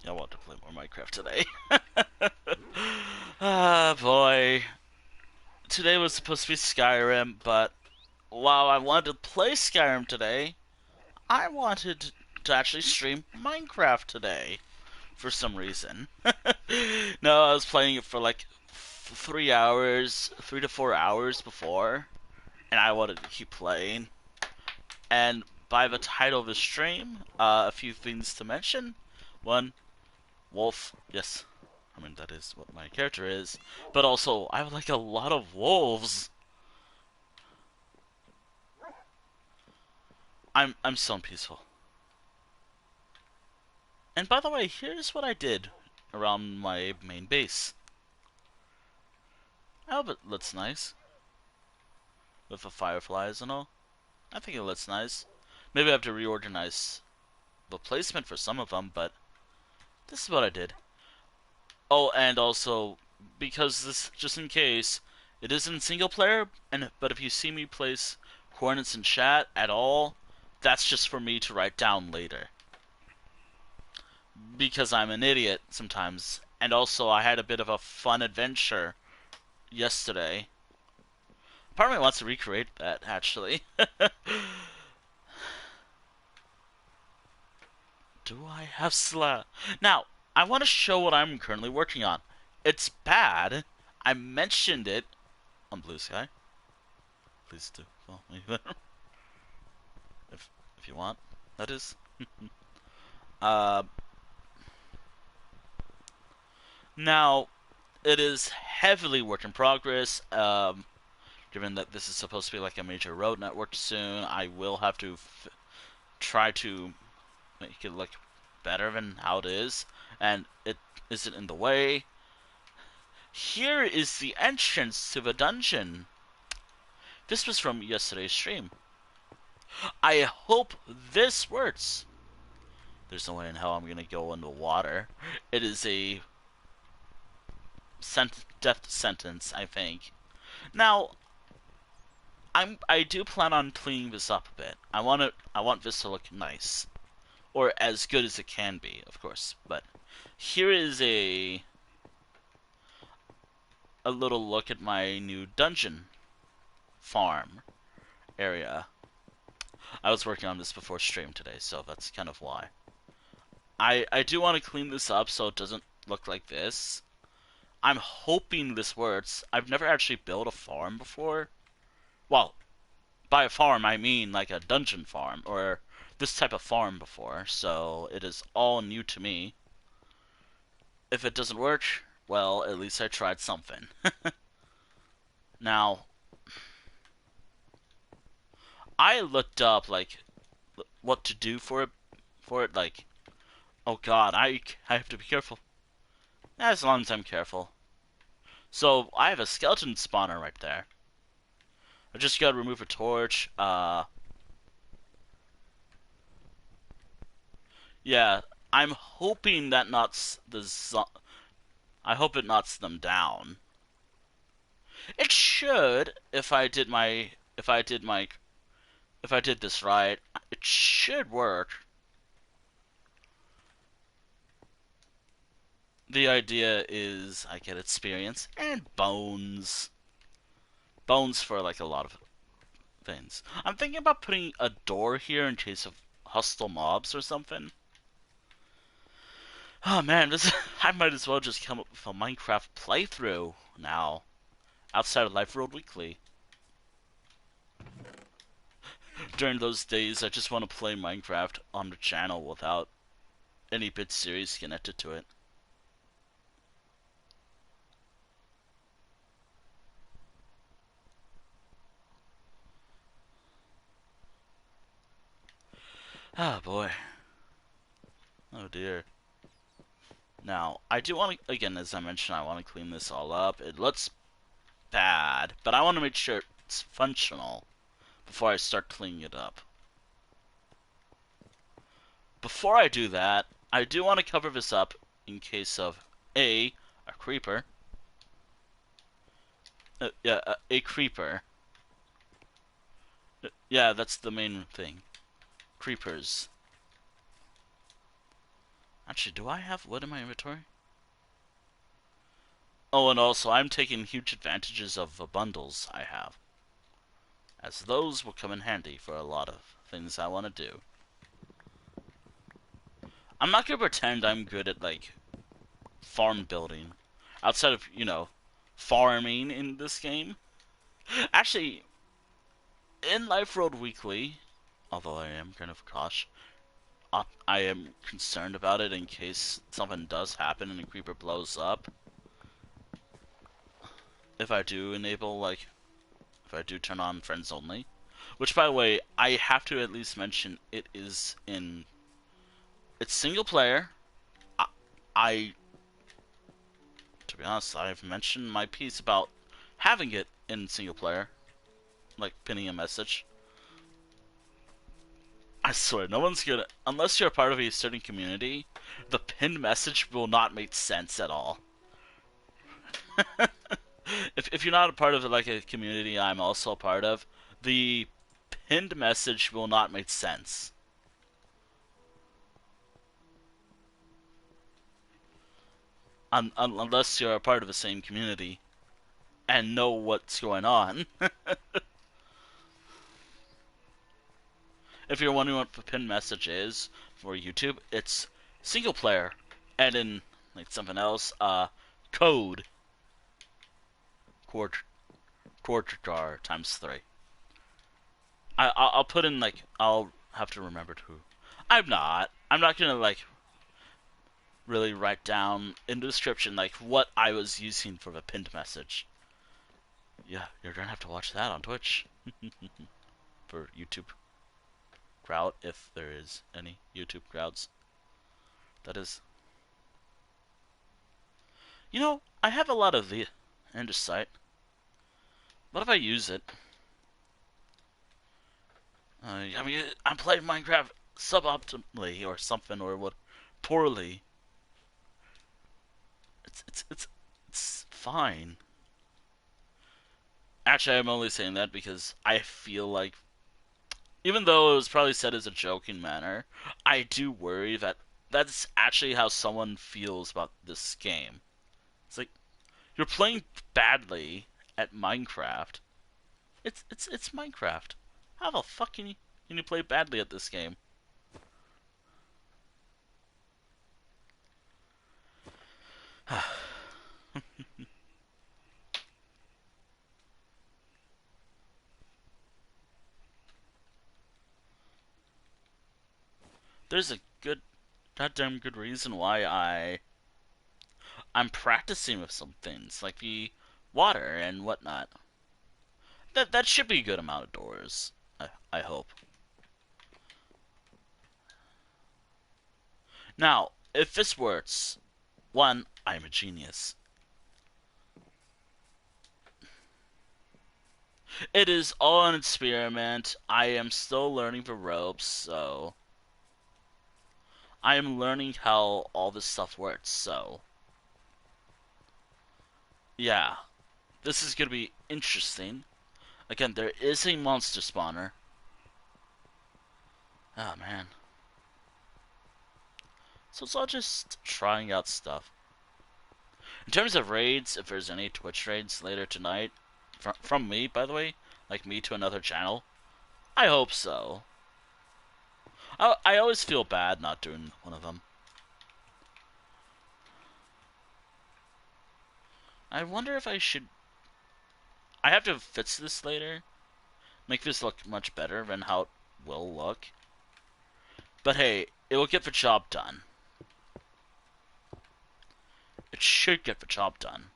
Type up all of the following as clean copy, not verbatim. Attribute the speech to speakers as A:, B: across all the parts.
A: I want to play more Minecraft today. Ah, boy. Today was supposed to be Skyrim, but while I wanted to play Skyrim today, I wanted to actually stream Minecraft today for some reason. No, I was playing it for like 3 hours, 3 to 4 hours before, and I wanted to keep playing. And by the title of the stream, a few things to mention. One, wolf. Yes, I mean that is what my character is. But also, I have like a lot of wolves. I'm so peaceful. And by the way, here's what I did around my main base. I hope it looks nice with the fireflies and all. I think it looks nice. Maybe I have to reorganize the placement for some of them, but this is what I did. Oh, and also because this, just in case, it isn't single player, and but if you see me place coordinates in chat at all, that's just for me to write down later. Because I'm an idiot sometimes, and also I had a bit of a fun adventure yesterday. Part of me wants to recreate that actually. Do I have Now, I want to show what I'm currently working on. It's bad. I mentioned it on Blue Sky. Please do follow me there. If you want, that is. uh, Now, it is heavily work in progress. Given that this is supposed to be like a major road network soon, I will have to try to make it look better than how it is, and it isn't in the way. Here is the entrance to the dungeon. This was from yesterday's stream. I hope this works. There's no way in hell I'm gonna go into water. It is a death sentence, I think. Now, I do plan on cleaning this up a bit. I want this to look nice, or as good as it can be, of course. But here is a little look at my new dungeon farm area. I was working on this before stream today, so that's kind of why. I do want to clean this up so it doesn't look like this. I'm hoping this works. I've never actually built a farm before. Well, by a farm I mean like a dungeon farm, or this type of farm before, so it is all new to me. If it doesn't work, well, at least I tried something. Now, I looked up like what to do for it. Like, oh god, I have to be careful. As long as I'm careful. So I have a skeleton spawner right there. I just gotta remove a torch. Yeah, I'm hoping that knocks I hope it knocks them down. It should if I did this right. It should work. The idea is I get experience and bones. Bones for like a lot of things. I'm thinking about putting a door here in case of hostile mobs or something. Oh man, this I might as well just come up with a Minecraft playthrough now, outside of Life World Weekly. During those days, I just want to play Minecraft on the channel without any bit series connected to it. Ah, boy. Oh dear. Now, I do want to, again, as I mentioned, I want to clean this all up. It looks bad, but I want to make sure it's functional before I start cleaning it up. Before I do that, I do want to cover this up in case of a creeper. Yeah, a creeper. Yeah, that's the main thing. Creepers. Actually, do I have wood in my inventory? Oh, and also, I'm taking huge advantages of the bundles I have, as those will come in handy for a lot of things I want to do. I'm not gonna pretend I'm good at, like, farm building, outside of, you know, farming in this game. Actually, in Life World Weekly, although I am kind of cautious, I am concerned about it in case something does happen and a creeper blows up. If I do enable, like, if I do turn on friends only, which, by the way, I have to at least mention it is in, it's single player. To be honest, I've mentioned my piece about having it in single player, like pinning a message. I swear, no one's gonna, unless you're a part of a certain community, the pinned message will not make sense at all. if you're not a part of like a community I'm also a part of, the pinned message will not make sense. Unless you're a part of the same community and know what's going on. If you're wondering what the pinned message is for YouTube, it's single player, and in like something else, code quarter jar times 3. I'll put in like, I'll have to remember to. I'm not gonna like really write down in the description like what I was using for the pinned message. Yeah, you're gonna have to watch that on Twitch for YouTube crowd, if there is any YouTube crowds. That is. You know, I have a lot of the andesite. What if I use it? I mean, I'm playing Minecraft suboptimally or something or what poorly. It's fine. Actually, I'm only saying that because I feel like, even though it was probably said as a joking manner, I do worry that that's actually how someone feels about this game. It's like you're playing badly at Minecraft. It's Minecraft. How the fuck can you play badly at this game? There's a goddamn good reason why I'm practicing with some things like the water and whatnot. That should be a good amount of doors. I hope. Now, if this works, one, I'm a genius. It is all an experiment. I am still learning the ropes, so I am learning how all this stuff works. So yeah, this is gonna be interesting. Again, there is a monster spawner. Oh man. So it's all just trying out stuff. In terms of raids, if there's any Twitch raids later tonight, from me, by the way, like me to another channel, I hope so. I always feel bad not doing one of them. I wonder if I should. I have to fix this later. Make this look much better than how it will look. But hey, it will get the job done. It should get the job done.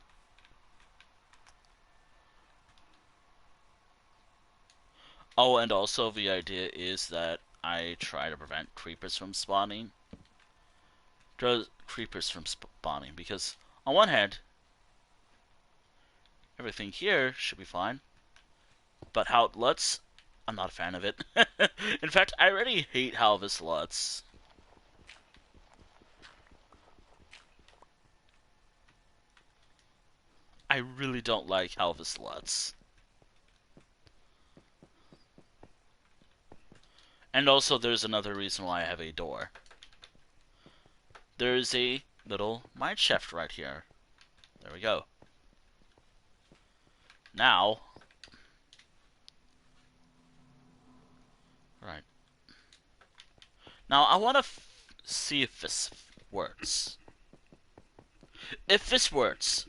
A: Oh, and also the idea is that I try to prevent creepers from spawning. Creepers from spawning, because on one hand, everything here should be fine. But how it looks, I'm not a fan of it. In fact, I already hate how this looks. I really don't like how this looks. And also, there's another reason why I have a door. There's a little mine shaft right here. There we go. Now, right. Now I want to see if this works. If this works,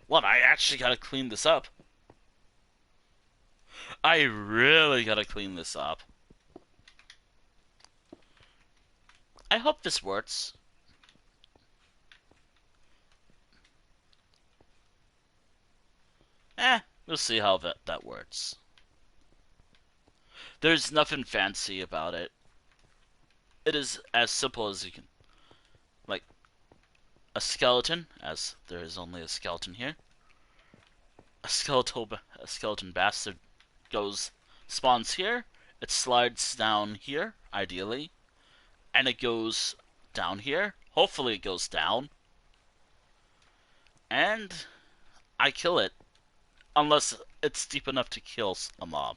A: well, I actually gotta clean this up. I really gotta clean this up. I hope this works. We'll see how that works. There's nothing fancy about it. It is as simple as you can. Like, a skeleton, as there is only a skeleton here. A skeleton bastard spawns here. It slides down here, ideally. And it goes down here. Hopefully it goes down. And I kill it. Unless it's deep enough to kill a mob.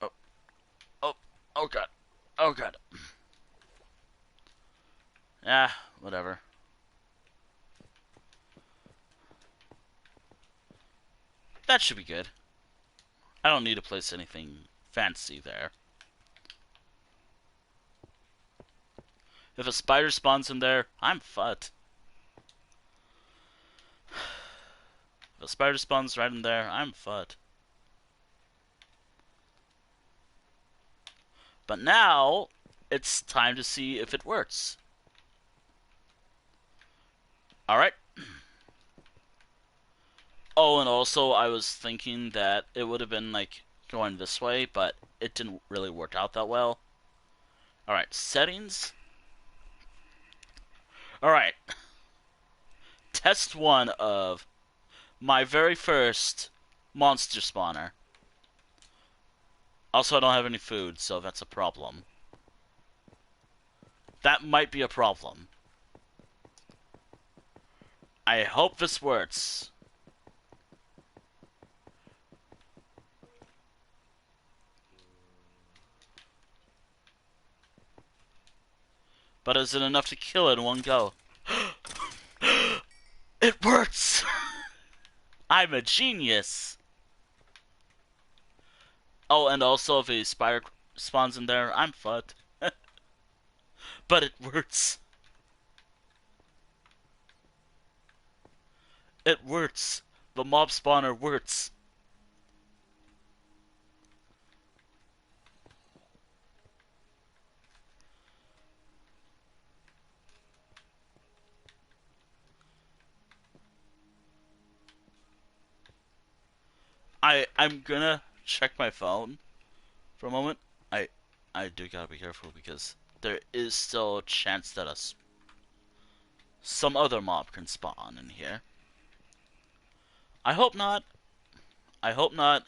A: Oh, oh, oh god. Oh god. Yeah, whatever. That should be good. I don't need to place anything fancy there. If a spider spawns in there, I'm fucked. If a spider spawns right in there, I'm fucked. But now, it's time to see if it works. Alright. Oh, and also I was thinking that it would have been like going this way, but it didn't really work out that well. Alright, settings. Alright. Test one of my very first monster spawner. Also, I don't have any food, so that's a problem. That might be a problem. I hope this works. But is it enough to kill it in one go? It works! I'm a genius! Oh, and also if a spider spawns in there, I'm fucked. But it works. It works. The mob spawner works. I'm gonna check my phone for a moment. I I do gotta be careful because there is still a chance that some other mob can spawn in here. I hope not. I hope not.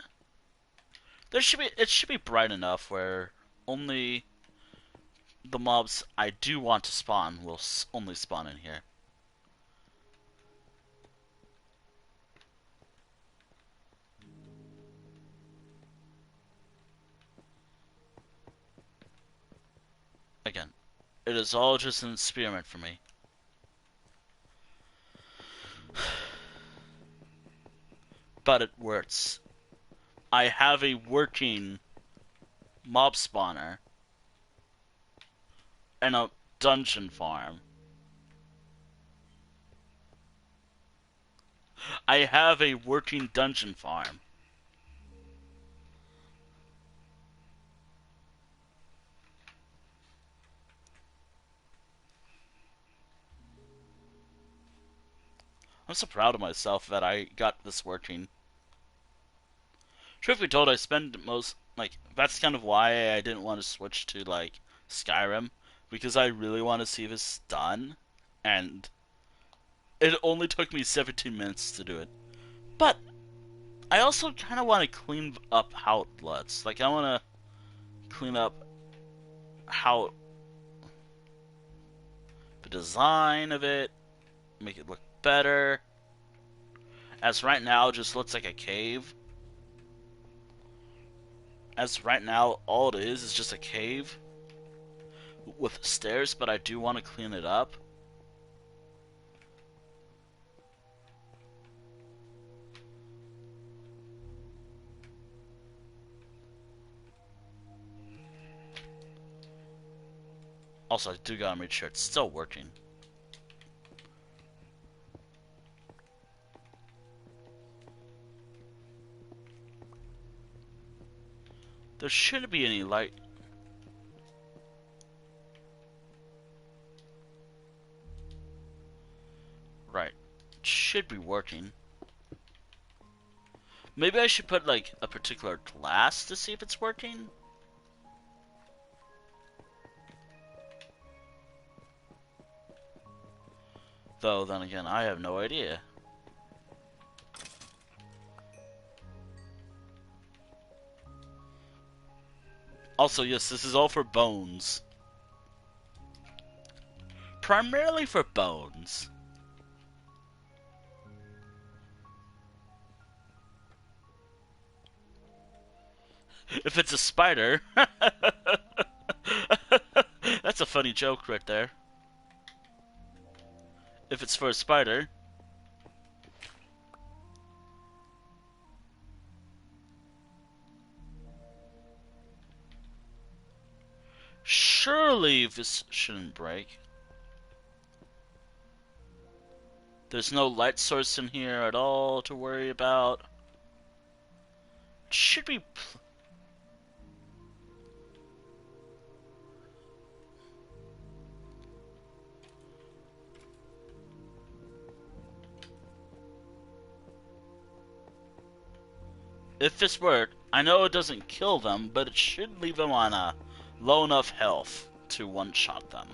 A: It should be bright enough where only the mobs I do want to spawn will only spawn in here. Again, it is all just an experiment for me. But it works. I have a working mob spawner and a dungeon farm. I have a working dungeon farm. I'm so proud of myself that I got this working. Truth be told, I spend most, like, that's kind of why I didn't want to switch to, like, Skyrim, because I really want to see this done, and it only took me 17 minutes to do it. But I also kind of want to clean up how it looks. Like, I want to clean up how the design of it, make it look better. As right now, it just looks like a cave. As right now, all it is just a cave with stairs, but I do want to clean it up. Also, I do gotta make sure it's still working. There shouldn't be any light. Right. It should be working. Maybe I should put, like, a particular glass to see if it's working? Though, then again, I have no idea. Also, yes, this is all for bones. Primarily for bones. If it's a spider... That's a funny joke right there. If it's for a spider... Surely this shouldn't break. There's no light source in here at all to worry about. It should be... If this worked, I know it doesn't kill them, but it should leave them on a low enough health to one-shot them.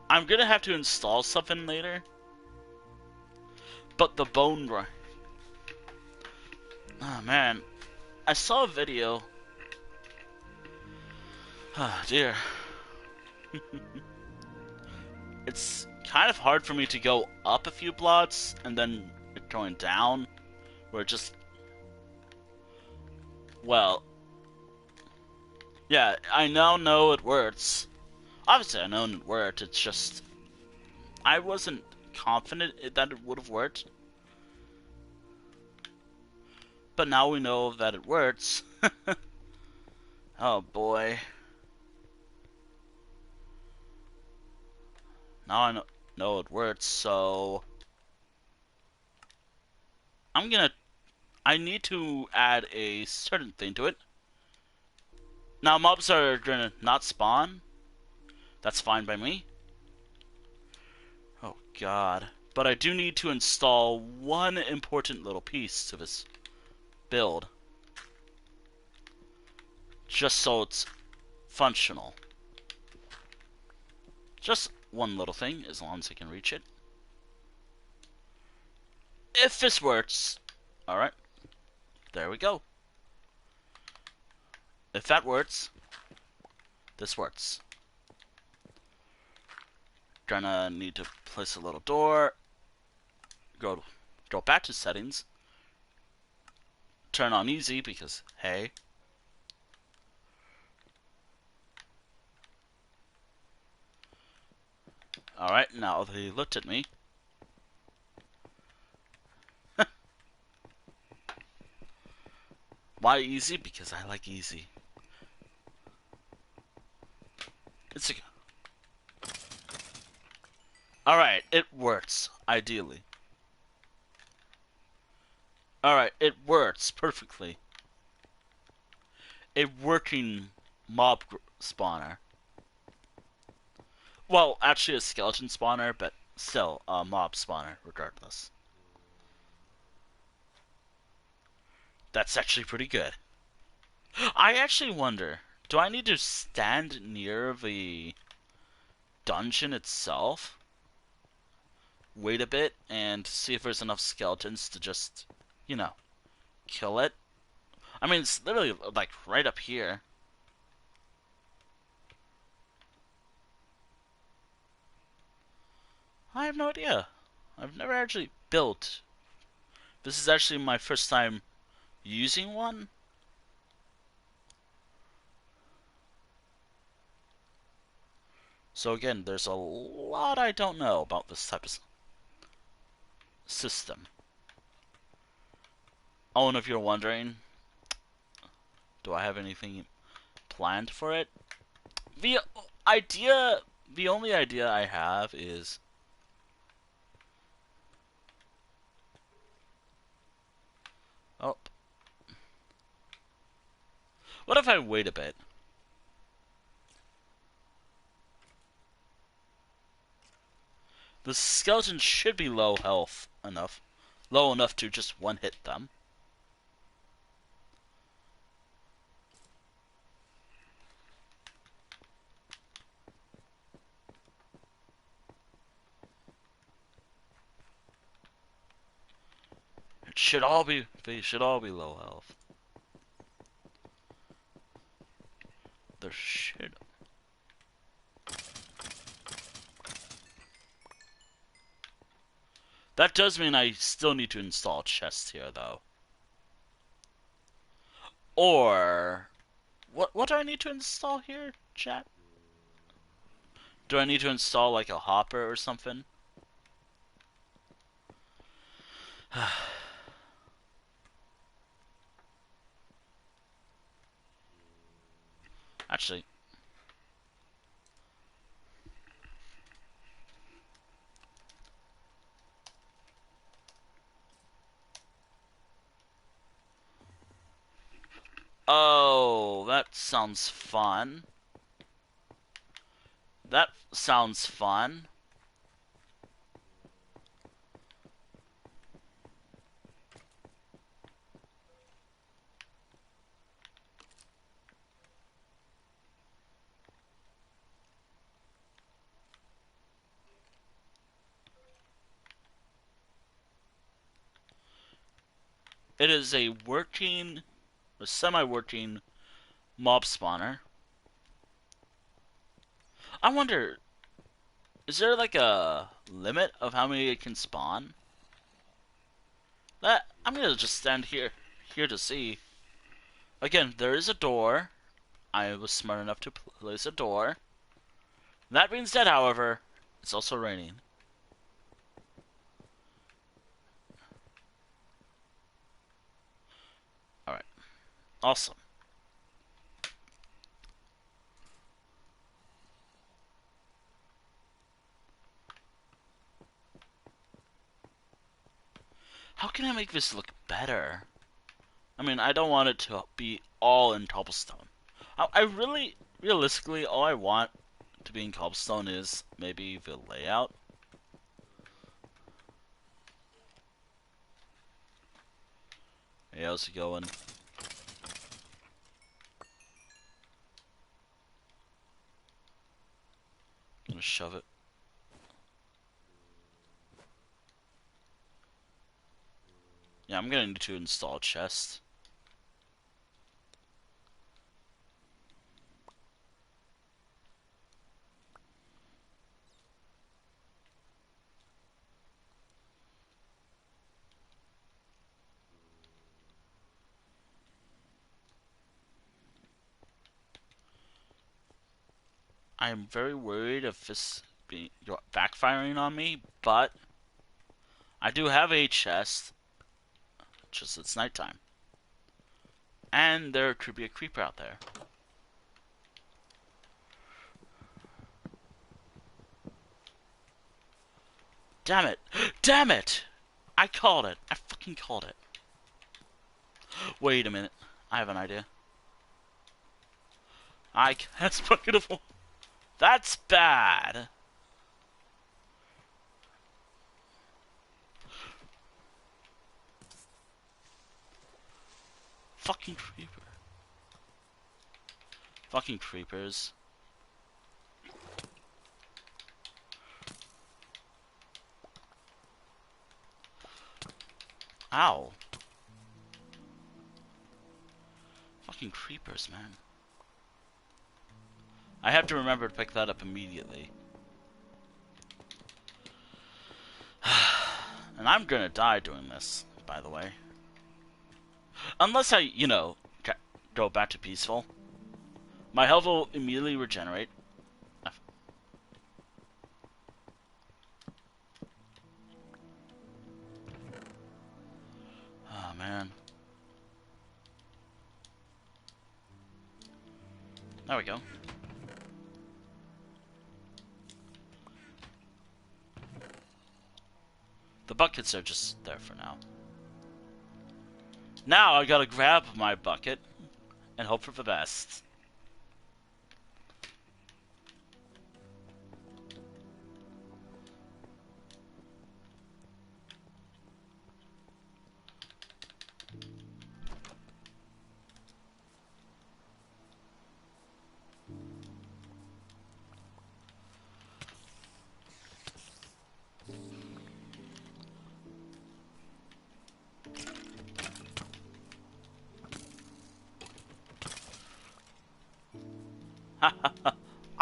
A: I'm gonna have to install something later. But the bone... Oh man. I saw a video Ah, dear. It's kind of hard for me to go up a few plots and then going down, where it just, well, yeah, I now know it works. Obviously, I know it worked. It's just I wasn't confident that it would have worked, but now we know that it works. Oh boy, now know it works. So I'm gonna. I need to add a certain thing to it. Now mobs are gonna not spawn. That's fine by me. Oh god. But I do need to install one important little piece to this build. Just so it's functional. Just one little thing, as long as I can reach it. If this works. Alright. There we go. If that works, this works. Gonna need to place a little door. Go back to settings. Turn on easy because, hey. Alright, now they looked at me. Why easy? Because I like easy. It's a... Alright, it works, ideally. Alright, it works perfectly. A working mob spawner. Well, actually a skeleton spawner, but still a mob spawner, regardless. That's actually pretty good. I actually wonder, do I need to stand near the dungeon itself, wait a bit, and see if there's enough skeletons to just, you know, kill it? I mean, it's literally, like, right up here. I have no idea. I've never actually built. This is actually my first time using one. So again, there's a lot I don't know about this type of system. Oh, and if you're wondering, do I have anything planned for it? The idea, the only idea I have is... Oh. What if I wait a bit? The skeletons should be low health enough. Low enough to just one-hit them. They should all be low health. There should... That does mean I still need to install chests here, though. Or... What do I need to install here, chat? Do I need to install, like, a hopper or something? Actually... Oh, that sounds fun. That sounds fun. It is a working, a semi-working mob spawner. I wonder, is there like a limit of how many it can spawn? That I'm gonna just stand here to see. Again, there is a door. I was smart enough to place a door. That being said, however, it's also raining. Alright. Awesome. How can I make this look better? I mean, I don't want it to be all in cobblestone. I really, realistically, all I want to be in cobblestone is maybe the layout. Hey, how's it going? Gonna shove it. Yeah, I'm gonna need to install a chest. I am very worried of this being backfiring on me, but I do have a chest. Just it's nighttime, and there could be a creeper out there. Damn it! Damn it! I called it. I fucking called it. Wait a minute. I have an idea. That's fucking. That's bad. Fucking creeper. Fucking creepers. Ow. Fucking creepers, man. I have to remember to pick that up immediately. And I'm gonna die doing this, by the way. Unless I, go back to peaceful. My health will immediately regenerate. Oh, man. There we go. The buckets are just there for now. Now I gotta grab my bucket and hope for the best.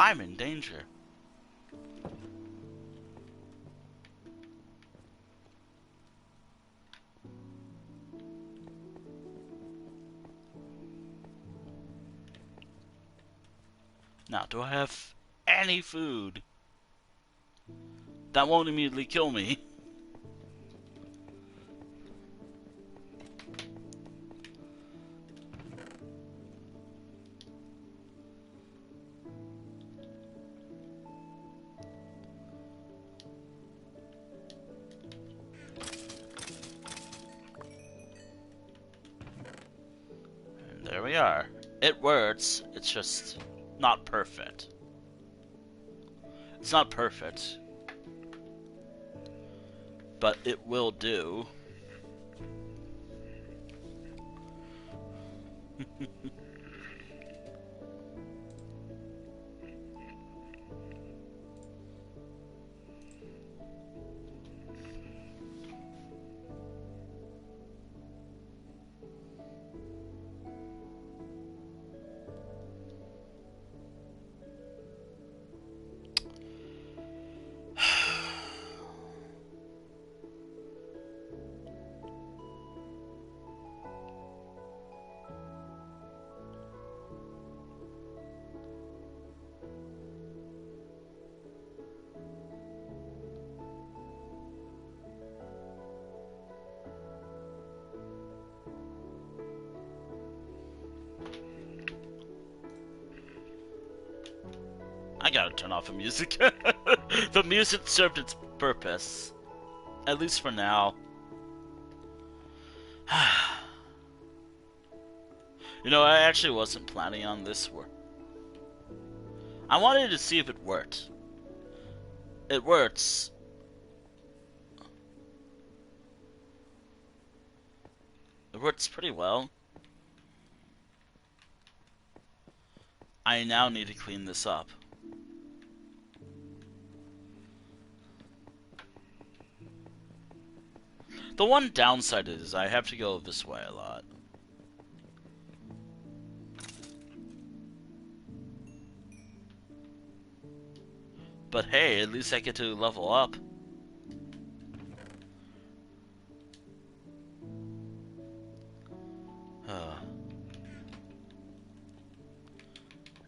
A: I'm in danger. Now, do I have any food that won't immediately kill me? And there we are. It works, it's just not perfect. It's not perfect, but it will do. I gotta turn off the music. The music served its purpose. At least for now. You know, I actually wasn't planning on this work. I wanted to see if it worked. It works. It works pretty well. I now need to clean this up. The one downside is I have to go this way a lot. But hey, at least I get to level up.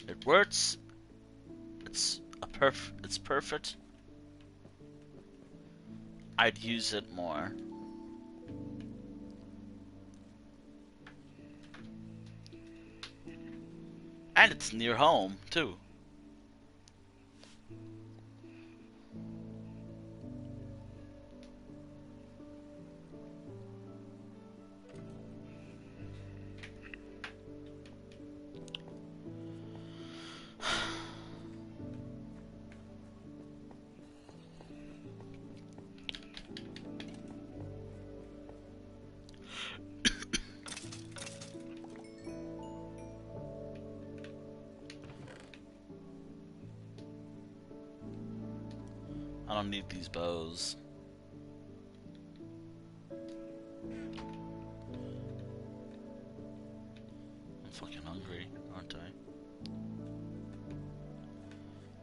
A: It works. It's perfect. I'd use it more. And it's near home, too. I don't need these bows. I'm fucking hungry, aren't I?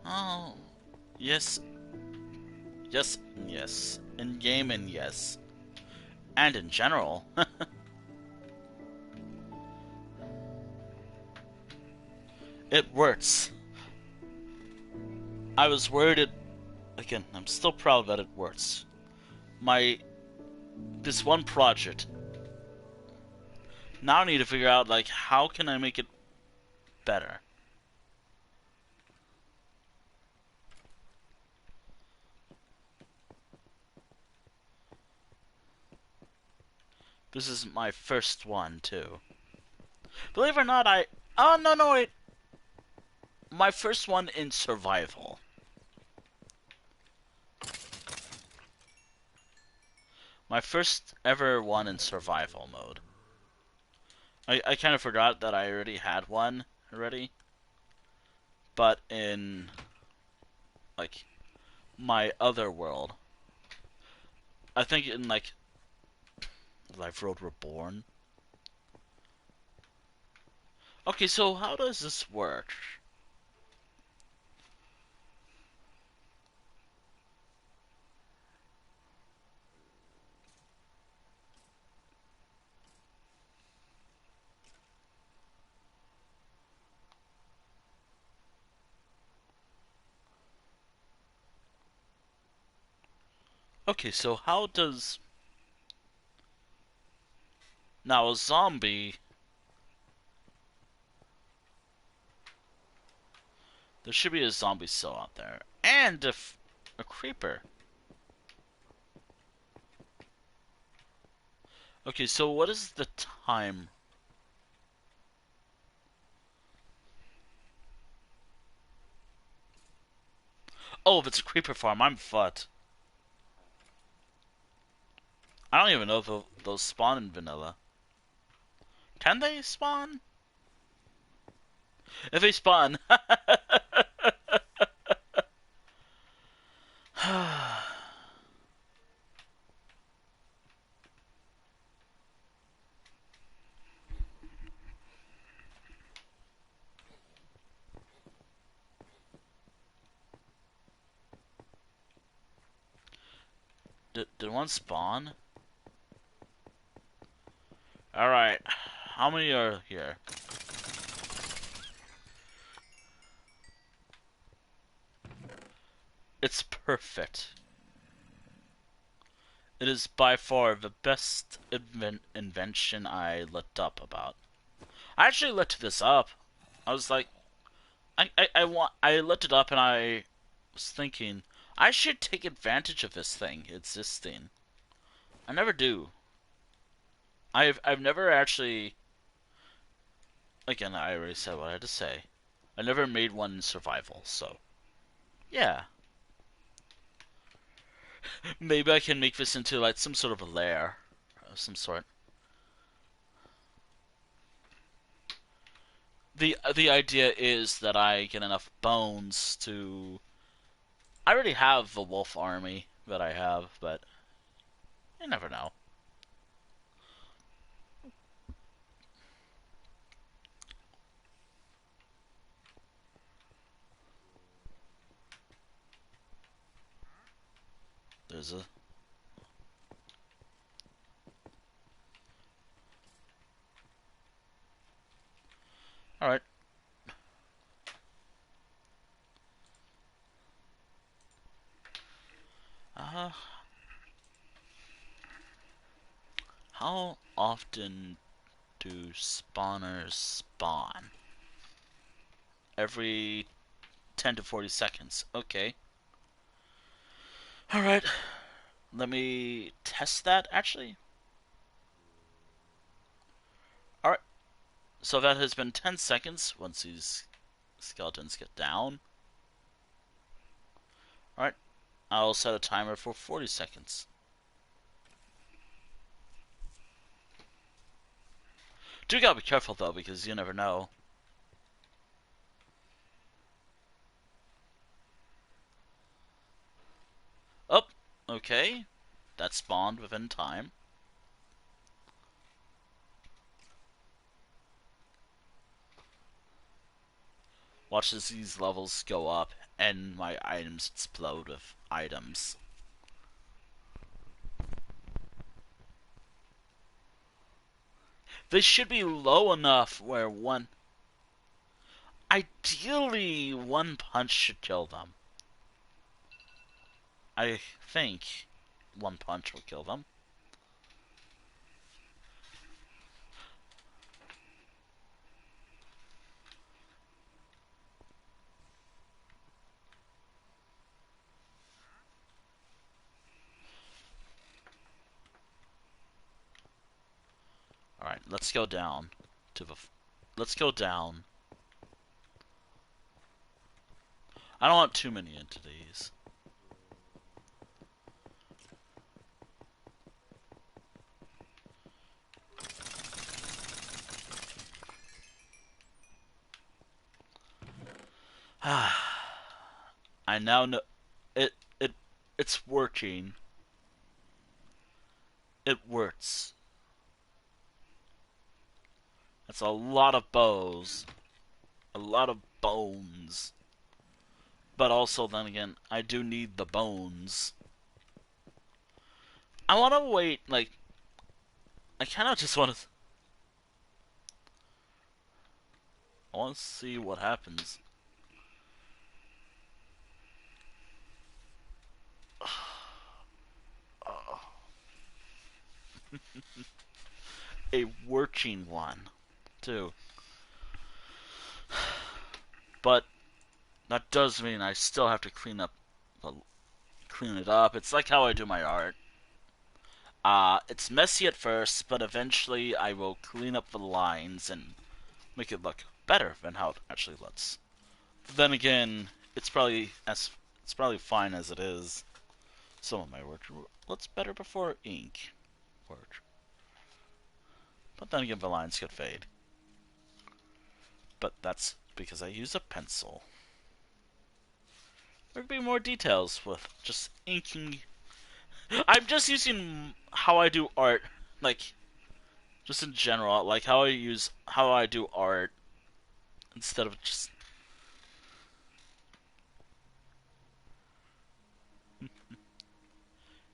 A: Oh, yes. Yes, yes. In game and yes. And in general. It works. I was worried it... Again, I'm still proud that it works. This one project. Now I need to figure out, like, how can I make it better? This is my first one, too. Believe it or not, Oh, no, wait. My first one in survival. My first ever one in survival mode. I kind of forgot that I already had one already. But in, like, my other world. I think in, like, Life Road Reborn. Okay, so how does this work? Okay, so how does... Now, a zombie... There should be a zombie still out there. And a creeper. Okay, so what is the time? Oh, if it's a creeper farm, I'm fucked. I don't even know if those spawn in vanilla. Can they spawn? If they spawn... Did one spawn? Alright. How many are here? It's perfect. It is by far the best invention I looked up about. I actually looked this up. I was like, I looked it up and I was thinking I should take advantage of this thing existing. I never do. I've never actually. Again, I already said what I had to say. I never made one in survival, so yeah. Maybe I can make this into like some sort of a lair of some sort. The idea is that I get enough bones to. I already have the wolf army that I have, but you never know. There's a. All right. Uh, how often do spawners spawn? Every 10 to 40 seconds. Okay. All right. Let me test that actually. All right. So that has been 10 seconds once these skeletons get down. All right. I'll set a timer for 40 seconds. Do gotta be careful though, because you never know. Oh, okay. That spawned within time. Watch as these levels go up and my items explode with items. They should be low enough where one. Ideally, one punch should kill them. I think one punch will kill them. Alright, let's go down to the. Let's go down. I don't want too many entities. I now know it. It's working. It works. That's a lot of bows, a lot of bones. But also, then again, I do need the bones. I want to wait. Like, I kind of just want to. I want to see what happens. A working one, too. But that does mean I still have to clean it up. It's like how I do my art. It's messy at first, but eventually I will clean up the lines and make it look better than how it actually looks. Then again, it's probably fine as it is. Some of my work looks better before ink work. But then again, the lines could fade. But that's because I use a pencil. There could be more details with just inking. I'm just using how I do art, like just in general, like how I do art instead of just.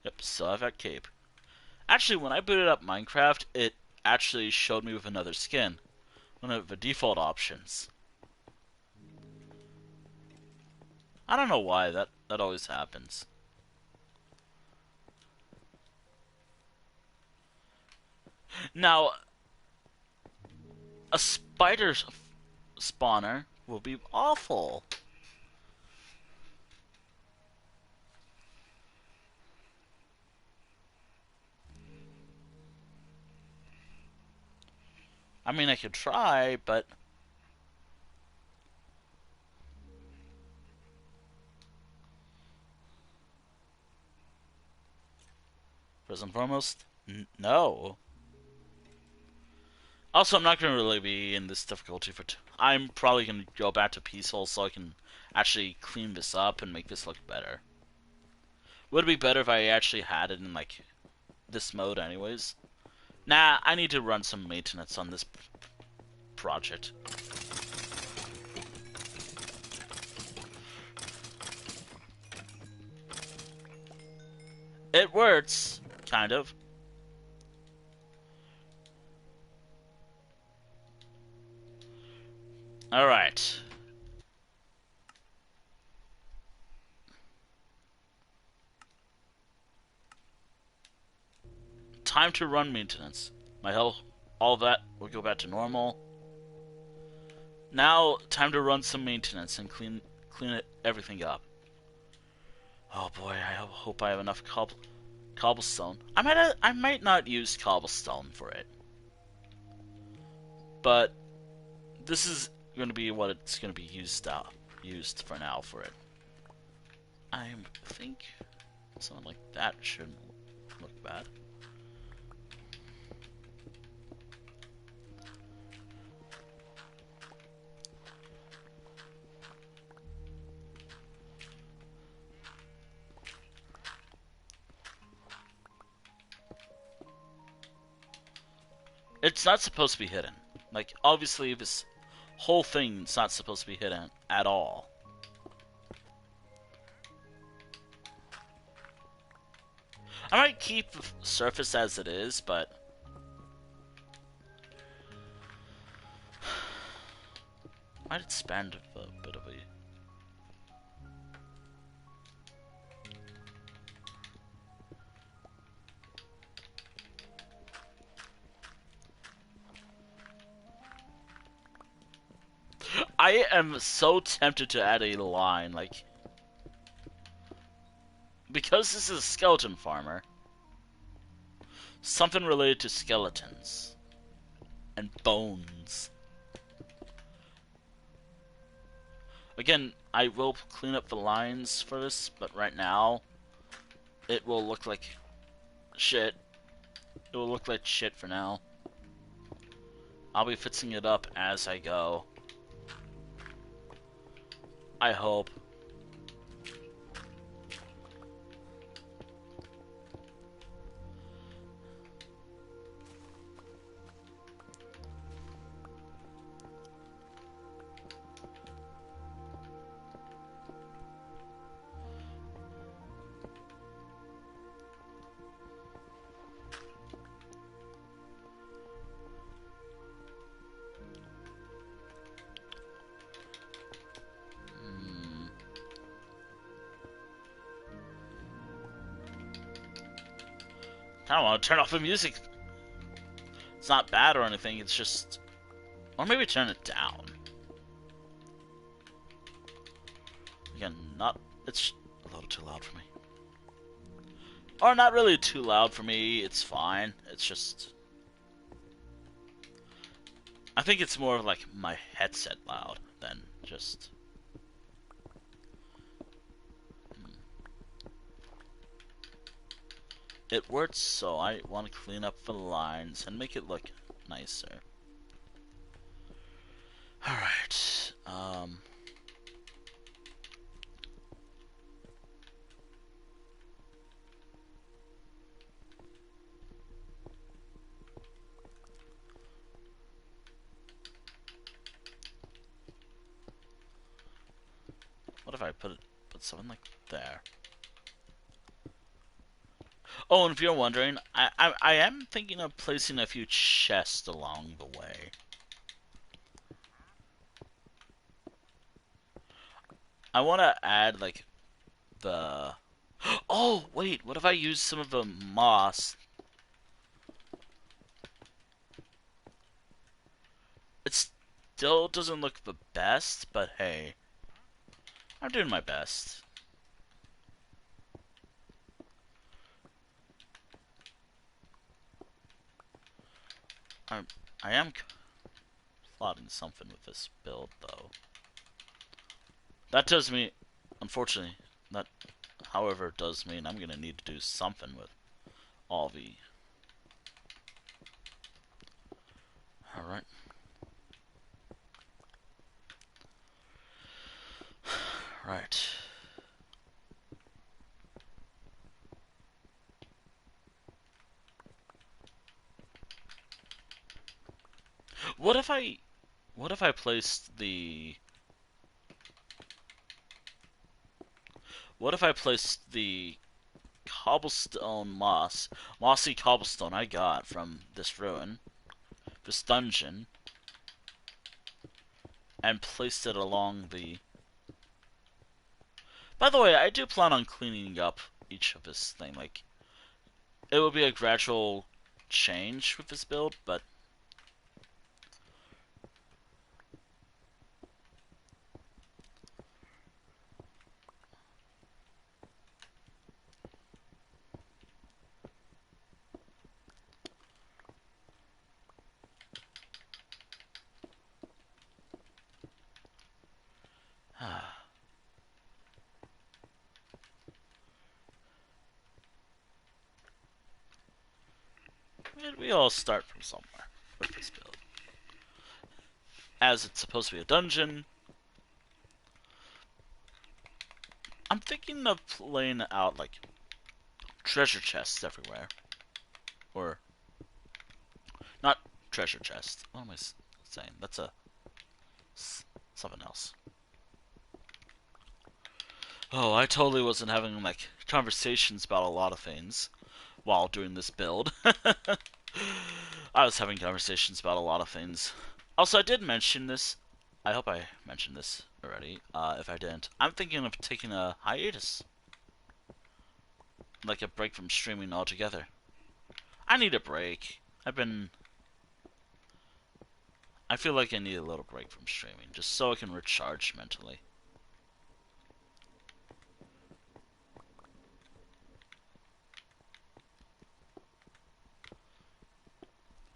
A: Yep, still have that cape. Actually, when I booted up Minecraft, it actually showed me with another skin, one of the default options. I don't know why that always happens. Now, a spider spawner will be awful. I mean, I could try, but first and foremost, no. Also, I'm not going to really be in this difficulty for. I'm probably going to go back to peaceful so I can actually clean this up and make this look better. Would it be better if I actually had it in like this mode, anyways? Nah, I need to run some maintenance on this project. It works, kind of. Alright. Time to run maintenance. My health, all that will go back to normal. Now, time to run some maintenance and clean everything up. Oh boy, I hope I have enough cobblestone. I might not use cobblestone for it, but this is going to be what it's going to be used for now for it. I think something like that shouldn't look bad. It's not supposed to be hidden. Like, obviously, this whole thing's not supposed to be hidden at all. I might keep the surface as it is, but I might spend a bit of a. I am so tempted to add a line, like, because this is a skeleton farmer, something related to skeletons and bones. Again, I will clean up the lines for this, but right now, it will look like shit. It will look like shit for now. I'll be fixing it up as I go. I hope. I don't want to turn off the music. It's not bad or anything, it's just... Or maybe turn it down. Again, not... It's a little too loud for me. Or not really too loud for me, it's fine. It's just... I think it's more of like my headset loud than just... It works, so I want to clean up the lines and make it look nicer. Alright, what if I put something like there? Oh, and if you're wondering, I am thinking of placing a few chests along the way. I want to add, like, the... Oh, wait, what if I use some of the moss? still doesn't look the best, but hey, I'm doing my best. I am plotting something with this build, though. That does mean, unfortunately, that, however, does mean I'm gonna need to do something with all the. Alright. Right. What if I placed the cobblestone mossy cobblestone I got from this ruin, this dungeon, and placed it along the. By the way, I do plan on cleaning up each of this thing. Like, it will be a gradual change with this build, but we all start from somewhere with this build. As it's supposed to be a dungeon, I'm thinking of laying out like treasure chests everywhere, or not treasure chests. What am I saying? That's something else. Oh, I totally wasn't having like conversations about a lot of things while doing this build. I was having conversations about a lot of things. Also, I did mention this. I hope I mentioned this already. If I didn't, I'm thinking of taking a hiatus. Like a break from streaming altogether. I need a break. I feel like I need a little break from streaming, just so I can recharge mentally.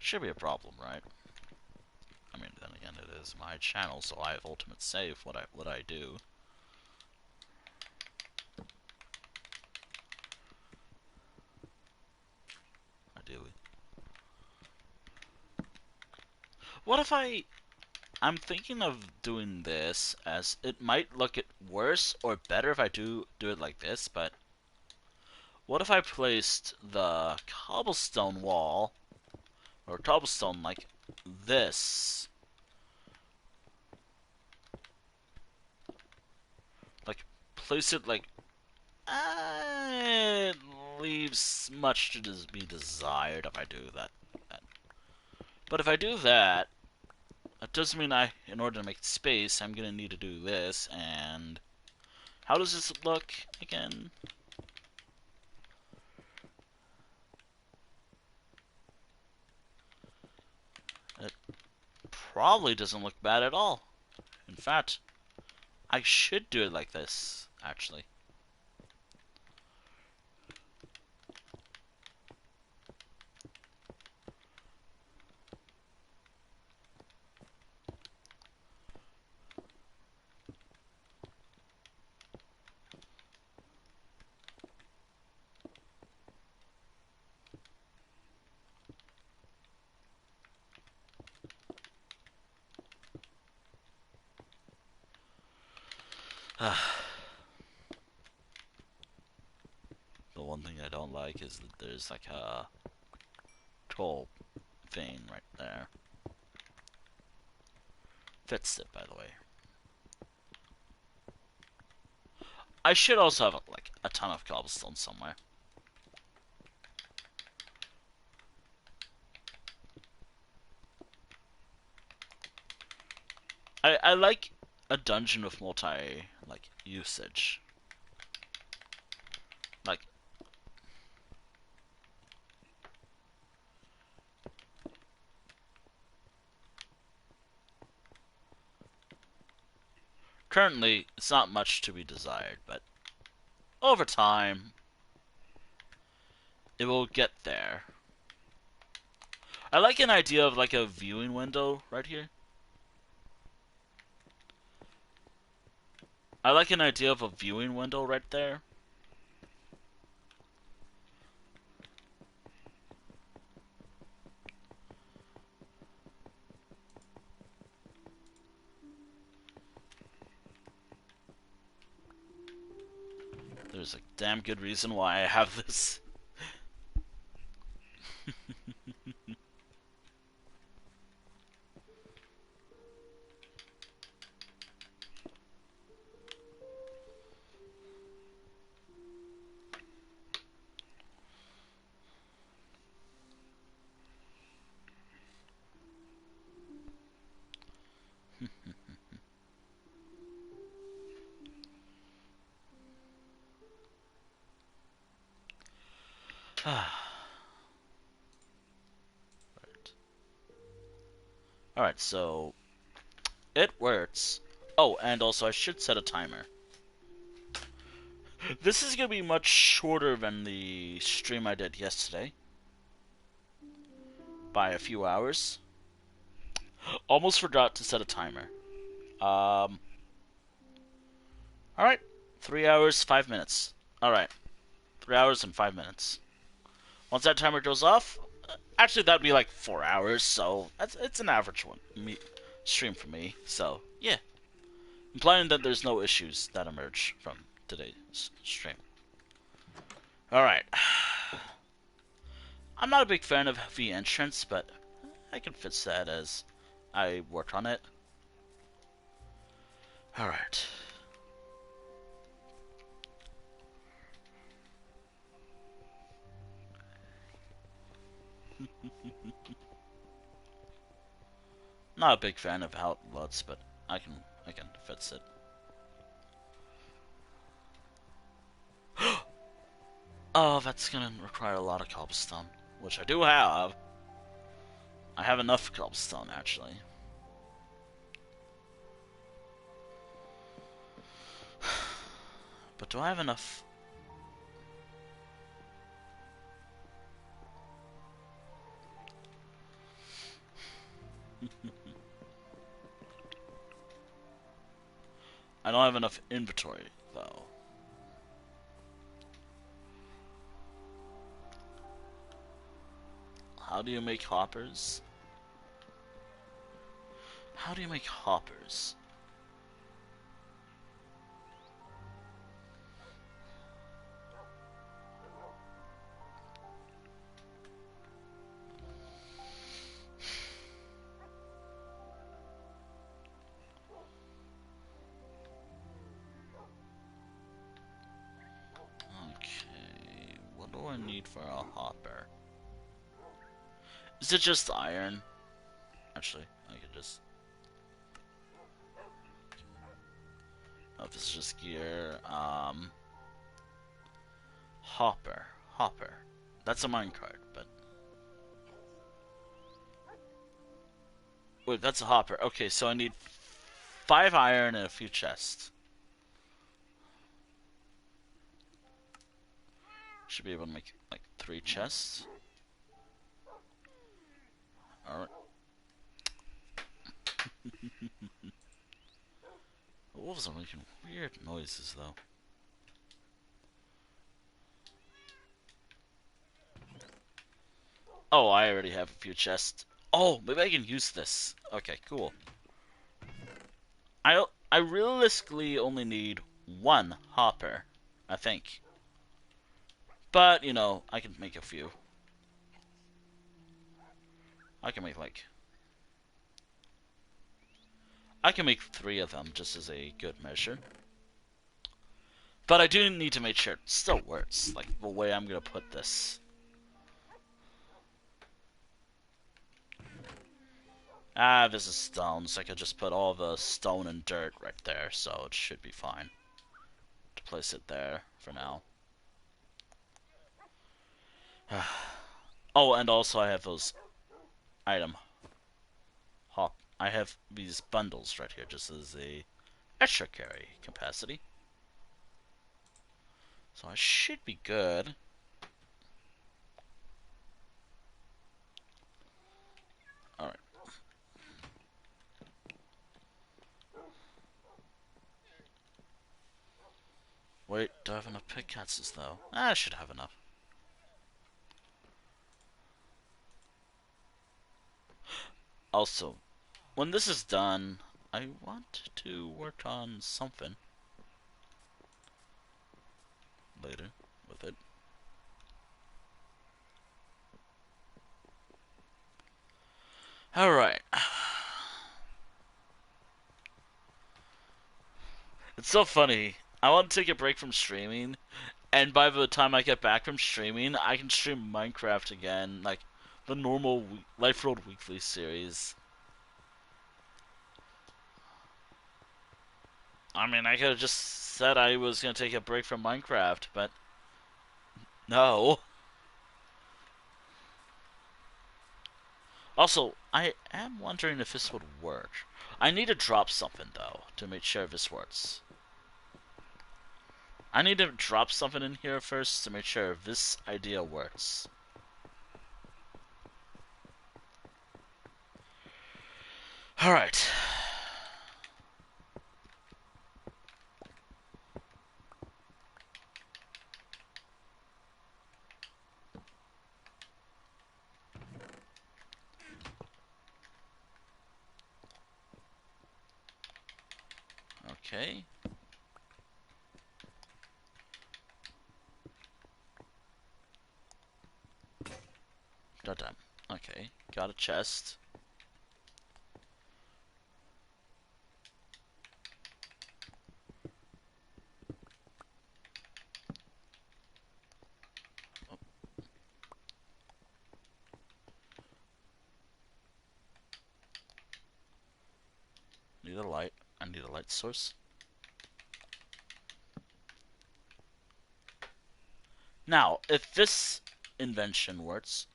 A: Should be a problem, right? I mean, then again, it is my channel, so I have ultimate say of what I do. Ideally. What if I'm thinking of doing this as it might look it worse or better if I do it like this, but what if I placed the cobblestone wall or cobblestone like this? Like place it like it leaves much to be desired if I do that. But if I do that, that does mean in order to make space, I'm gonna need to do this. And how does this look again? It probably doesn't look bad at all. In fact, I should do it like this, actually. The one thing I don't like is that there's like a troll thing right there. Fits it, by the way. I should also have like a ton of cobblestone somewhere. I like a dungeon with multi like usage. Like Currently, it's not much to be desired, but over time, it will get there. I like an idea of like a viewing window right here. I like an idea of a viewing window right there. There's a damn good reason why I have this. Alright, so it works. Oh, and also I should set a timer. This is gonna be much shorter than the stream I did yesterday. By a few hours. Almost forgot to set a timer. Alright. 3 hours, 5 minutes. Alright. 3 hours and 5 minutes. Once that timer goes off, actually that'd be like 4 hours, so it's an average one stream for me. So, yeah. Implying that there's no issues that emerge from today's stream. Alright. I'm not a big fan of the entrance, but I can fix that as I work on it. Alright. Not a big fan of how it looks, but I can fix it. Oh, that's gonna require a lot of cobblestone, which I do have. I have enough cobblestone, actually. But do I have enough? I don't have enough inventory, though. How do you make hoppers? How do you make hoppers? Okay, what do I need for a hopper? Is it just iron? Actually, I could just... Oh, this is just gear. Hopper. Hopper. That's a minecart, but... Wait, that's a hopper. Okay, so I need 5 iron and a few chests. Should be able to make, like, 3 chests. Alright. The wolves are making weird noises, though. Oh, I already have a few chests. Oh, maybe I can use this. Okay, cool. I realistically only need 1 hopper, I think. But, you know, I can make a few. I can make, like... I can make 3 of them, just as a good measure. But I do need to make sure it still works, like, the way I'm gonna put this. Ah, this is stone, so I could just put all the stone and dirt right there, so it should be fine to place it there for now. Oh, and also I have those item hop. I have these bundles right here, just as a extra carry capacity. So I should be good. Alright. Wait, do I have enough pickaxes though? I should have enough. Also, when this is done, I want to work on something later with it. Alright. It's so funny. I want to take a break from streaming, and by the time I get back from streaming, I can stream Minecraft again, like the normal Life Road Weekly series. I mean, I could have just said I was gonna take a break from Minecraft, but no. Also, I am wondering if this would work. I need to drop something though to make sure this works. I need to drop something in here first to make sure this idea works. Alright. Okay. Done. Okay. Got a chest. Oh, need a light. I need a light source. Now, if this invention works,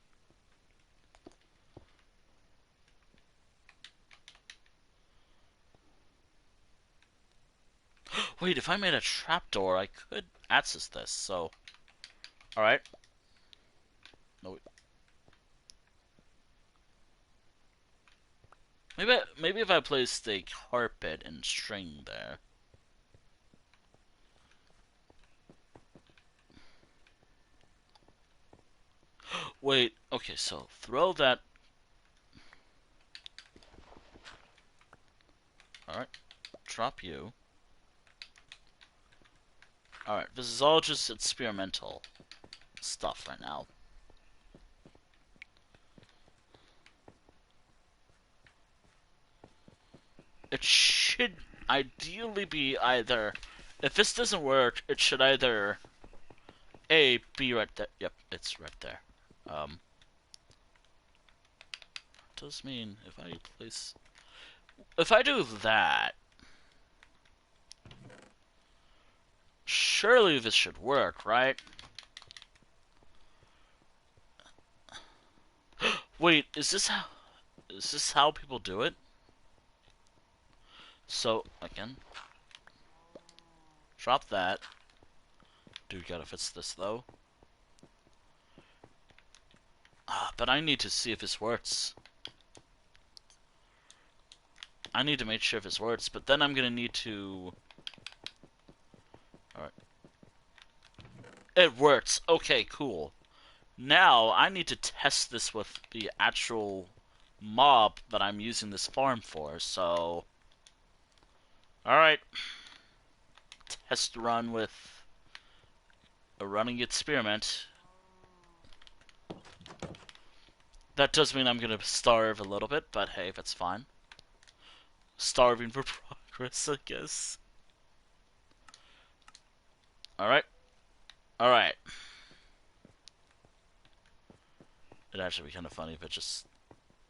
A: wait, if I made a trapdoor, I could access this, so... Alright. No, maybe if I placed a carpet and string there. Wait, okay, so throw that... Alright, drop you. Alright, this is all just experimental stuff right now. It should ideally be either... If this doesn't work, it should either... A, be right there. Yep, it's right there. Does mean if I place... If I do that... Surely this should work, right? Wait, is this how people do it? So, again, drop that. Dude, gotta fix this though. But I need to see if this works. I need to make sure if this works, but then I'm gonna need to... Alright. It works. Okay, cool. Now, I need to test this with the actual mob that I'm using this farm for, so... Alright. Test run with a running experiment. That does mean I'm gonna starve a little bit, but hey, that's fine. Starving for progress, I guess. Alright. Alright. It'd actually be kind of funny if it just...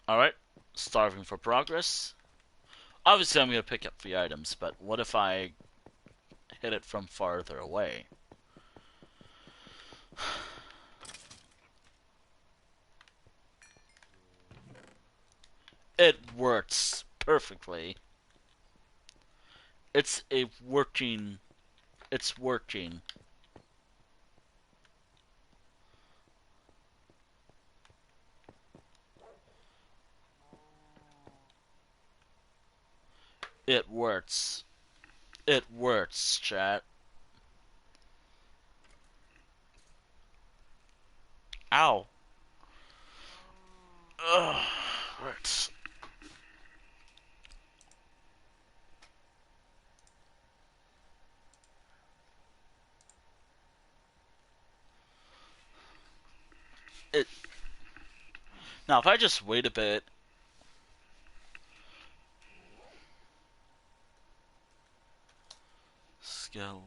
A: Alright. Starving for progress. Obviously, I'm gonna pick up the items, but what if I hit it from farther away? It works perfectly. It's a working. It's working. It works. It works, chat. Ow. Ugh. Hurts. It. Now, if I just wait a bit. Skeleton.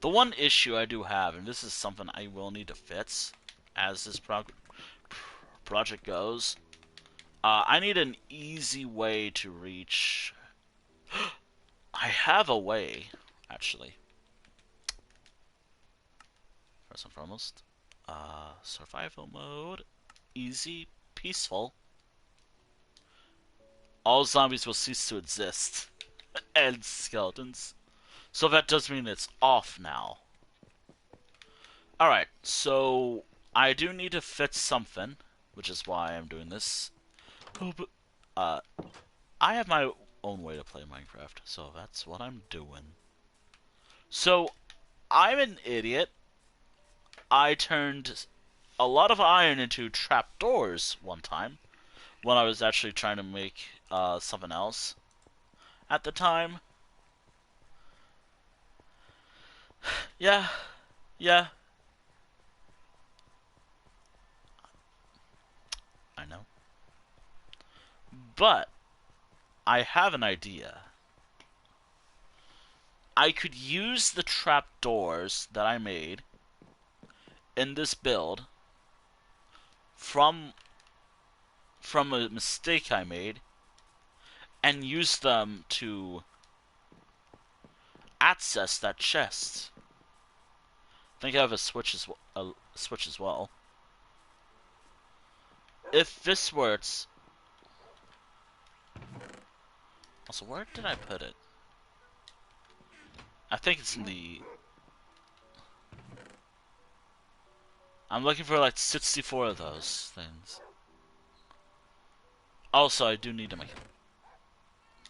A: The one issue I do have, and this is something I will need to fix as this project goes, I need an easy way to reach. I have a way, actually. First and foremost, survival mode, easy, peaceful. All zombies will cease to exist, and skeletons. So that does mean it's off now. Alright, so I do need to fix something, which is why I'm doing this. Oh, but, I have my own way to play Minecraft, so that's what I'm doing. So, I'm an idiot. I turned a lot of iron into trapdoors one time when I was actually trying to make something else at the time. Yeah, yeah, I know. But I have an idea. I could use the trapdoors that I made in this build from a mistake I made and use them to access that chest. I think I have a switch as well. If this works. Also, where did I put it? I think it's in the. I'm looking for like 64 of those things. Also, I do need to make.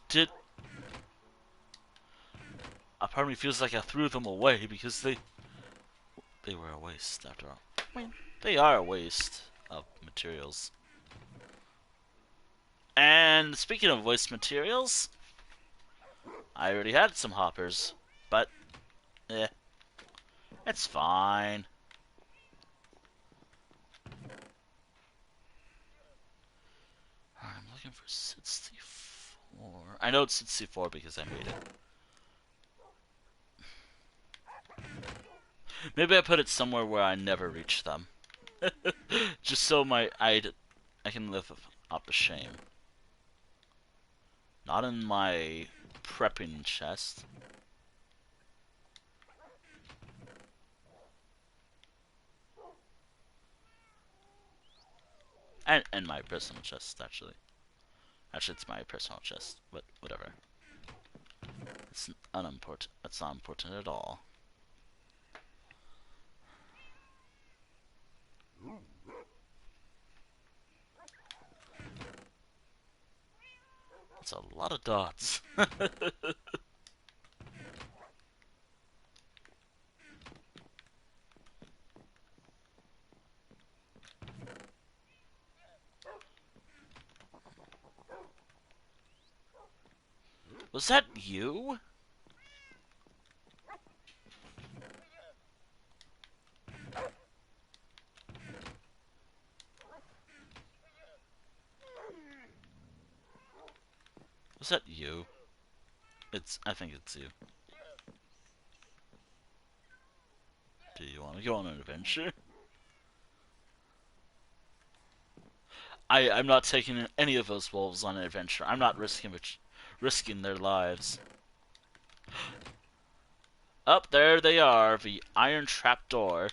A: Did. A part of me feels like I threw them away because they were a waste after all. I mean, they are a waste of materials. And speaking of waste materials, I already had some hoppers, but it's fine. I'm looking for 64. I know it's 64 because I made it. Maybe I put it somewhere where I never reach them. Just so I can live up the shame. Not in my prepping chest. And my personal chest, actually. Actually, it's my personal chest, but whatever. It's unimportant. It's not important at all. That's a lot of dots. Was that you? Was that you? I think it's you. Do you want to go on an adventure? I'm not taking any of those wolves on an adventure. I'm not risking their lives. Up there they are, the iron trap door.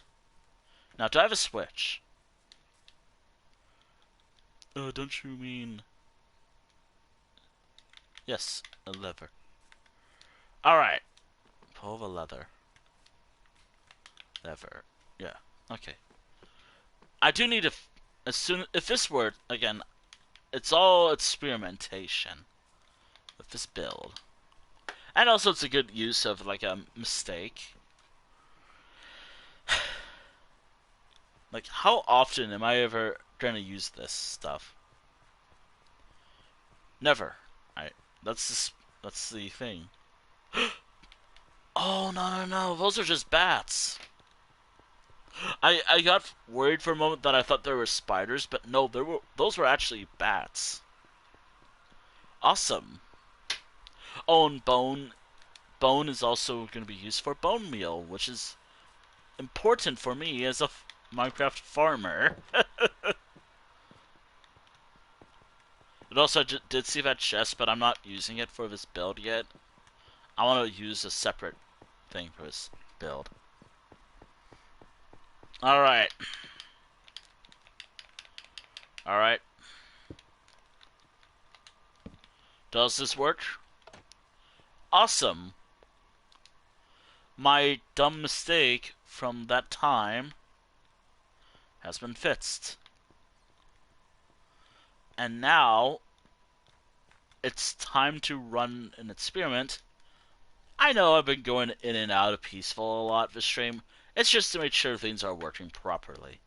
A: Now, do I have a switch? Oh, don't you mean... Yes, a lever. Alright. Pull the leather. Lever. Yeah, okay. I do need to... If this were... Again, it's all experimentation with this build. And also it's a good use of, like, a mistake. Like, how often am I ever gonna use this stuff? Never. That's the thing. Oh, no. Those are just bats. I got worried for a moment that I thought there were spiders, but no, those were actually bats. Awesome. Oh, and bone is also going to be used for bone meal, which is important for me as a Minecraft farmer. It also did see that chest, but I'm not using it for this build yet. I want to use a separate thing for this build. Alright. Alright. Does this work? Awesome. My dumb mistake from that time has been fixed. And now it's time to run an experiment. I know I've been going in and out of peaceful a lot this stream. It's just to make sure things are working properly.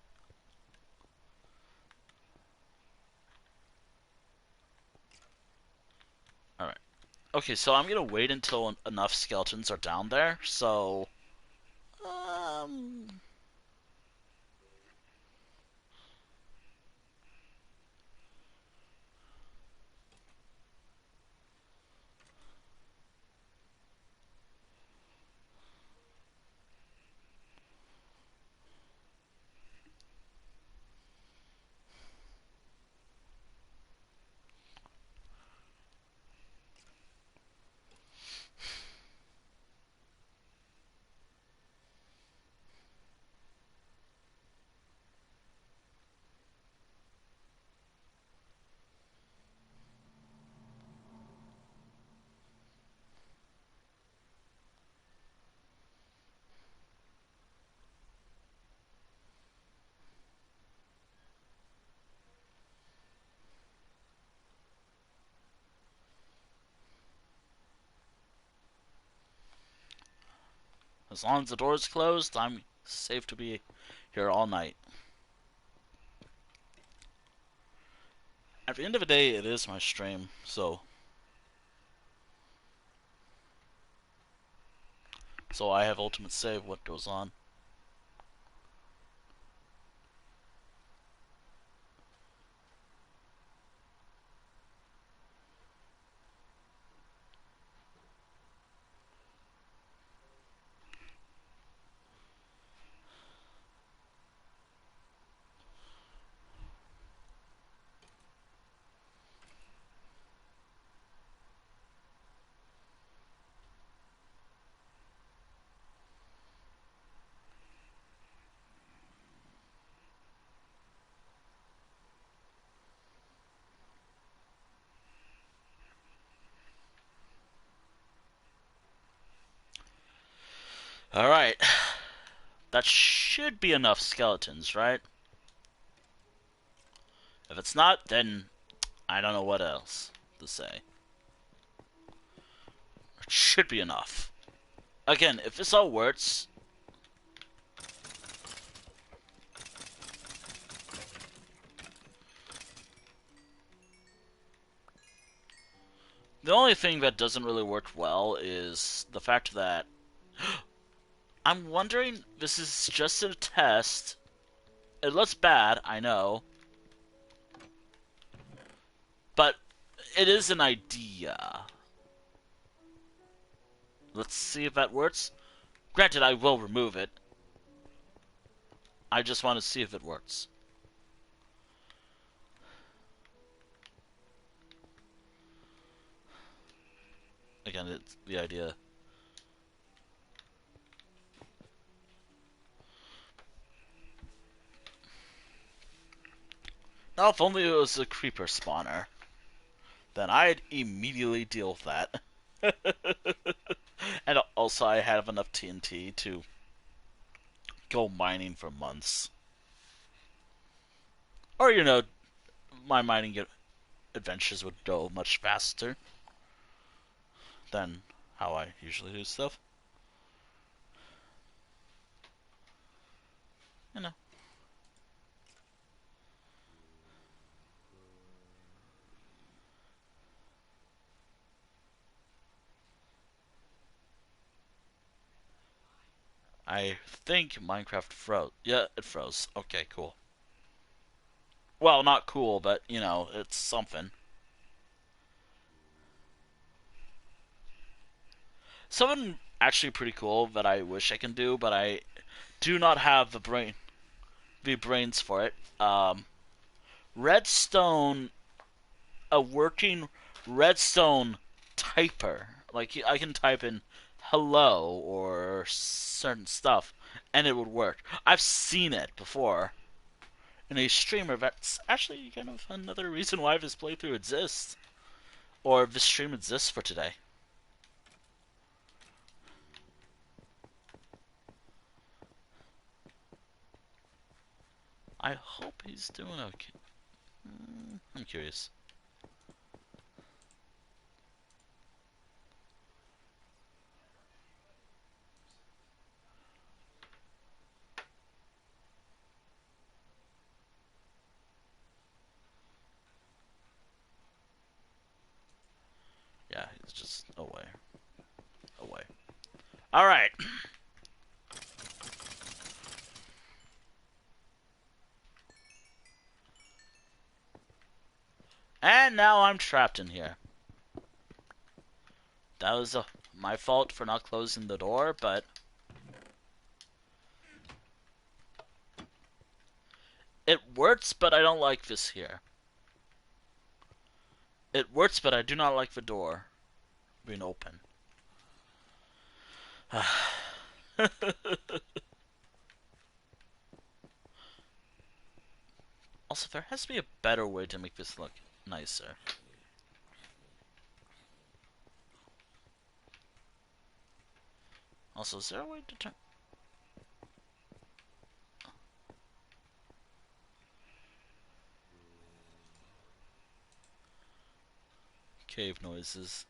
A: Alright. Okay, so I'm gonna wait until enough skeletons are down there, so... As long as the door's closed, I'm safe to be here all night. At the end of the day, it is my stream, so I have ultimate say of what goes on. Alright. That should be enough skeletons, right? If it's not, then I don't know what else to say. Should be enough. Again, if this all works... The only thing that doesn't really work well is the fact that... I'm wondering, this is just a test. It looks bad, I know. But it is an idea. Let's see if that works. Granted, I will remove it. I just want to see if it works. Again, it's the idea. Now, if only it was a creeper spawner, then I'd immediately deal with that. And also, I have enough TNT to go mining for months. Or, you know, my mining adventures would go much faster than how I usually do stuff. You know. I think Minecraft froze. Yeah, it froze. Okay, cool. Well, not cool, but, you know, it's something. Something actually pretty cool that I wish I can do, but I do not have the brains for it. Redstone, a working redstone typer. Like, I can type in hello or certain stuff, and it would work. I've seen it before in a streamer. That's actually kind of another reason why this playthrough exists, or this stream exists for today. I hope he's doing okay. I'm curious. Yeah, he's just away. Away. Alright. And now I'm trapped in here. That was my fault for not closing the door, but... It works, but I don't like this here. It works, but I do not like the door being open. Also, there has to be a better way to make this look nicer. Also, is there a way to turn... Cave noises.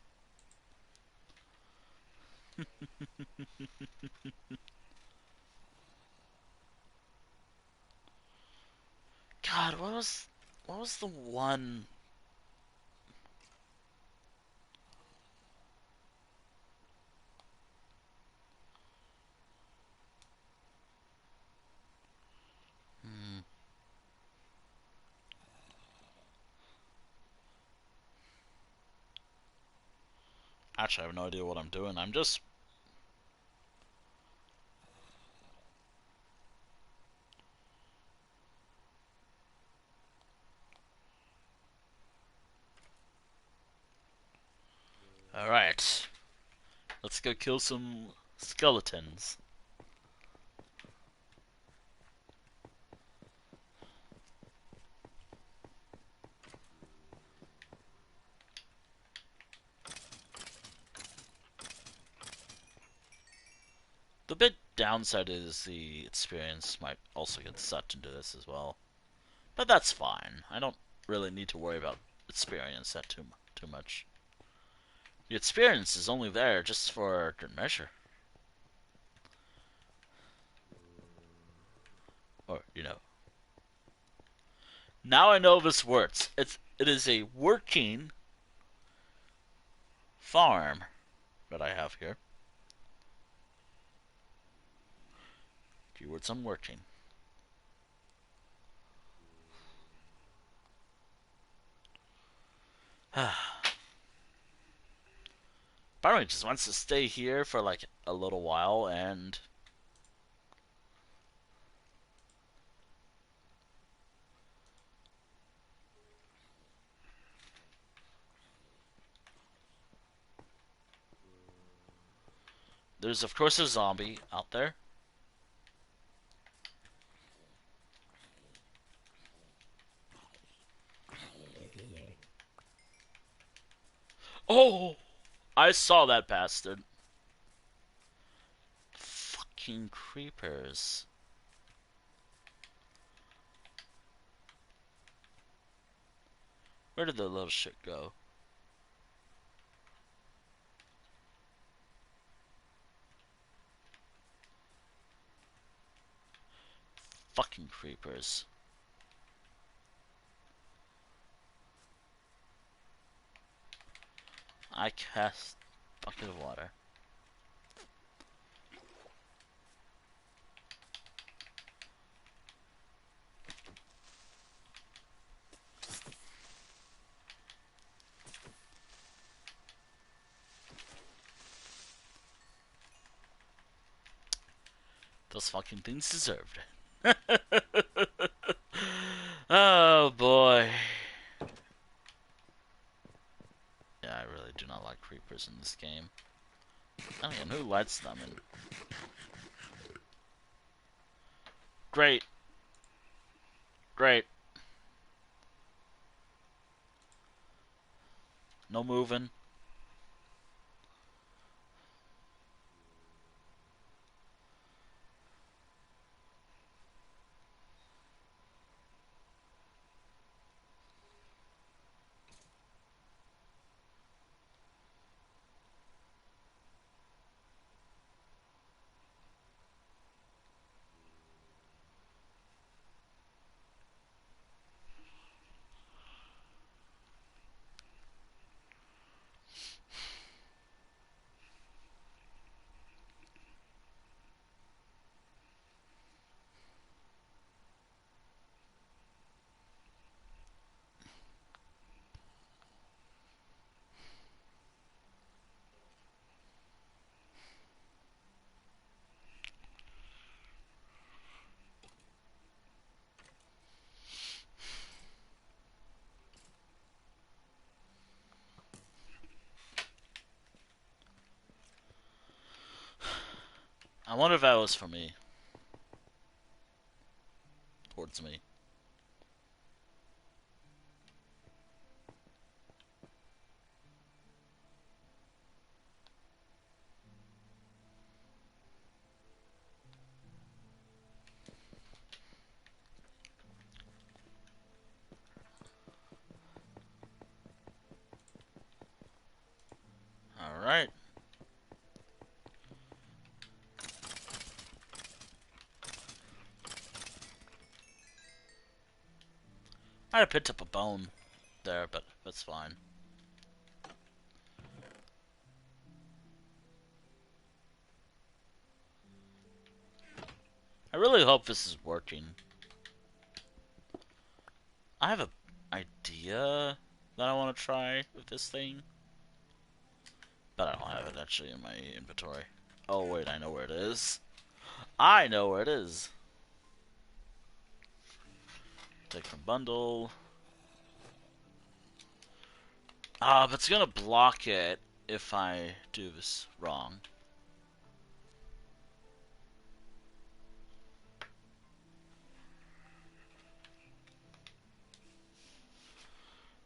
A: God, what was the one... Actually, I have no idea what I'm doing. I'm just... Alright. Let's go kill some skeletons. The big downside is the experience might also get sucked into this as well. But that's fine. I don't really need to worry about experience that too much. The experience is only there just for good measure. Or, you know. Now I know this works. It is a working farm that I have here. Keywords on working. Apparently just wants to stay here for like a little while and there's of course a zombie out there. Oh! I saw that bastard. Fucking creepers. Where did the little shit go? Fucking creepers. I cast bucket of water. Those fucking things deserved it. Oh boy. Yeah, I really do not like creepers in this game. I mean, who lets them in? Great. Great. No moving. I wonder if that was for me. Towards me. Alright. I picked up a bone there, but that's fine. I really hope this is working. I have an idea that I want to try with this thing, but I don't have it actually in my inventory. Oh wait, I know where it is. I know where it is. Take from bundle. Ah, but it's gonna block it if I do this wrong.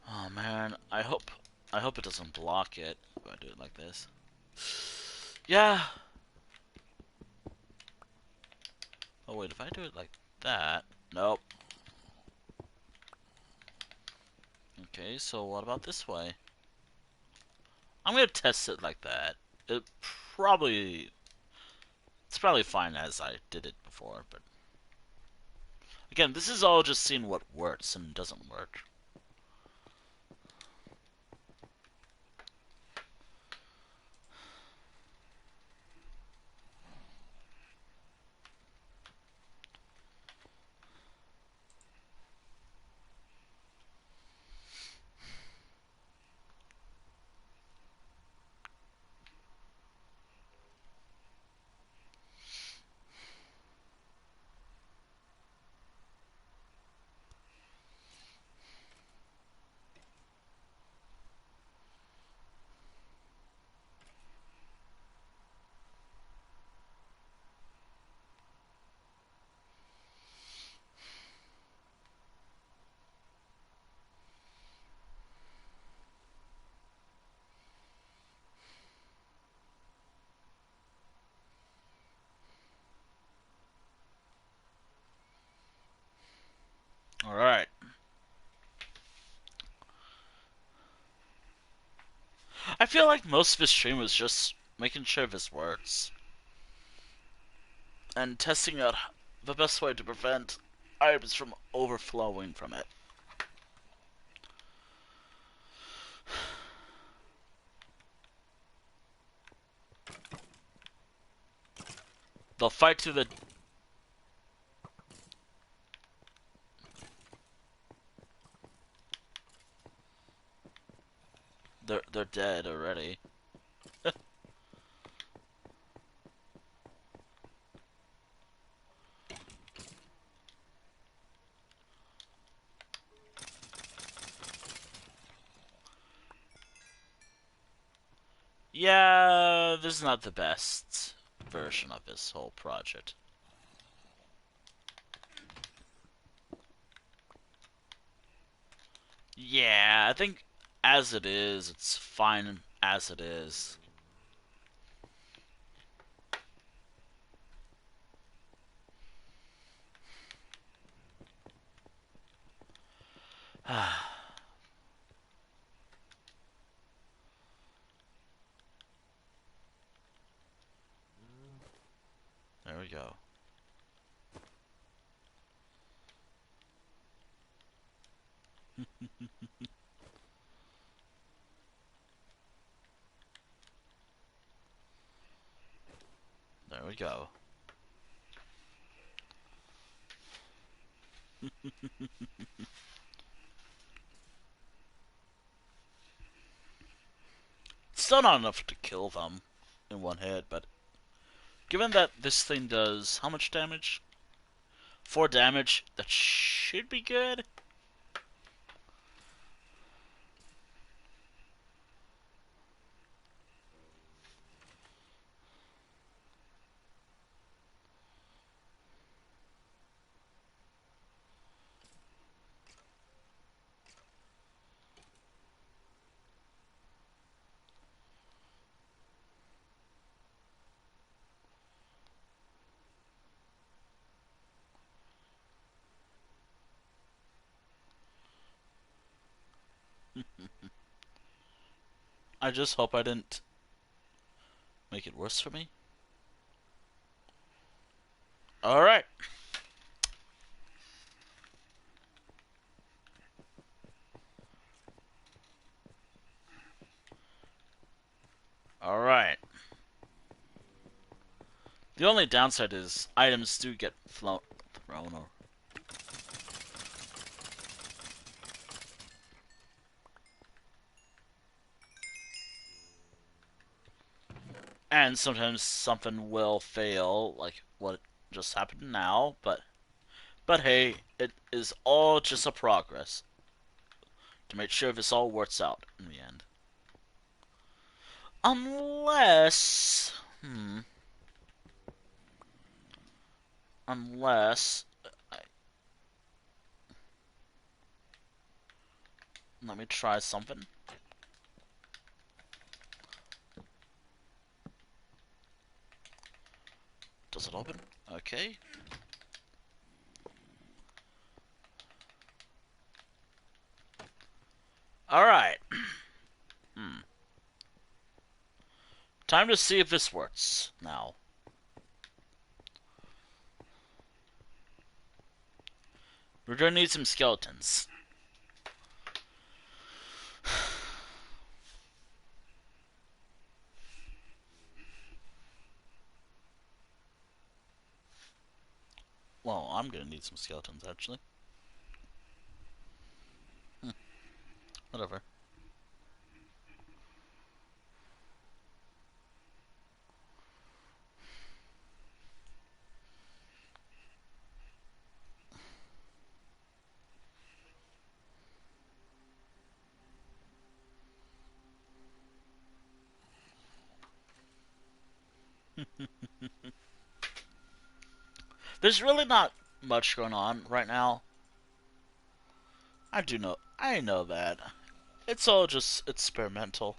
A: Oh man, I hope it doesn't block it if I do it like this. Yeah. Oh wait, if I do it like that, nope. Okay, so what about this way? I'm gonna test it like that. It probably it's probably fine as I did it before, but again, this is all just seeing what works and doesn't work. All right. I feel like most of his stream was just making sure this works and testing out the best way to prevent items from overflowing from it. They'll fight to the. They're dead already. Yeah, this is not the best version of this whole project. Yeah, I think as it is, it's fine as it is. There we go. There we go. Still not enough to kill them in one hit, but given that this thing does how much damage? 4 damage, that should be good. I just hope I didn't make it worse for me. Alright. Alright. The only downside is items do get thrown or and sometimes something will fail, like what just happened now, but hey, it is all just a progress to make sure this all works out in the end. Unless, unless, let me try something. Does it open? Okay. Alright. Time to see if this works now. We're gonna need some skeletons. Well, I'm gonna need some skeletons, actually. Whatever. There's really not much going on right now. I know that. It's all just experimental.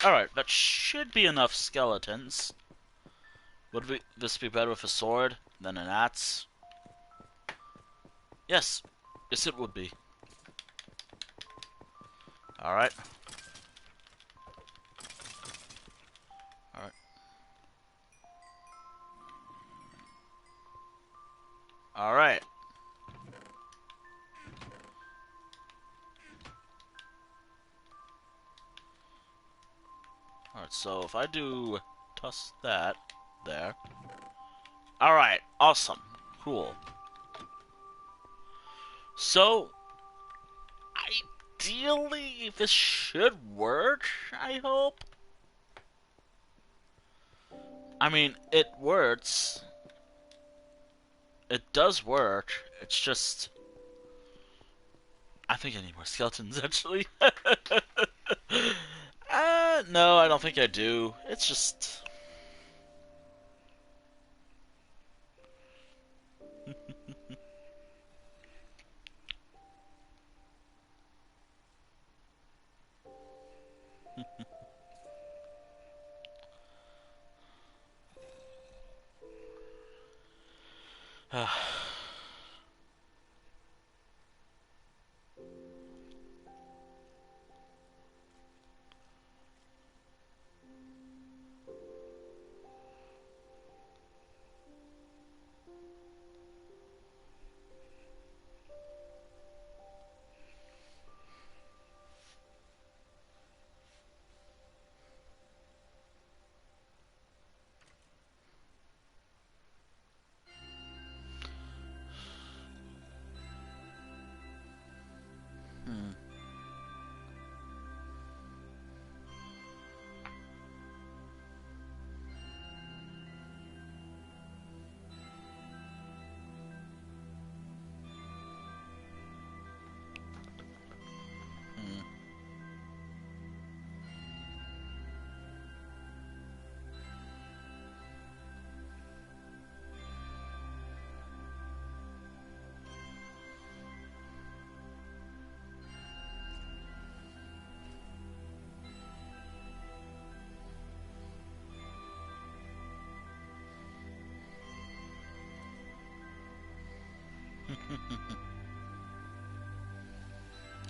A: Alright, that should be enough skeletons. This be better with a sword than an axe? Yes. Yes, it would be. Alright. Alright. Alright. Alright, so if I do toss that there. Alright, awesome. Cool. So, ideally, this should work, I hope. I mean, it works. It does work. It's just... I think I need more skeletons, actually. No, I don't think I do. It's just... Hmm. Hmm.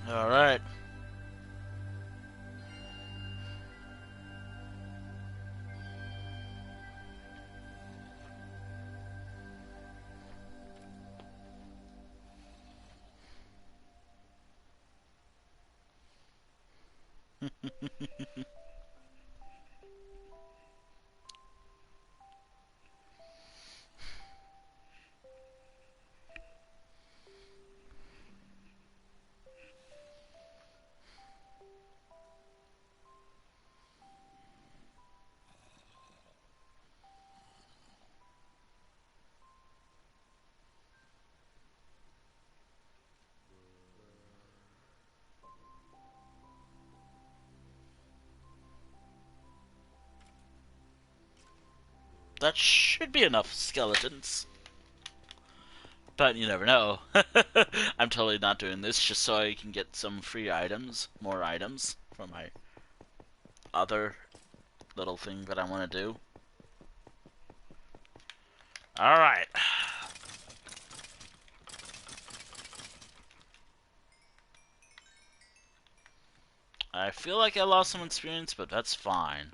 A: Alright. That should be enough skeletons. But you never know. I'm totally not doing this just so I can get some free items, more items for my other little thing that I want to do. Alright. I feel like I lost some experience, but that's fine.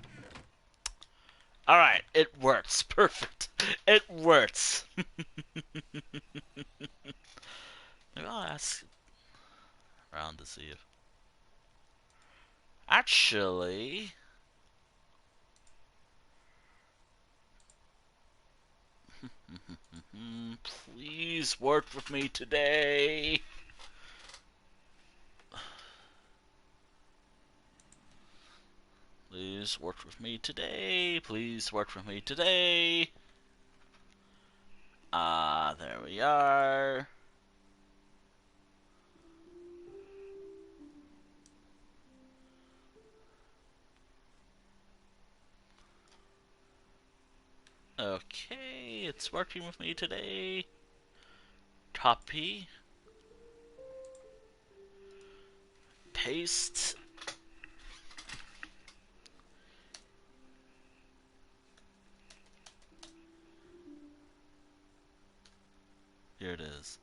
A: Alright, it works. Perfect. It works. Maybe I'll ask around to see if... Actually... Please work with me today. Please work with me today. Please work with me today. There we are. Okay, it's working with me today. Copy. Paste. Here it is.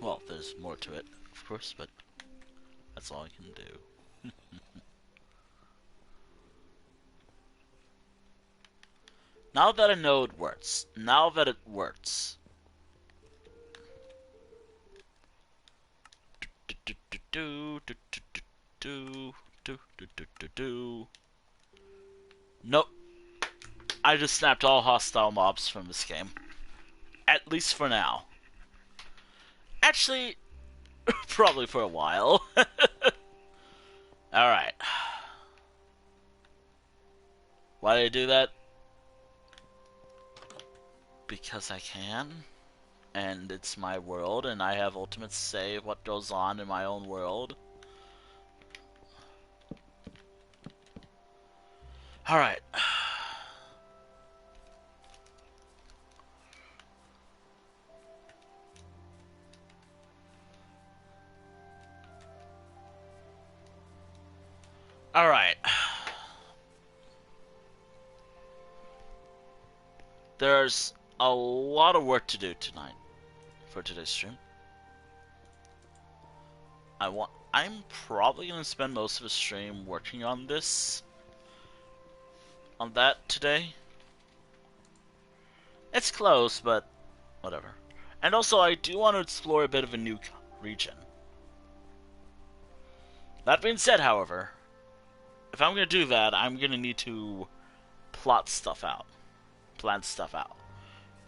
A: Well, there's more to it, of course, but that's all I can do. Now that I know it works. Now that it works. Nope. I just snapped all hostile mobs from this game. At least for now. Actually, probably for a while. Alright. Why did I do that? Because I can. And it's my world, and I have ultimate say of what goes on in my own world. Alright. Alright. There's a lot of work to do tonight for today's stream. I'm probably gonna spend most of the stream working on that today. It's close, but whatever. And also, I do want to explore a bit of a new region. That being said, however, if I'm gonna do that, I'm gonna need to plot stuff out. Plan stuff out.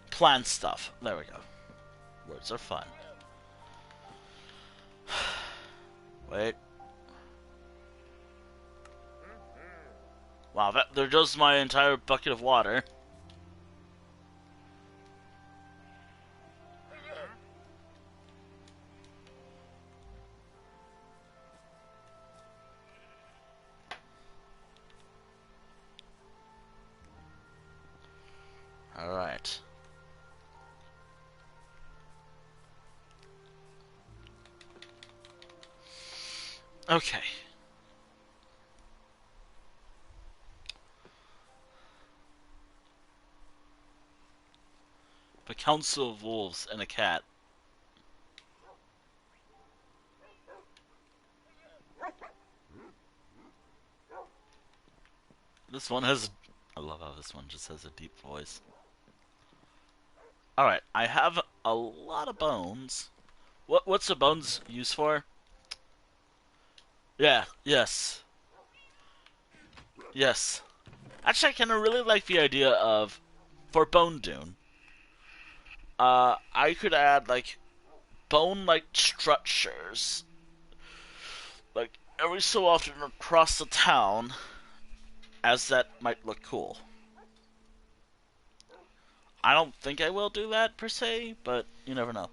A: Plan stuff. There we go. Words are fun. Wait. Wow, there goes my entire bucket of water. Alright. Okay. The Council of Wolves and a cat. This one has... I love how this one just has a deep voice. Alright, I have a lot of bones. What's the bones used for? Yeah, yes. Yes. Actually, I kind of really like the idea of... For Bone Dune. I could add, like, bone-like structures, like every so often across the town, as that might look cool. I don't think I will do that per se, but you never know.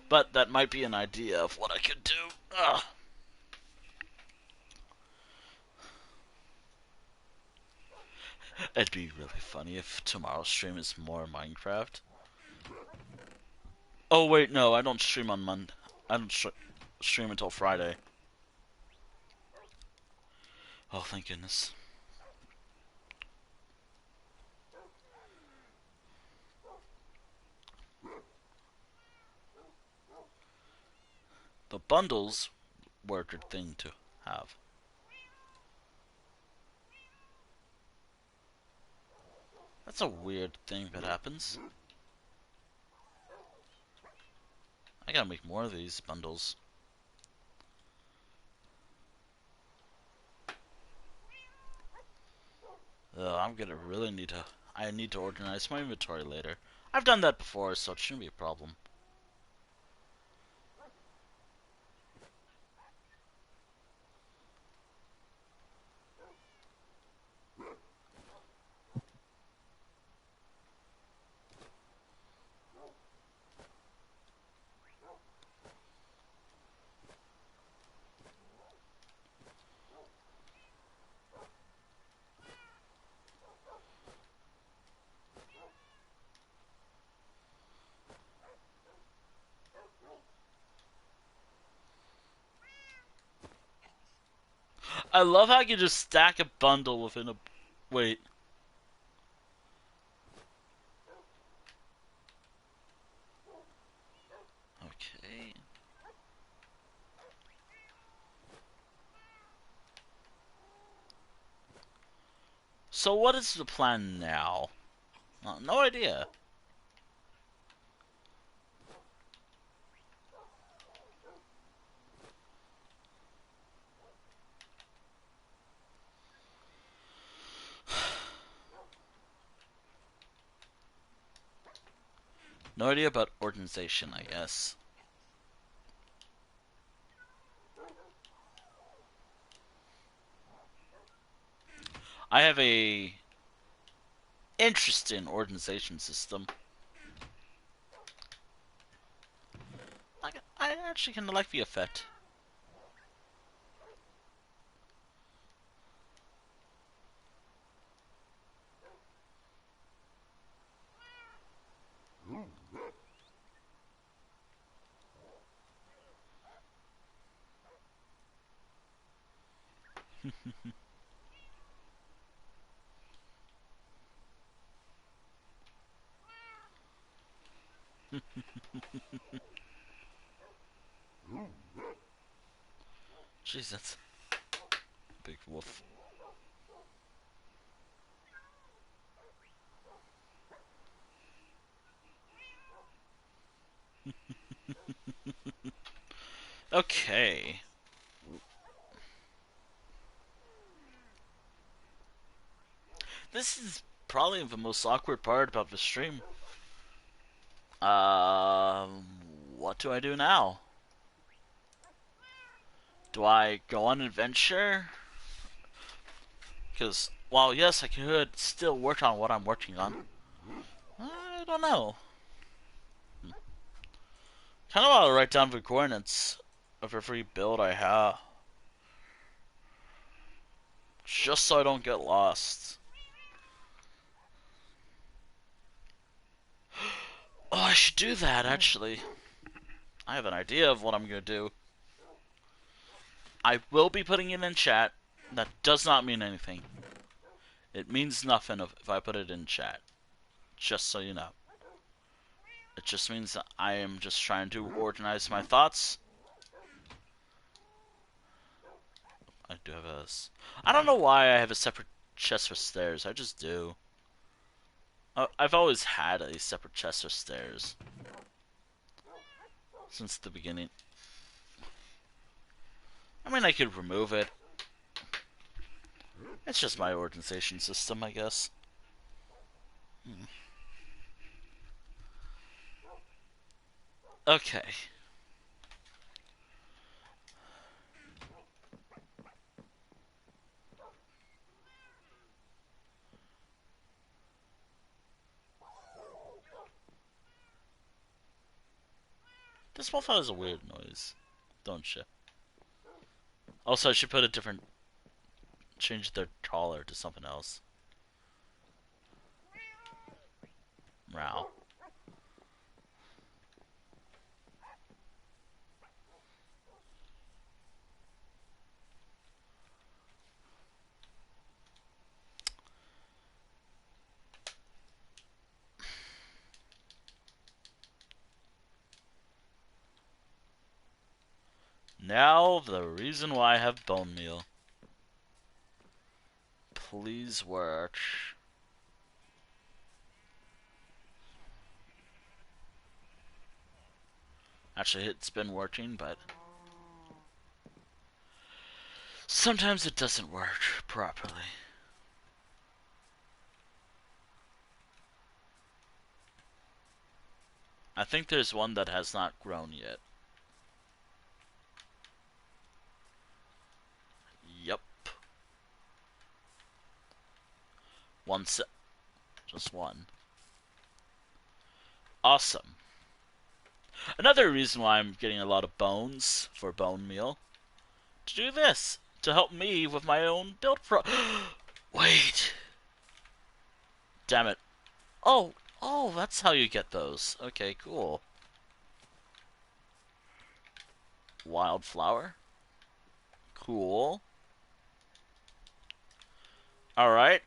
A: But that might be an idea of what I could do. Ugh. It'd be really funny if tomorrow's stream is more Minecraft. Oh wait, no, I don't stream on Monday. I don't stream until Friday. Oh, thank goodness. The bundles were a good thing to have. That's a weird thing that happens. I gotta make more of these bundles. I'm gonna really need to... I need to organize my inventory later. I've done that before, so it shouldn't be a problem. I love how you can just stack a bundle within a... Wait. Okay. So what is the plan now? No idea. No idea about organization, I guess. I have a interesting organization system. I actually kind of like the effect. Jeez, that's a big wolf. Okay. This is probably the most awkward part about the stream. What do I do now? Do I go on an adventure? Because, while yes, I could still work on what I'm working on, I don't know. Kind of want to write down the coordinates of every build I have. Just so I don't get lost. Oh, I should do that, actually. I have an idea of what I'm going to do. I will be putting it in chat. That does not mean anything. It means nothing if I put it in chat. Just so you know. It just means that I am just trying to organize my thoughts. I do have a... I don't know why I have a separate chest for stairs. I just do. I've always had a separate chest for stairs. Since the beginning. I mean, I could remove it. It's just my organization system, I guess. Okay. This wolf has a weird noise, don't you? Also, I should put a different, change their collar to something else. Meow. Now, the reason why I have bone meal. Please work. Actually, it's been working, but sometimes it doesn't work properly. I think there's one that has not grown yet. Yep. One set. Just one. Awesome. Another reason why I'm getting a lot of bones for bone meal. To do this. To help me with my own build Wait. Damn it. Oh, that's how you get those. Okay, cool. Wildflower. Cool. Alright.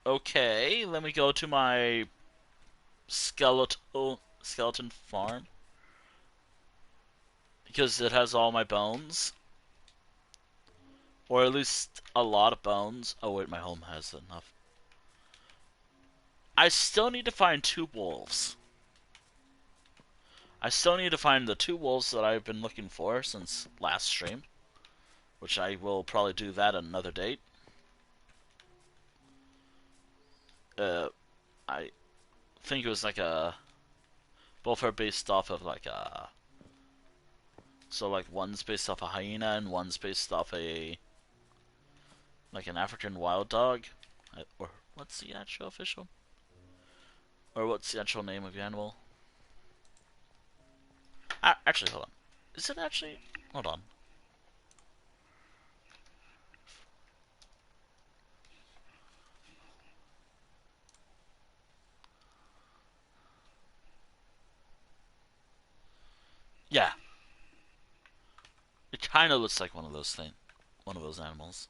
A: Okay, let me go to my skeleton farm. Because it has all my bones. Or at least a lot of bones. Oh wait, my home has enough. I still need to find 2 wolves. I still need to find the 2 wolves that I've been looking for since last stream. Which I will probably do that at another date. I think it was like a... Both are based off of like a... So like one's based off a hyena and one's based off a... Like an African wild dog. Or what's the actual official? Or what's the actual name of the animal? Actually, hold on. Is it actually... Hold on. Yeah. It kind of looks like one of those things. One of those animals.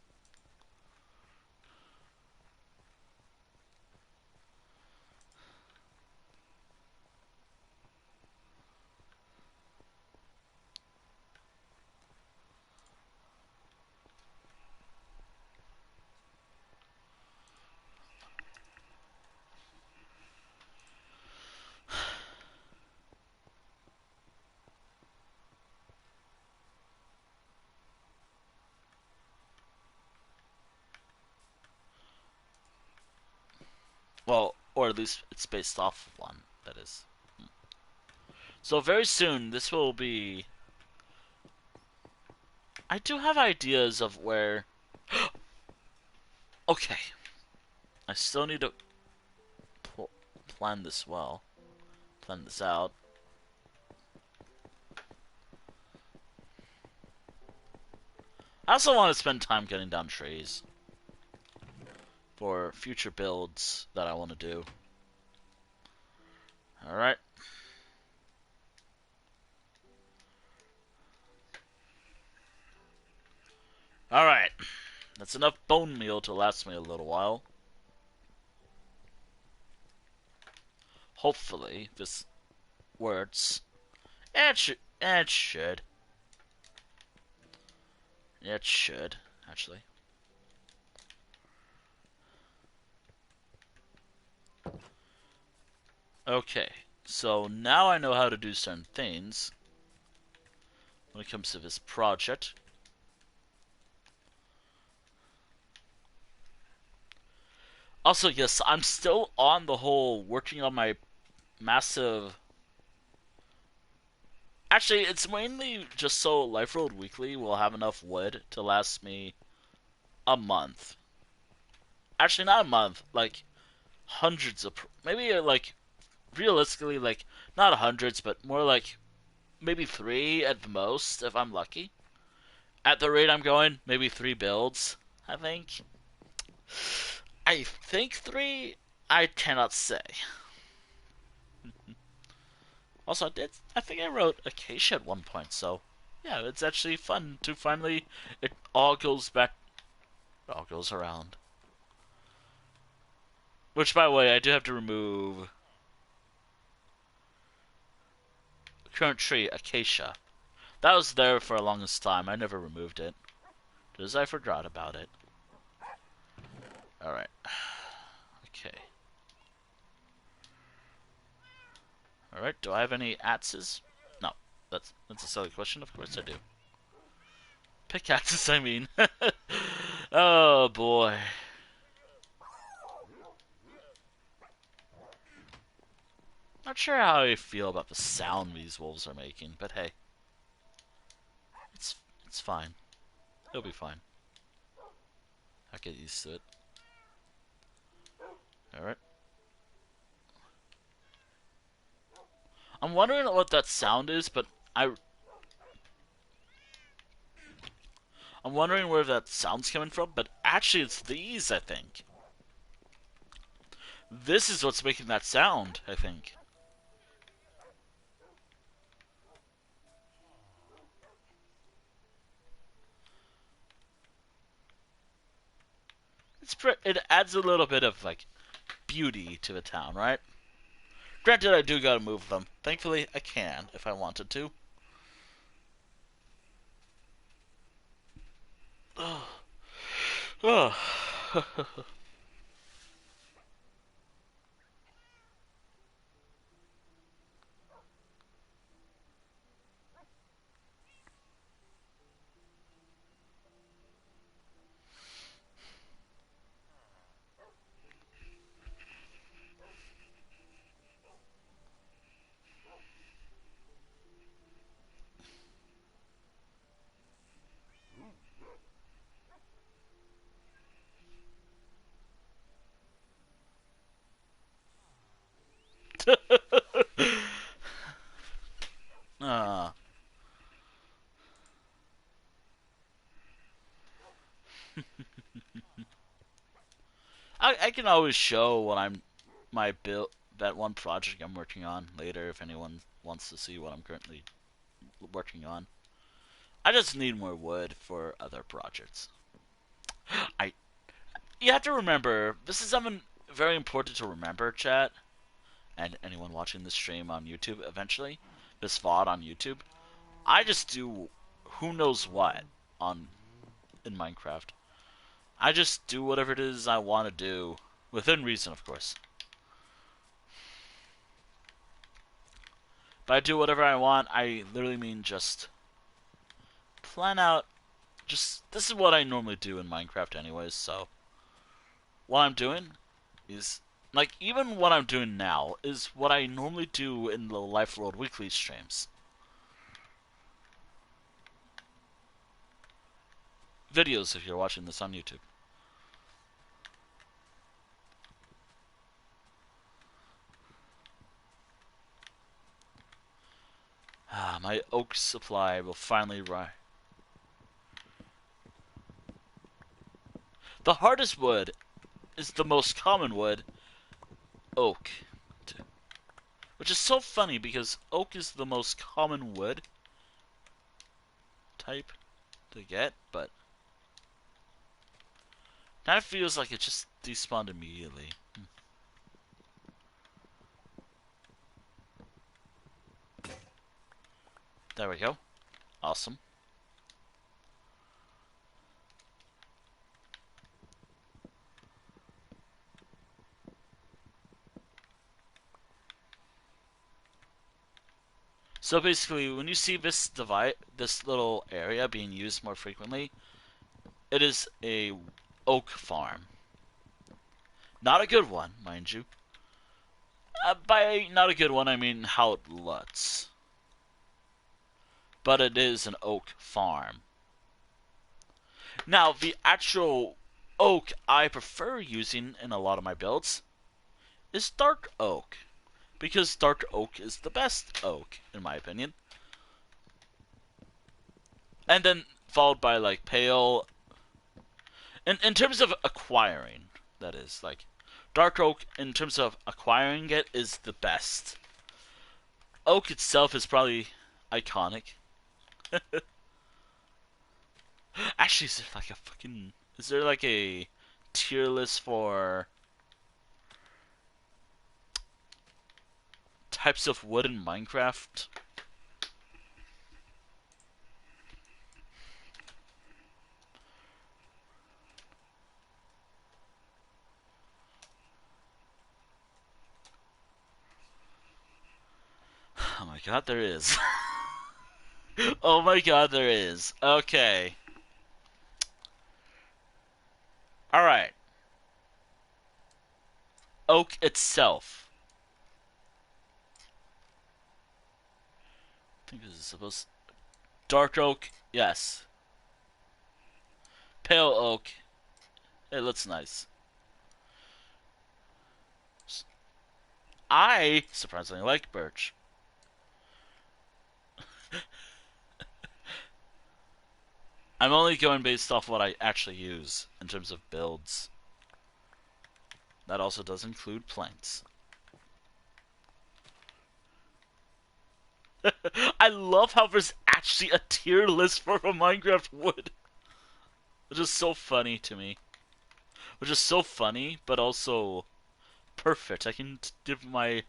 A: Well, or at least it's based off of one, that is. So very soon, this will be... I do have ideas of where... Okay. I still need to plan this well. Plan this out. I also want to spend time getting down trees. For future builds that I want to do. Alright. Alright. That's enough bone meal to last me a little while. Hopefully, this works. It should. It should. It should, actually. Okay, so now I know how to do certain things when it comes to this project. Also, yes, I'm still on the whole working on my massive. Actually, it's mainly just so Life Road Weekly will have enough wood to last me a month. Actually, not a month, like hundreds of. Maybe like realistically, like not hundreds, but more like maybe three at the most if I'm lucky. At the rate I'm going, maybe three builds, I think. I think three. I cannot say. Also, I think I wrote Acacia at one point, so yeah, it's actually fun to finally. It all goes back. It all goes around. Which, by the way, I do have to remove current tree Acacia. That was there for the longest time. I never removed it because I forgot about it. All right. Okay. All right. Do I have any axes? No. That's a silly question. Of course I do. Pickaxes, I mean. Oh boy. Not sure how I feel about the sound these wolves are making, but hey, it's it's fine. It'll be fine. I'll get used to it. All right. I'm wondering what that sound is, but I'm wondering where that sound's coming from. But actually, it's these. I think this is what's making that sound. I think. It adds a little bit of like beauty to the town, right? Granted, I do gotta move them. Thankfully, I can if I wanted to. Oh. uh, I can always show what I'm my build that one project I'm working on later if anyone wants to see what I'm currently working on. I just need more wood for other projects. I You have to remember this is something very important to remember, chat, and anyone watching this stream on YouTube eventually, this VOD on YouTube. I just do who knows what on in Minecraft. I just do whatever it is I want to do within reason, of course. By do whatever I want, I literally mean just plan out. Just this is what I normally do in Minecraft, anyways. So what I'm doing is like even what I'm doing now is what I normally do in the Life World Weekly streams. Videos if you're watching this on YouTube. My oak supply will finally rise. The hardest wood is the most common wood, oak. Which is so funny because oak is the most common wood type to get, but kind of feels like it just despawned immediately. There we go. Awesome. So basically, when you see this little area being used more frequently, it is a oak farm. Not a good one, mind you. By not a good one, I mean how it looks. But it is an oak farm. Now, the actual oak I prefer using in a lot of my builds is dark oak. Because dark oak is the best oak, in my opinion. And then followed by, like, pale. In terms of acquiring, that is, like, dark oak, in terms of acquiring it, is the best. Oak itself is probably iconic. Actually, is there like a fucking... Is there like a tier list for types of wood in Minecraft? Oh my god, there is. Oh my god, there is. Okay. Alright. Oak itself. I think this is supposed... Dark oak, yes. Pale oak, it looks nice. I surprisingly like birch. I'm only going based off what I actually use in terms of builds. That also does include planks. I love how there's actually a tier list for a Minecraft wood. Which is so funny to me. Which is so funny, but also perfect. I can give my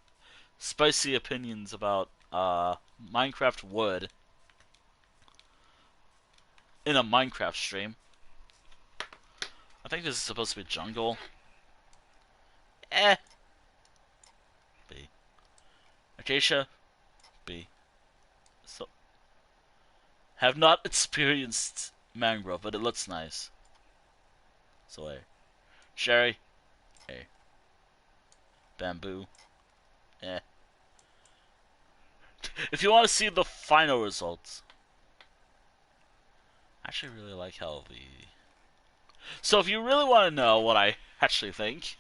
A: spicy opinions about Minecraft wood in a Minecraft stream. I think this is supposed to be jungle. B. Acacia. B. So, have not experienced mangrove, but it looks nice. So A. Cherry. A. Bamboo. Eh. If you want to see the final results, I actually really like how the... So if you really want to know what I actually think,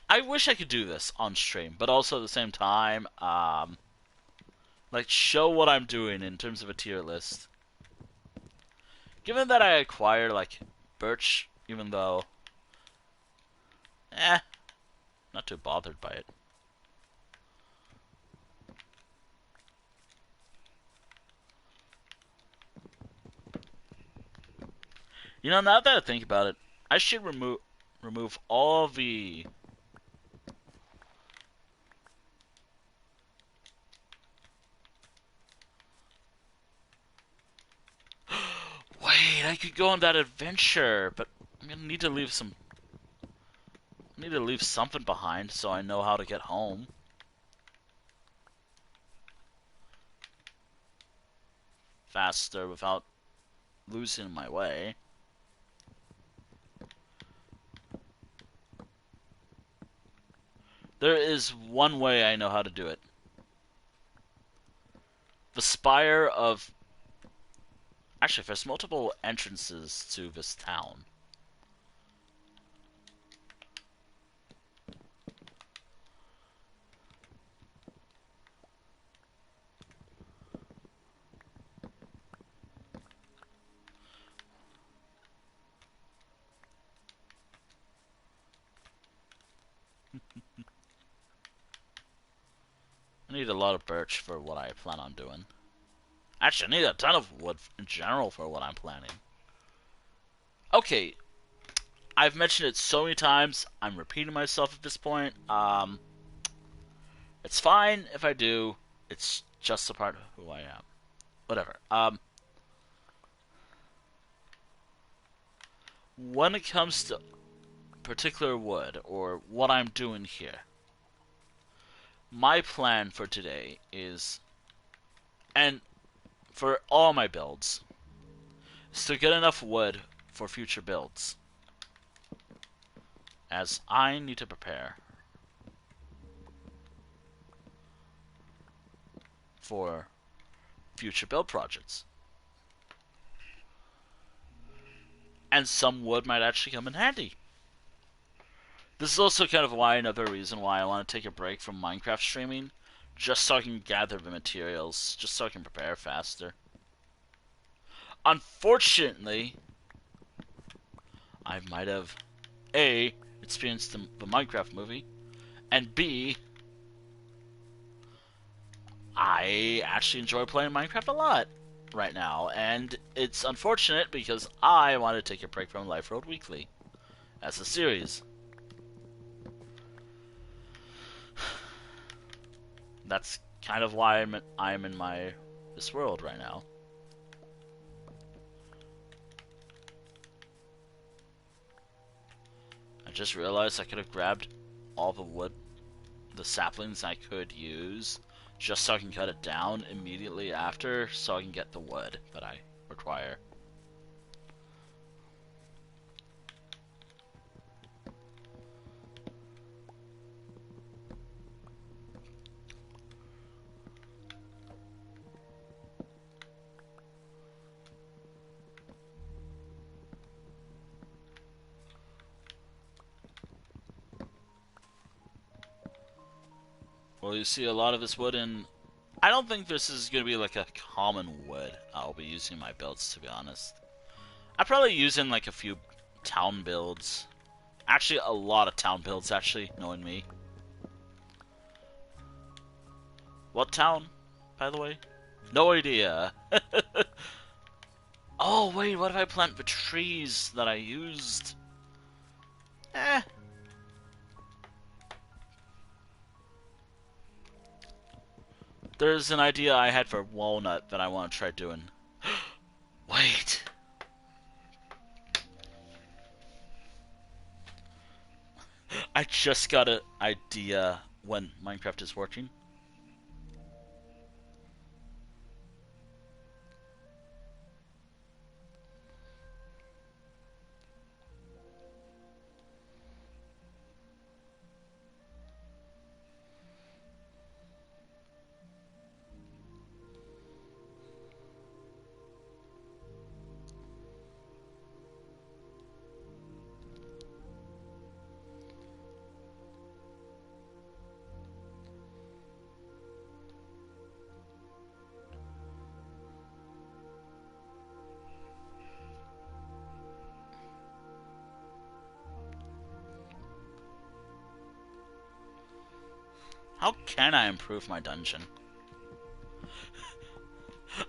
A: I wish I could do this on stream, but also at the same time, like, show what I'm doing in terms of a tier list. Given that I acquired, like, birch, even though, not too bothered by it. You know, now that I think about it, I should remove all the... Wait, I could go on that adventure, but I'm gonna need to leave some... I need to leave something behind so I know how to get home. Faster without losing my way. There is one way I know how to do it. The spire of... Actually, there's multiple entrances to this town. I need a lot of birch for what I plan on doing. Actually, I need a ton of wood in general for what I'm planning. Okay, I've mentioned it so many times, I'm repeating myself at this point. It's fine if I do. It's just a part of who I am. Whatever. When it comes to particular wood, or what I'm doing here, my plan for today is, and for all my builds, is to get enough wood for future builds. as I need to prepare for future build projects. And some wood might actually come in handy. This is also kind of why another reason why I want to take a break from Minecraft streaming, just so I can gather the materials, just so I can prepare faster. Unfortunately, I might have A, experienced the Minecraft movie, and B, I actually enjoy playing Minecraft a lot right now, and it's unfortunate because I want to take a break from Life Road Weekly as a series. That's kind of why I'm in this world right now. I just realized I could have grabbed all the wood, the saplings I could use, just so I can cut it down immediately after, so I can get the wood that I require. Well, you see a lot of this wood in... I don't think this is going to be like a common wood I'll be using in my builds, to be honest. I'm probably using like a few town builds. Actually, a lot of town builds, actually, knowing me. What town, by the way? No idea. Oh, wait, what if I plant the trees that I used? Eh. There's an idea I had for walnut that I want to try doing. Wait. I just got an idea when Minecraft is working. How can I improve my dungeon?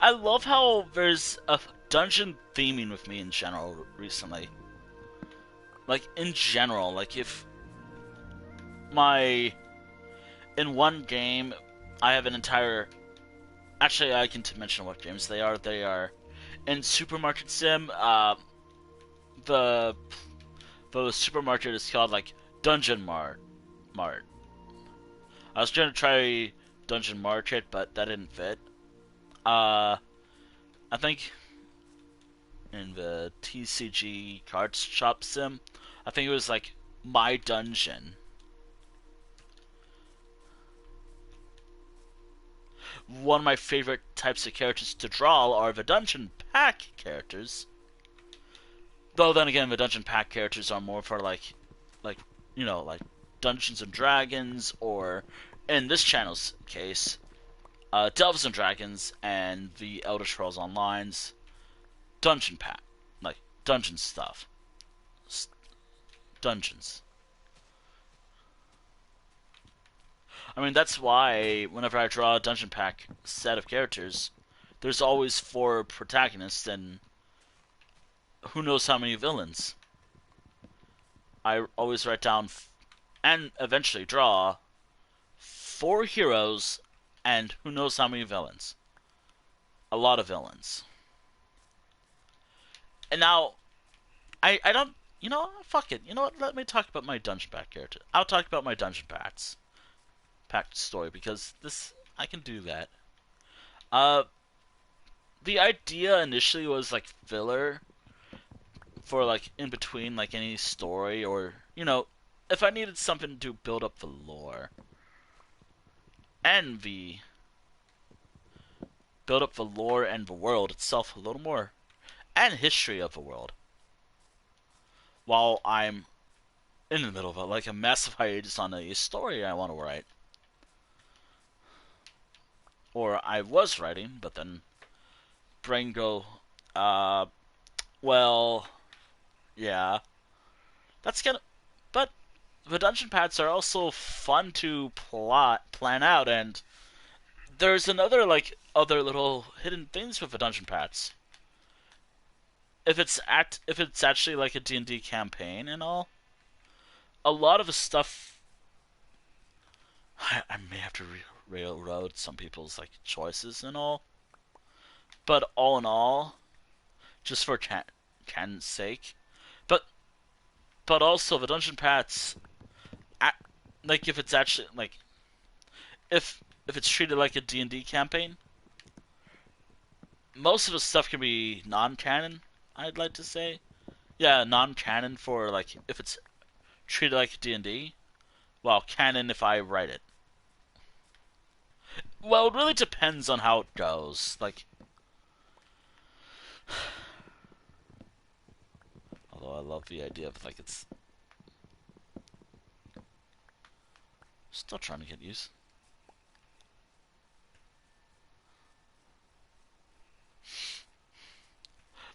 A: I love how there's a dungeon theming with me in general recently. Like, in general, like if my... In one game, I have an entire... Actually, I can mention what games they are. They are... In Supermarket Sim, the supermarket is called, like, Dungeon Mart. I was trying to try Dungeon Market, but that didn't fit. I think in the TCG card shop sim, I think it was like My Dungeon. One of my favorite types of characters to draw are the Dungeon Pack characters. Though then again, the Dungeon Pack characters are more for like you know, like Dungeons and Dragons, or in this channel's case, Delves and Dragons and the Elder Scrolls Online's Dungeon Pack, like dungeon stuff, dungeons. I mean, that's why whenever I draw a Dungeon Pack set of characters, there's always 4 protagonists and who knows how many villains. I always write down and eventually draw 4 heroes and who knows how many villains. A lot of villains. And now, I don't, you know, fuck it. You know what, let me talk about my Dungeon Pack character. I'll talk about my Dungeon Pack story, because this, I can do that. The idea initially was like filler for like in between like any story, or, you know, if I needed something to build up the lore and the build up the lore and the world itself a little more, and history of the world, while I'm in the middle of like a massive hiatus on a story I want to write, or I was writing, but then brain go, uh, well, yeah, that's gonna. But the dungeon paths are also fun to plan out, and there's another like other little hidden things with the dungeon paths. If it's actually like a D&D campaign and all, a lot of the stuff I may have to railroad some people's like choices and all, but all in all, just for canon's sake, but also the dungeon paths, like if it's actually like if it's treated like a D&D campaign, most of the stuff can be non-canon. I'd like to say, yeah, non-canon for like if it's treated like D&D. Well, canon if I write it. Well, it really depends on how it goes. Like, although I love the idea of like it's still trying to get used.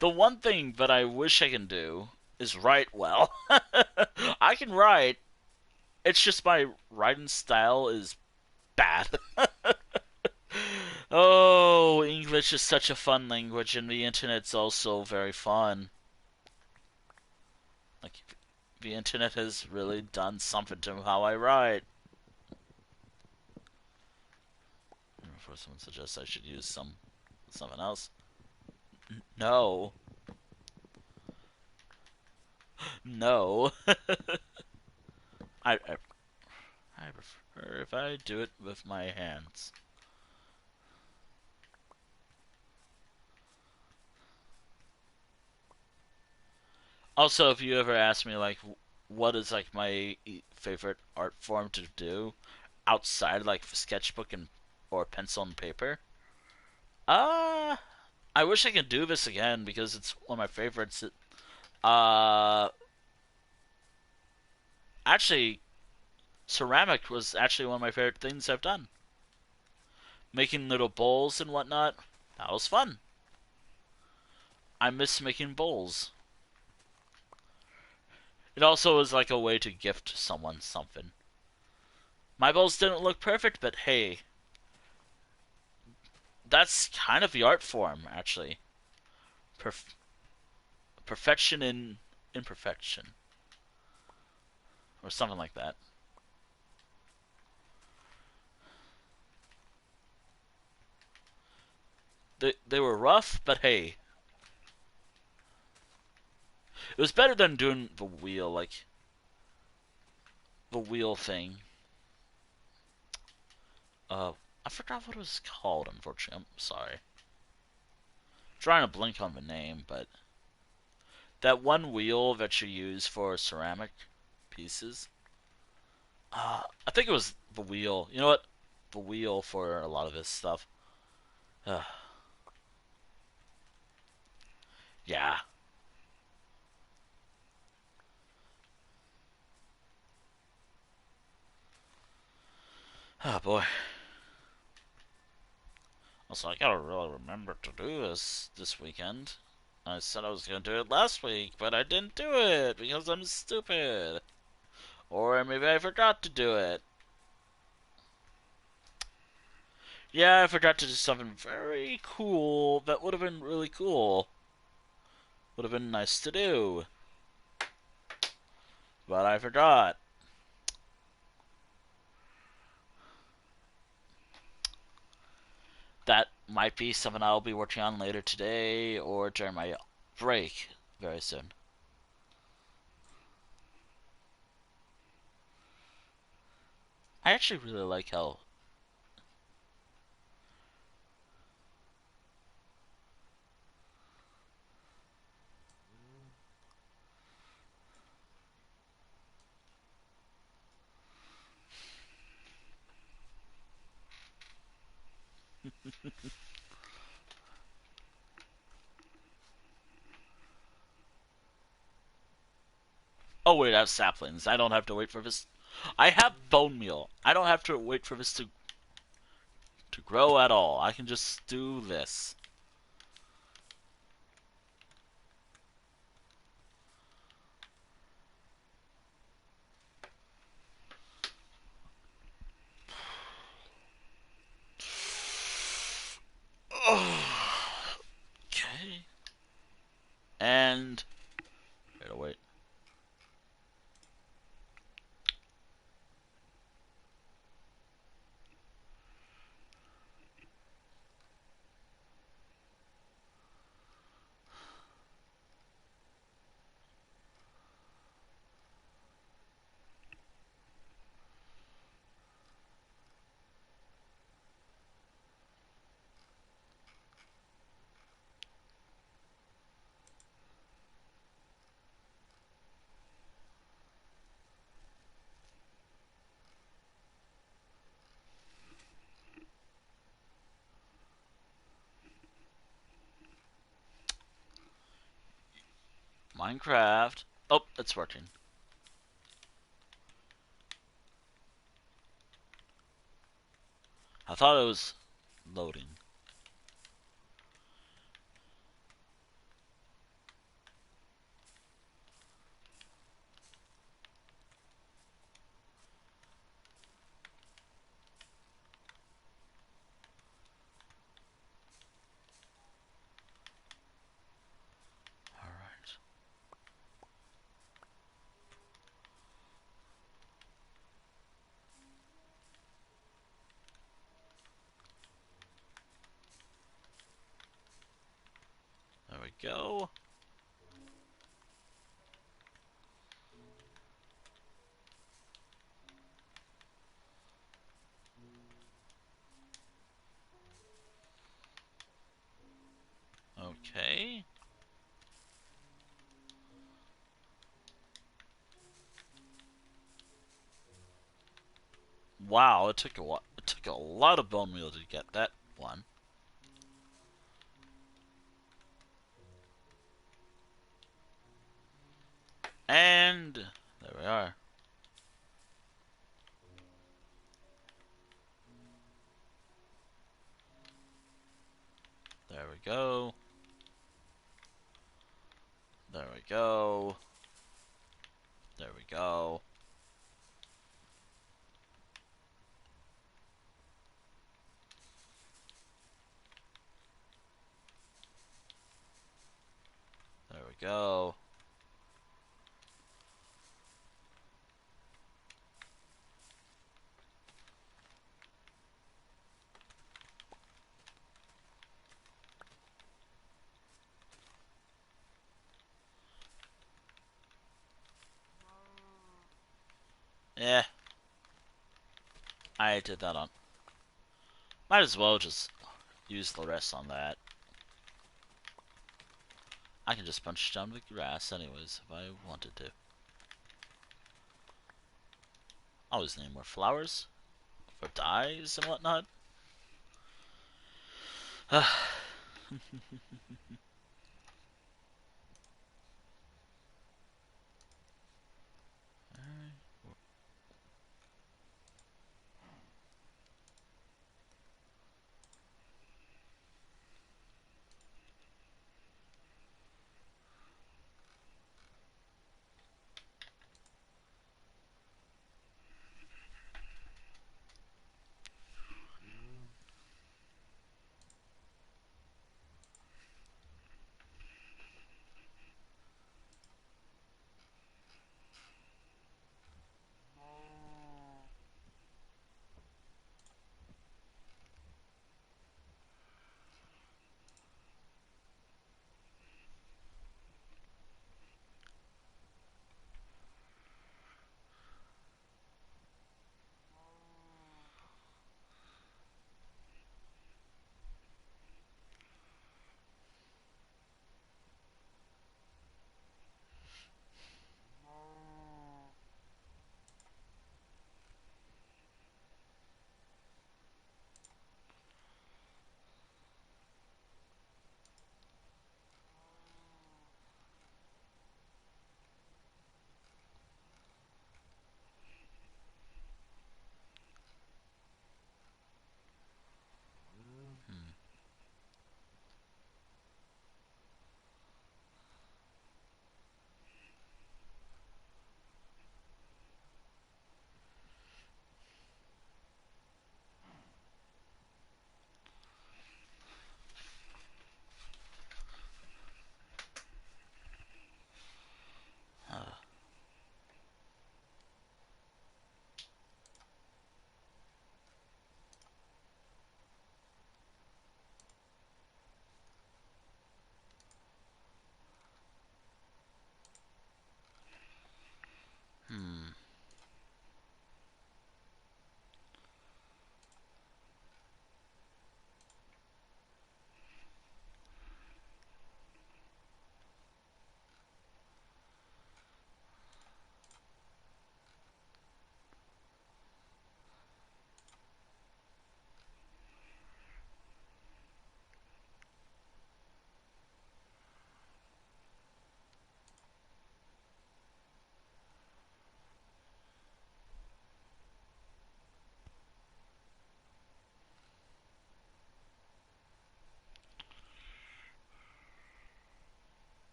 A: The one thing that I wish I can do is write well. I can write. It's just my writing style is bad. Oh, English is such a fun language, and the internet's also very fun. Like, the internet has really done something to how I write. Before someone suggests I should use something else. No. No. I, I I prefer if I do it with my hands. Also, if you ever ask me like what is like my favorite art form to do outside like sketchbook and or pencil and paper, uh I wish I could do this again because it's one of my favorites. Uh Actually, ceramic was actually one of my favorite things I've done. Making little bowls and whatnot, that was fun. I miss making bowls. It also was like a way to gift someone something. My bowls didn't look perfect, but hey, that's kind of the art form, actually. Perf- Perfection in imperfection, or something like that. They were rough, but hey, it was better than doing the wheel, like the wheel thing. Uh, I forgot what it was called. Unfortunately, I'm sorry. I'm trying to blink on the name, but that one wheel that you use for ceramic pieces. I think it was the wheel. You know what? The wheel for a lot of this stuff. Uh, yeah. Oh boy. Also, I gotta really remember to do this weekend. I said I was gonna do it last week, but I didn't do it because I'm stupid. Or maybe I forgot to do it. Yeah, I forgot to do something very cool that would have been really cool. Would have been nice to do. But I forgot. That might be something I'll be working on later today or during my break very soon. I actually really like how Oh wait, I have saplings. I don't have to wait for this. I have bone meal. I don't have to wait for this to grow at all. I can just do this. Okay. And wait. Minecraft. Oh, it's working. I thought it was loading. Alright. There we go. Okay. Wow, it took a lot. It took a lot of bone meal to get that one. And there we are. There we go. There we go. There we go. There we go. Yeah, I did that on. Might as well just use the rest on that. I can just punch down the grass anyways if I wanted to. Always need more flowers for dyes and whatnot.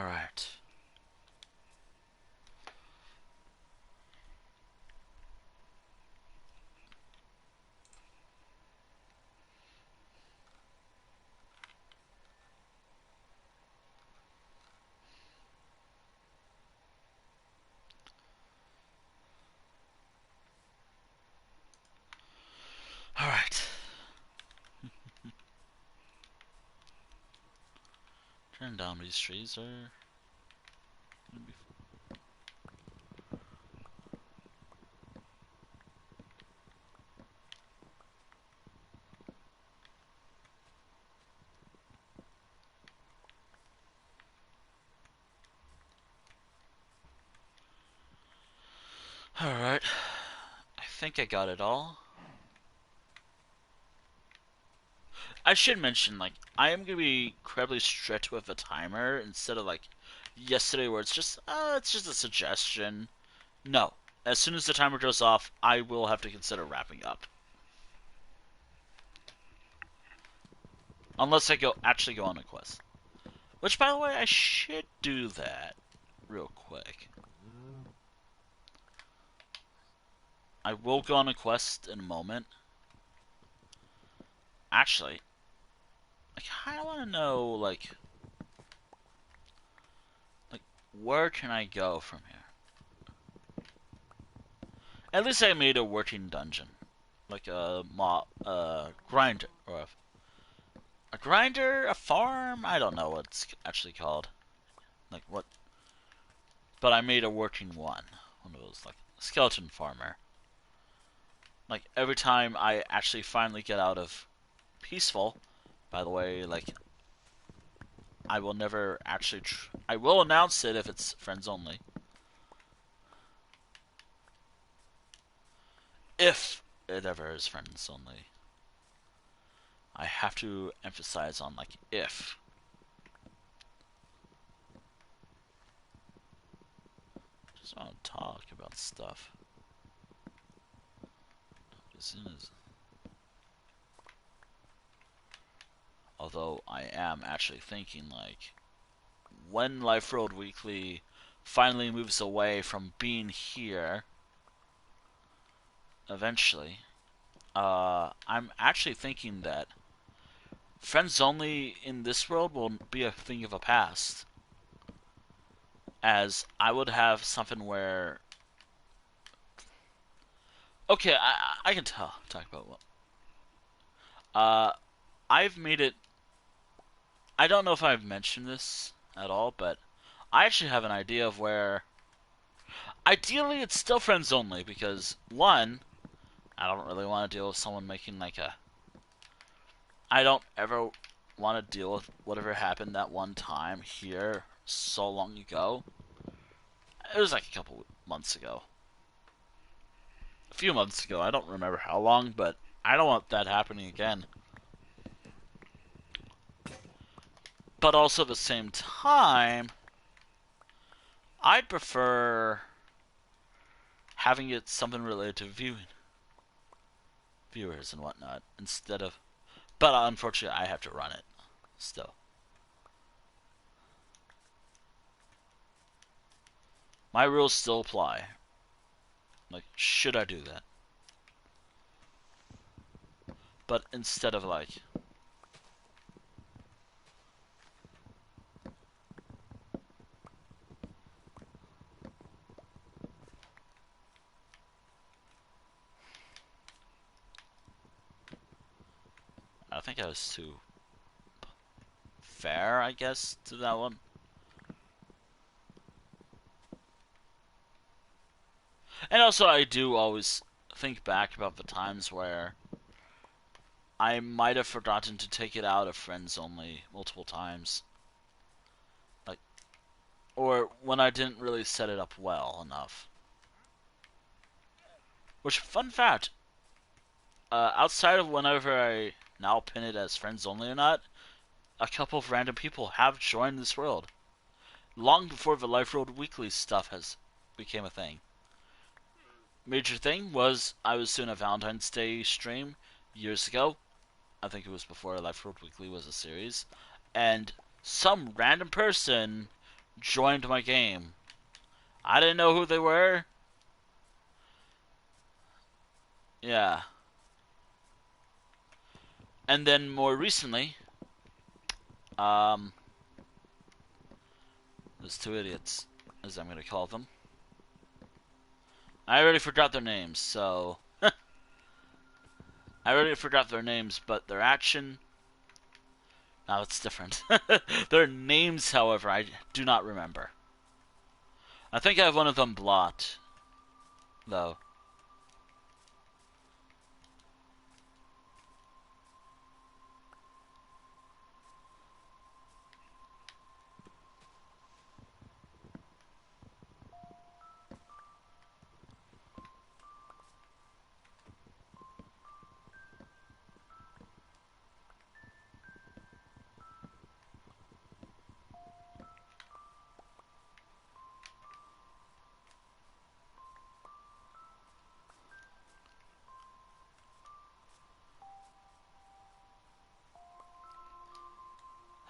A: Alright. Alright. Turn down these trees or... Alright. I think I got it all. I should mention, like, I am gonna be incredibly strict with the timer instead of like yesterday where it's just a suggestion. No. As soon as the timer goes off, I will have to consider wrapping up. Unless I actually go on a quest. Which, by the way, I should do that real quick. I will go on a quest in a moment. Actually, I kind of want to know, like, where can I go from here? At least I made a working dungeon. Like a grinder, or a grinder, a farm? I don't know what it's actually called. Like, what? But I made a working one. One of those, like, skeleton farmer. Like, every time I actually finally get out of peaceful, by the way, like, I will never actually I will announce it if it's friends only. If it ever is friends only. I have to emphasize on, like, if. Just want to talk about stuff. As soon as... Although I am actually thinking, like, when Life Road Weekly finally moves away from being here, eventually, I'm actually thinking that friends only in this world will be a thing of the past. As I would have something where... Okay, I can talk about what... I've made it... I don't know if I've mentioned this at all, but I actually have an idea of where... Ideally, it's still friends only, because, one, I don't really want to deal with someone making, like, a... I don't ever want to deal with whatever happened that one time here so long ago. It was like a couple months ago. A few months ago. I don't remember how long, but I don't want that happening again. But also at the same time, I'd prefer having it something related to viewers and whatnot, instead of... But unfortunately, I have to run it still. My rules still apply. Like, should I do that? But instead of, like... I think I was too fair, I guess, to that one. And also, I do always think back about the times where I might have forgotten to take it out of friends only multiple times. Like, or when I didn't really set it up well enough. Which, fun fact, outside of whenever I now pin it as friends only or not, a couple of random people have joined this world. Long before the Life Road Weekly stuff has became a thing. Major thing was I was doing a Valentine's Day stream years ago. I think it was before Life Road Weekly was a series. And some random person joined my game. I didn't know who they were. Yeah. And then more recently, um, those two idiots, as I'm gonna call them. I already forgot their names, so I already forgot their names, but their action. Now it's different. Their names, however, I do not remember. I think I have one of them blocked, though.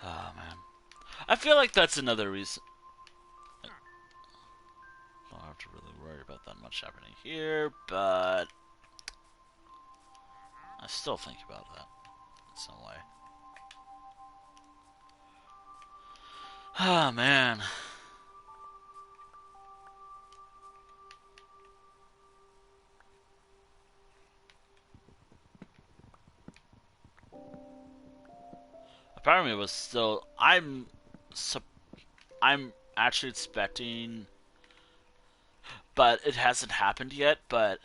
A: Oh man, I feel like that's another reason. I don't have to really worry about that much happening here, but I still think about that in some way. Ah man. Apparently, it was still. I'm actually expecting, but it hasn't happened yet. But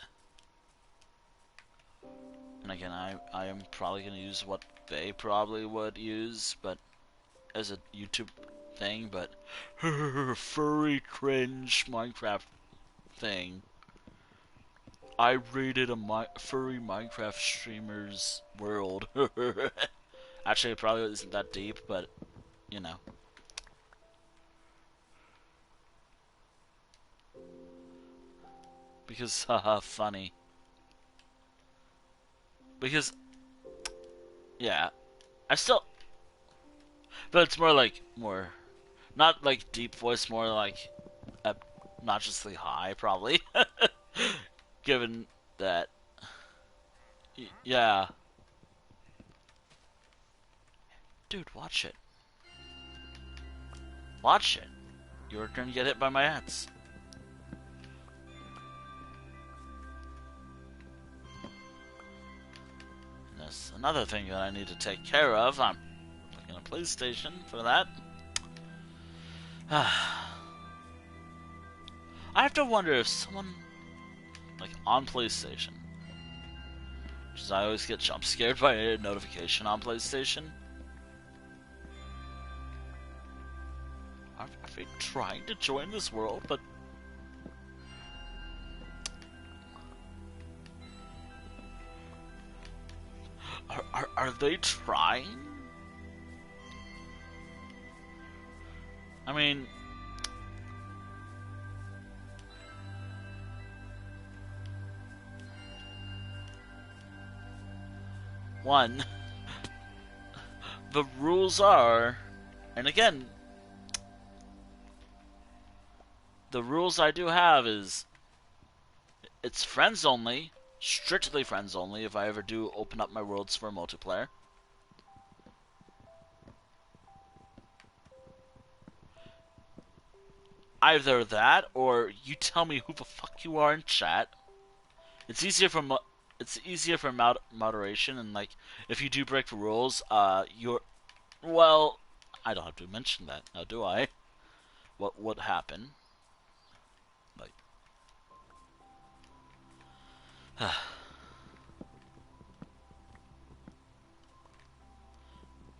A: and again, I am probably gonna use what they probably would use, but as a YouTube thing. But furry cringe Minecraft thing. I raided a furry Minecraft streamer's world. Actually, it probably isn't that deep, but you know. Because, haha, funny. Because, yeah, I still, but it's more, not like deep voice, more like obnoxiously high, probably. Given that, yeah, dude, watch it, watch it. You're gonna get hit by my ads. And that's another thing that I need to take care of. I'm looking at a PlayStation for that. I have to wonder if someone, like, on PlayStation, because I always get jump scared by a notification on PlayStation. Are they trying to join this world, but... Are they trying? I mean... One, the rules are, and again, the rules I do have is, it's friends only, strictly friends only if I ever do open up my worlds for multiplayer. Either that, or you tell me who the fuck you are in chat. It's easier for moderation, and like if you do break the rules, you're well. I don't have to mention that now, do I? What would happen? Like,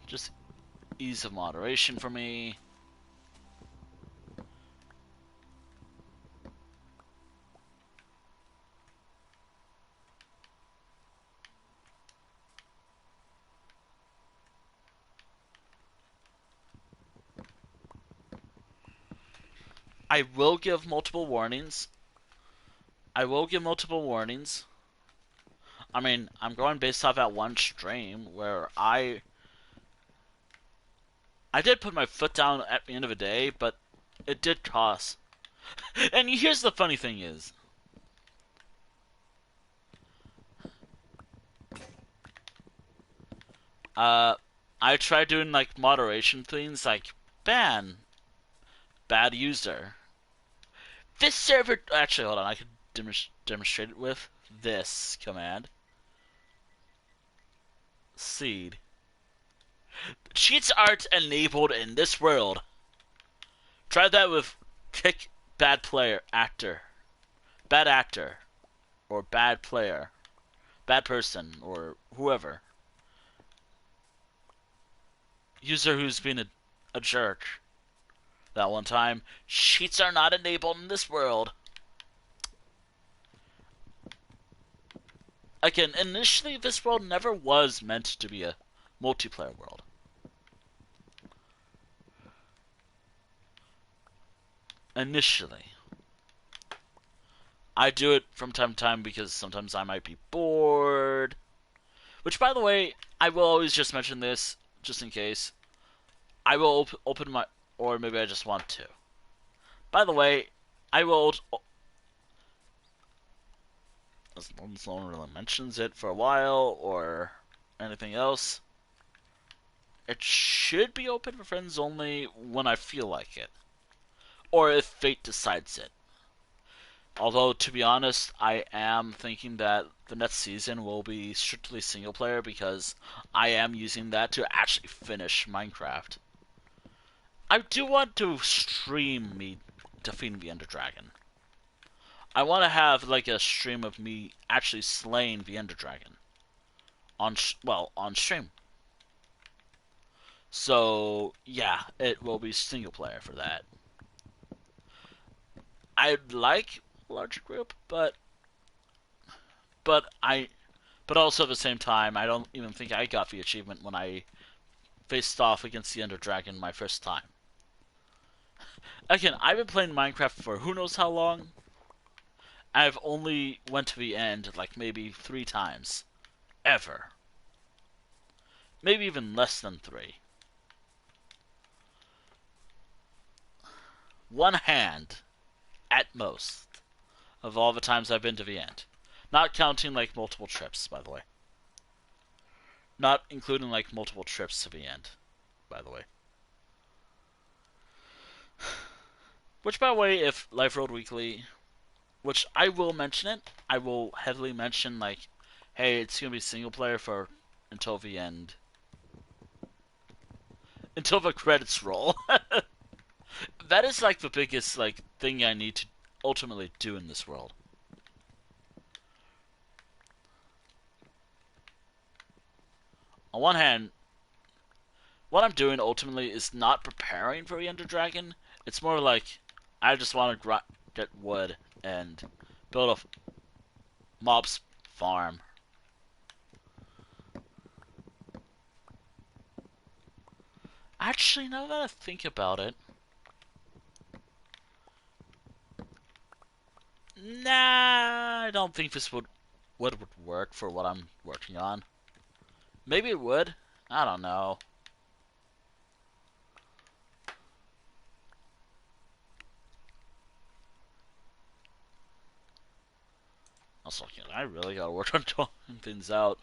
A: just ease of moderation for me. I will give multiple warnings. I will give multiple warnings. I mean, I'm going based off that one stream where I did put my foot down at the end of the day, but It did cost. And here's the funny thing is, uh, I tried doing like moderation things, like ban bad user. This server, actually, hold on, I could demonstrate it with this command. Seed. Cheats aren't enabled in this world. Try that with kick bad player, bad actor, or bad player, bad person, or whoever. User who's been a jerk that one time. Cheats are not enabled in this world. Again, initially this world never was meant to be a multiplayer world. Initially. I do it from time to time because sometimes I might be bored. Which, by the way, I will always just mention this, just in case. I will open my... Or maybe I just want to. By the way, I will... As long as no one really mentions it for a while, or anything else, it should be open for friends only when I feel like it. Or if fate decides it. Although, to be honest, I am thinking that the next season will be strictly single player because I am using that to actually finish Minecraft. I do want to stream me defeating the Ender Dragon. I want to have like a stream of me actually slaying the Ender Dragon on on stream. So yeah, it will be single player for that. I'd like a larger group, but I but also at the same time, I don't even think I got the achievement when I faced off against the Ender Dragon my first time. Again, I've been playing Minecraft for who knows how long. I've only went to the end like maybe 3 times. Ever. Maybe even less than 3. One hand, at most, of all the times I've been to the end. Not counting like multiple trips, by the way. Not including like multiple trips to the end, by the way. Which, by the way, if Life Road Weekly, which I will mention it, I will heavily mention like, hey, it's gonna be single player for until the end, until the credits roll. That is like the biggest like thing I need to ultimately do in this world. On one hand, what I'm doing ultimately is not preparing for the Ender Dragon. It's more like I just want to get wood and build a mob's farm. Actually, now that I think about it, nah, I don't think this would work for what I'm working on. Maybe it would. I don't know. Also, I really gotta work on talking things out.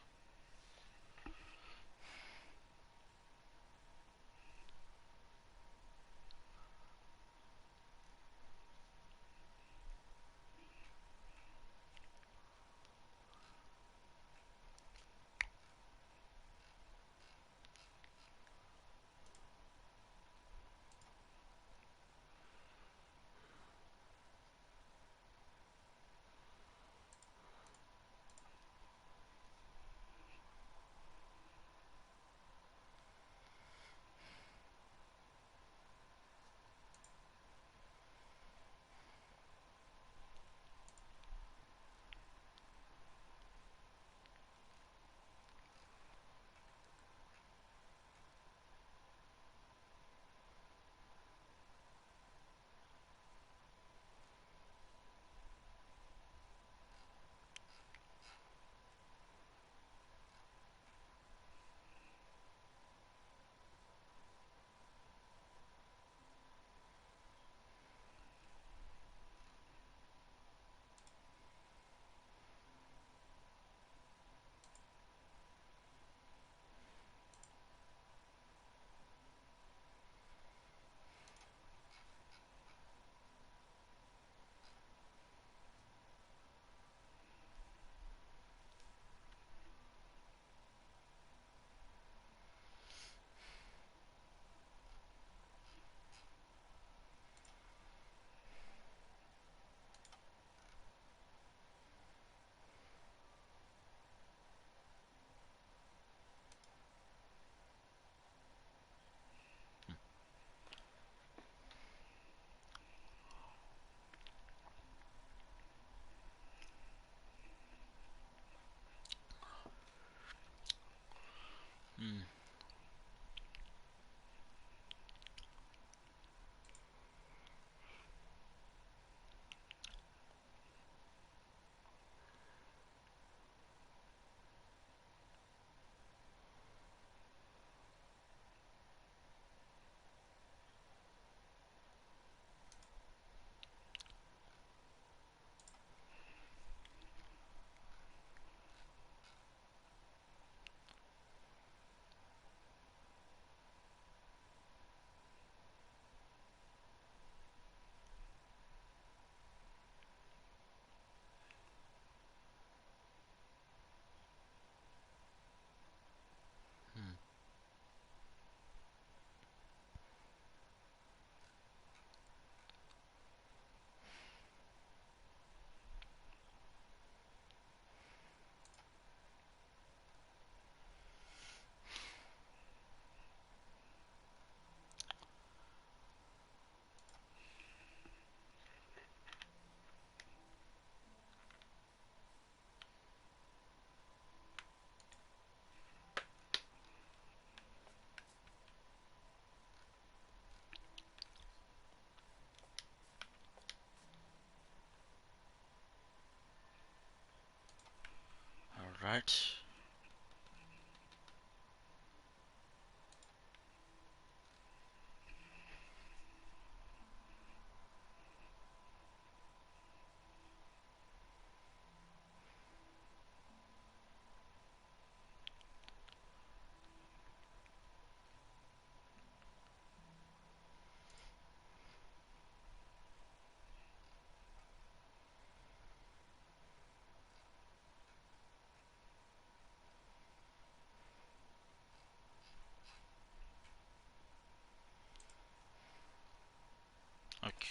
A: Alright.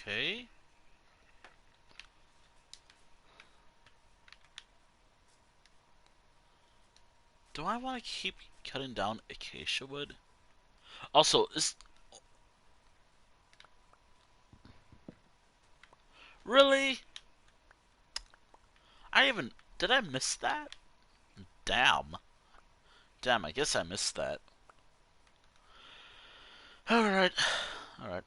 A: Okay. Do I want to keep cutting down acacia wood? Also, is... Really? I even... Did I miss that? Damn. Damn, I guess I missed that. Alright. Alright.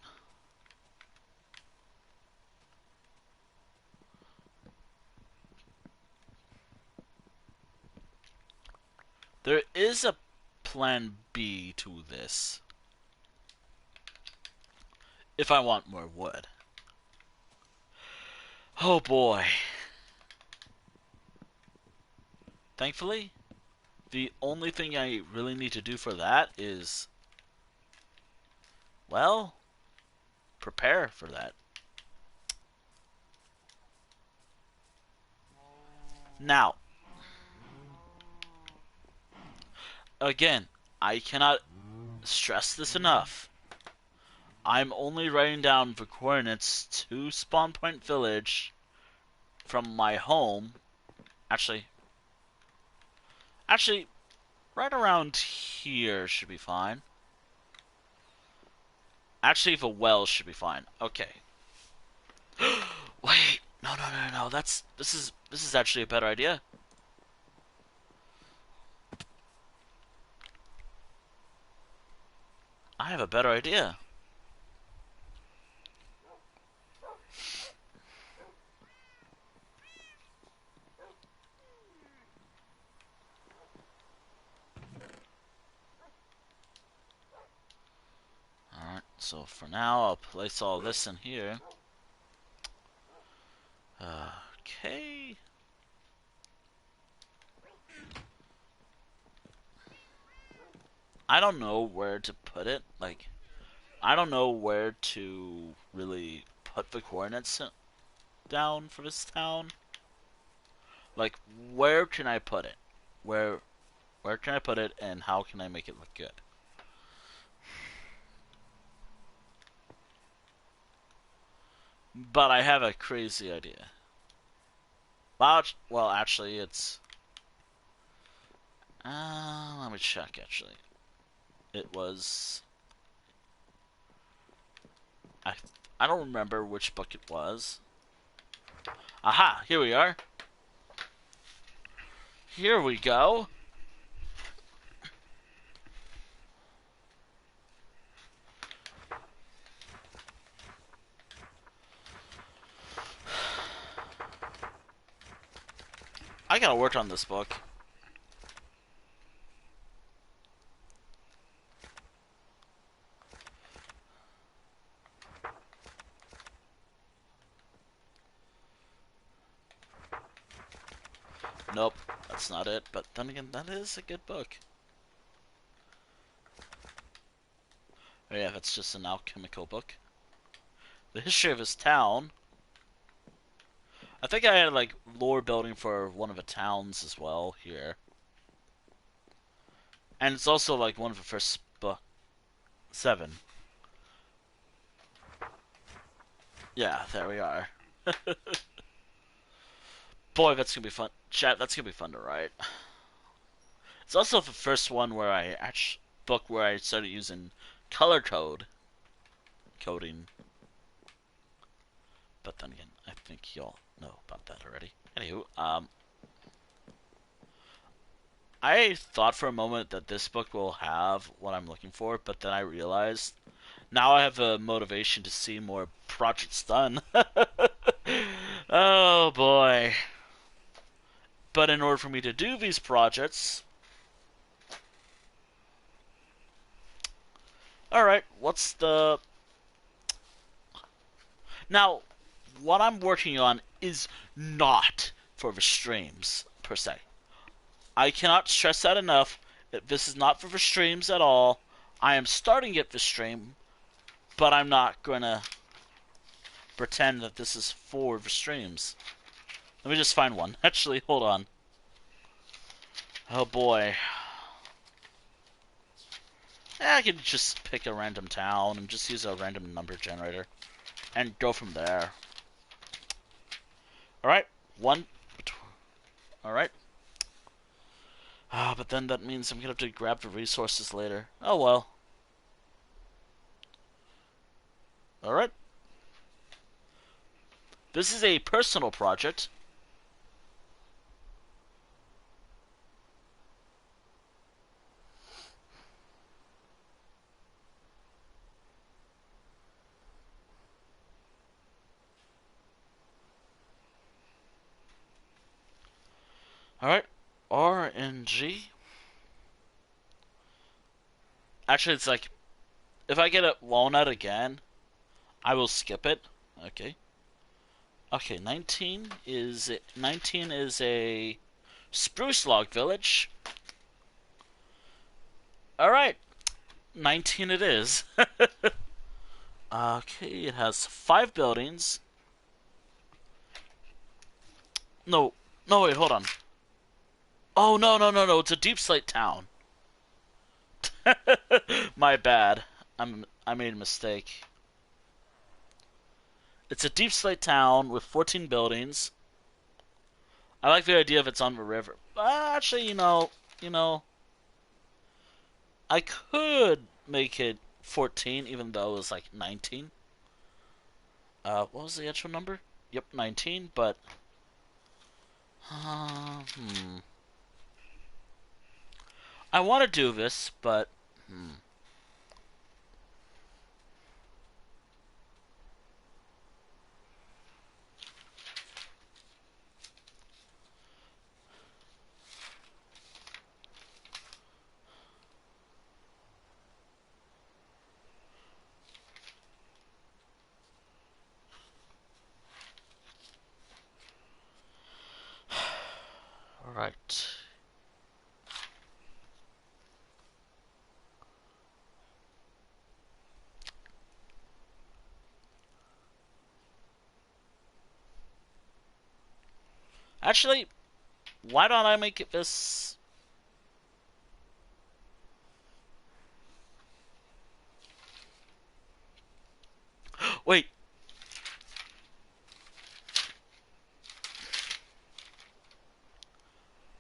A: There is a plan B to this. If I want more wood. Oh boy. Thankfully, the only thing I really need to do for that is, well, prepare for that. Now, again, I cannot stress this enough. I'm only writing down the coordinates to Spawn Point Village from my home. Actually, right around here should be fine. Actually, the wells should be fine. Okay. Wait, no. This is actually a better idea. I have a better idea. Alright, so for now, I'll place all this in here. Okay. I don't know where to put it. Like, I don't know where to really put the coordinates down for this town. Like, where can I put it? Where can I put it, and how can I make it look good? But I have a crazy idea. Well, actually, it's... let me check, actually. It was... I, I don't remember which book it was. Aha! Here we are. Here we go. I gotta work on this book. Nope, that's not it. But then again, that is a good book. Oh yeah, that's just an alchemical book. The history of his town. I think I had like lore building for one of the towns as well here. And it's also like one of the first 7. Yeah, there we are. Boy, that's gonna be fun. Chat, that's gonna be fun to write. It's also the first one where book where I started using color coding. But then again, I think y'all know about that already. Anywho, I thought for a moment that this book will have what I'm looking for, but then I realized now I have a motivation to see more projects done. Oh boy. But in order for me to do these projects... Alright, what's the... Now, what I'm working on is not for the streams, per se. I cannot stress that enough. This is not for the streams at all. I am starting it for stream, but I'm not gonna pretend that this is for the streams. Let me just find one. Actually, hold on. Oh boy. I could just pick a random town and just use a random number generator and go from there. Alright, one. Alright. But then that means I'm gonna have to grab the resources later. Oh well. Alright. This is a personal project. Alright. RNG. Actually, it's like, if I get a walnut again, I will skip it. Okay. Okay, 19 is a spruce log village. Alright. 19 it is. Okay, it has 5 buildings. No, wait, hold on. Oh, no, it's a deep slate town. My bad. I made a mistake. It's a deep slate town with 14 buildings. I like the idea of it's on the river. Actually, you know, I could make it 14, even though it was like 19. What was the actual number? Yep, 19, but... I want to do this, but... Alright. Actually, why don't I make it this... Wait.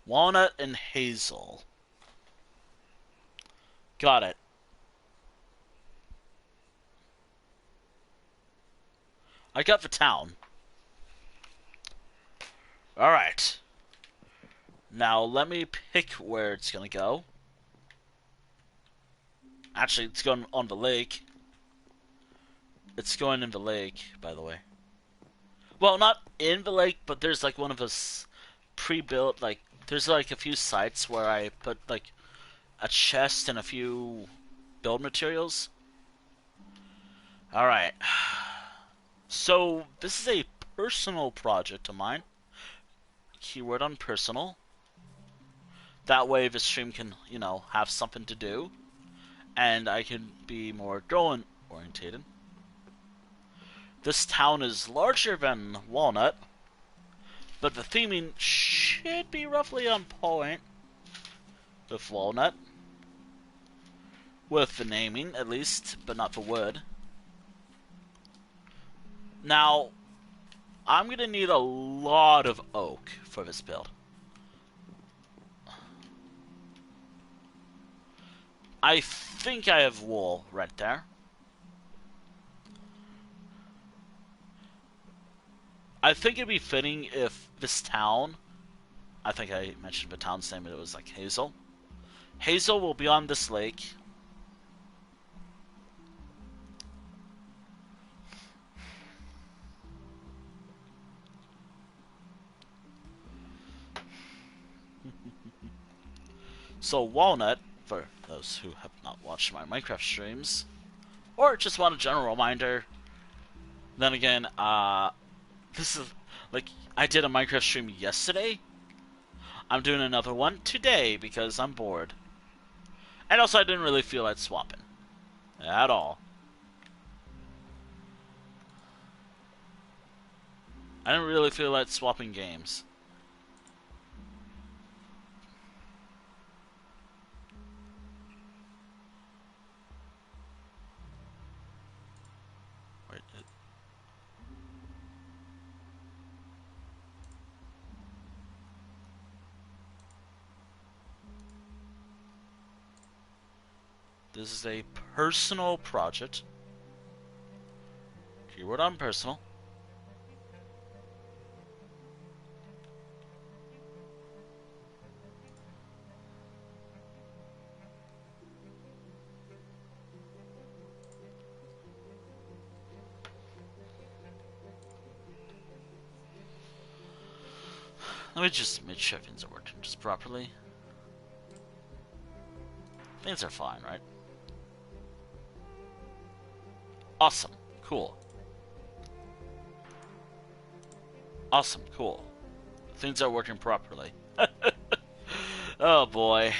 A: Walnut and hazel. Got it. I got the town. Alright. Now let me pick where it's gonna go. Actually, it's going on the lake. It's going in the lake, by the way. Well, not in the lake, but there's like one of us pre-built, like, there's like a few sites where I put like a chest and a few build materials. Alright. So, this is a personal project of mine. Keyword on personal. That way the stream can, you know, have something to do. And I can be more goal orientated. This town is larger than Walnut, but the theming should be roughly on point with Walnut. With the naming, at least, but not the wood. Now, I'm gonna need a lot of oak for this build. I think I have wool right there. I think it'd be fitting if this town, I think I mentioned the town's name, it was like Hazel. Hazel will be on this lake. So Walnut, for those who have not watched my Minecraft streams, or just want a general reminder, then again, this is, like, I did a Minecraft stream yesterday. I'm doing another one today because I'm bored. And also I didn't really feel like swapping. At all. I didn't really feel like swapping games. Wait, this is a personal project. Keyword on personal. Let me just make sure things are working just properly. Things are fine, right? Awesome. Cool. Awesome. Cool. Things are working properly. Oh boy.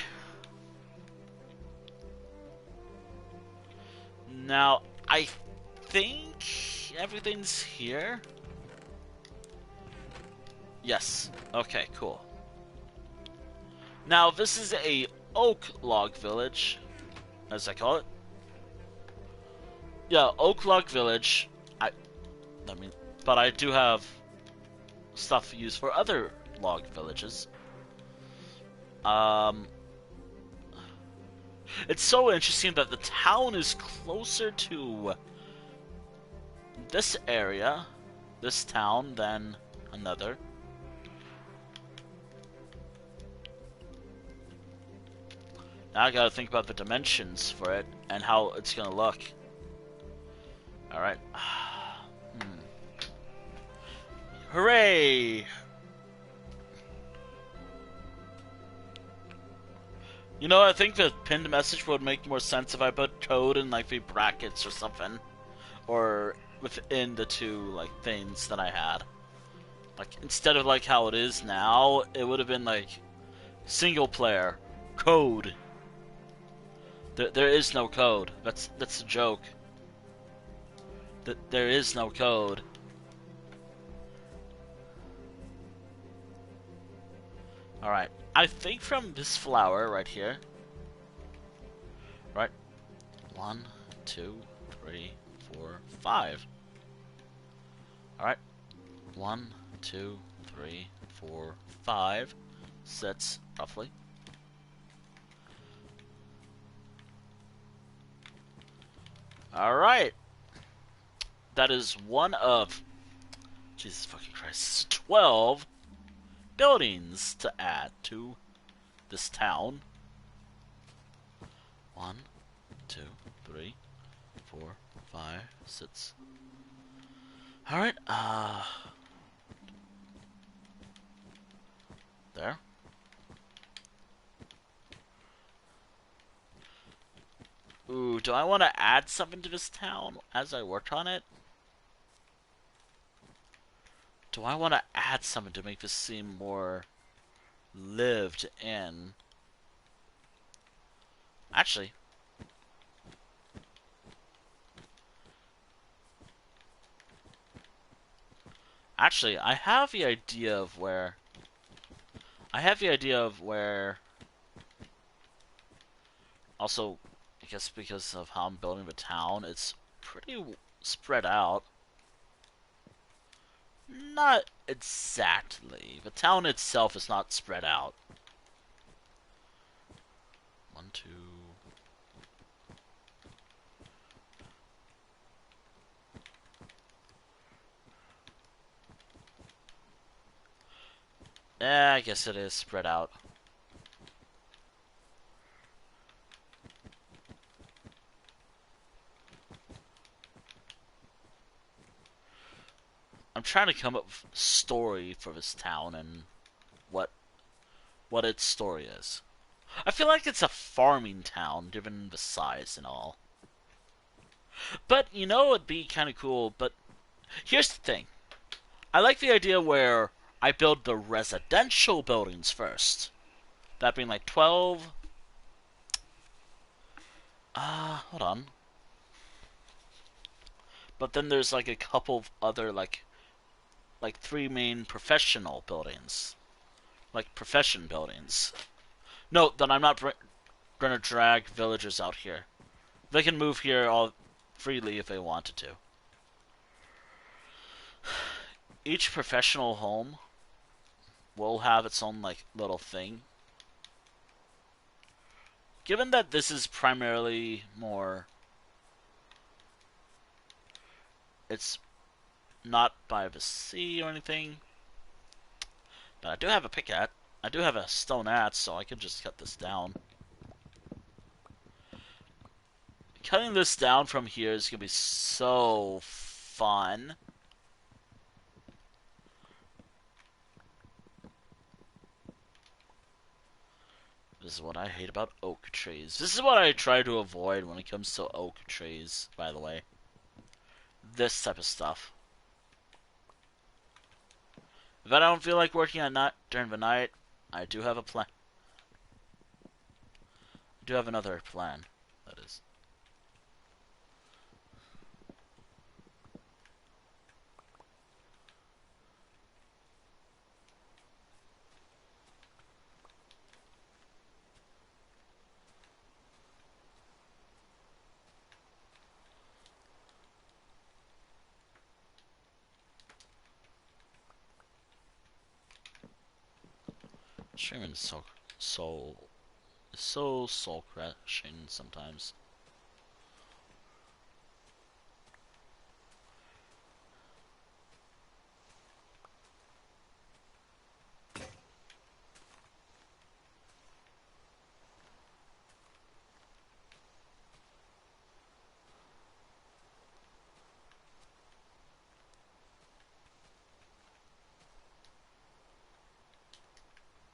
A: Now, I think everything's here. Yes. Okay, cool. Now, this is a oak log village, as I call it. Yeah, oak log village. I mean, but I do have stuff used for other log villages. It's so interesting that the town is closer to this area, this town, than another. Now I gotta think about the dimensions for it and how it's gonna look. Alright. Hooray! You know, I think the pinned message would make more sense if I put code in like the brackets or something. Or within the two like things that I had. Like instead of like how it is now, it would have been like single player code. There is no code. That's a joke. There is no code. Alright. I think from this flower right here. Right. 1, 2, 3, 4, 5. Alright. 1, 2, 3, 4, 5 sets roughly. Alright. That is one of, Jesus fucking Christ, 12 buildings to add to this town. 1, 2, 3, 4, 5, 6. Alright, there. Ooh, do I want to add something to this town as I work on it? Do I want to add something to make this seem more lived in? Actually, I have the idea of where. Also, I guess because of how I'm building the town, it's pretty spread out. Not exactly. The town itself is not spread out. 1, 2. Yeah, I guess it is spread out. I'm trying to come up with a story for this town and what its story is. I feel like it's a farming town, given the size and all. But, you know, it'd be kind of cool. But here's the thing. I like the idea where I build the residential buildings first. That being like 12. Hold on. But then there's like a couple of other like three main professional buildings, like profession buildings. Note that I'm not gonna drag villagers out here. They can move here all freely if they wanted to. Each professional home will have its own like little thing. Given that this is primarily more, it's not by the sea or anything. But I do have a pickaxe. I do have a stone axe, so I could just cut this down. Cutting this down from here is gonna be so fun. This is what I hate about oak trees. This is what I try to avoid when it comes to oak trees, by the way. This type of stuff. If I don't feel like working at night during the night, I do have a plan. I do have another plan, that is. Streaming is so soul crashing sometimes.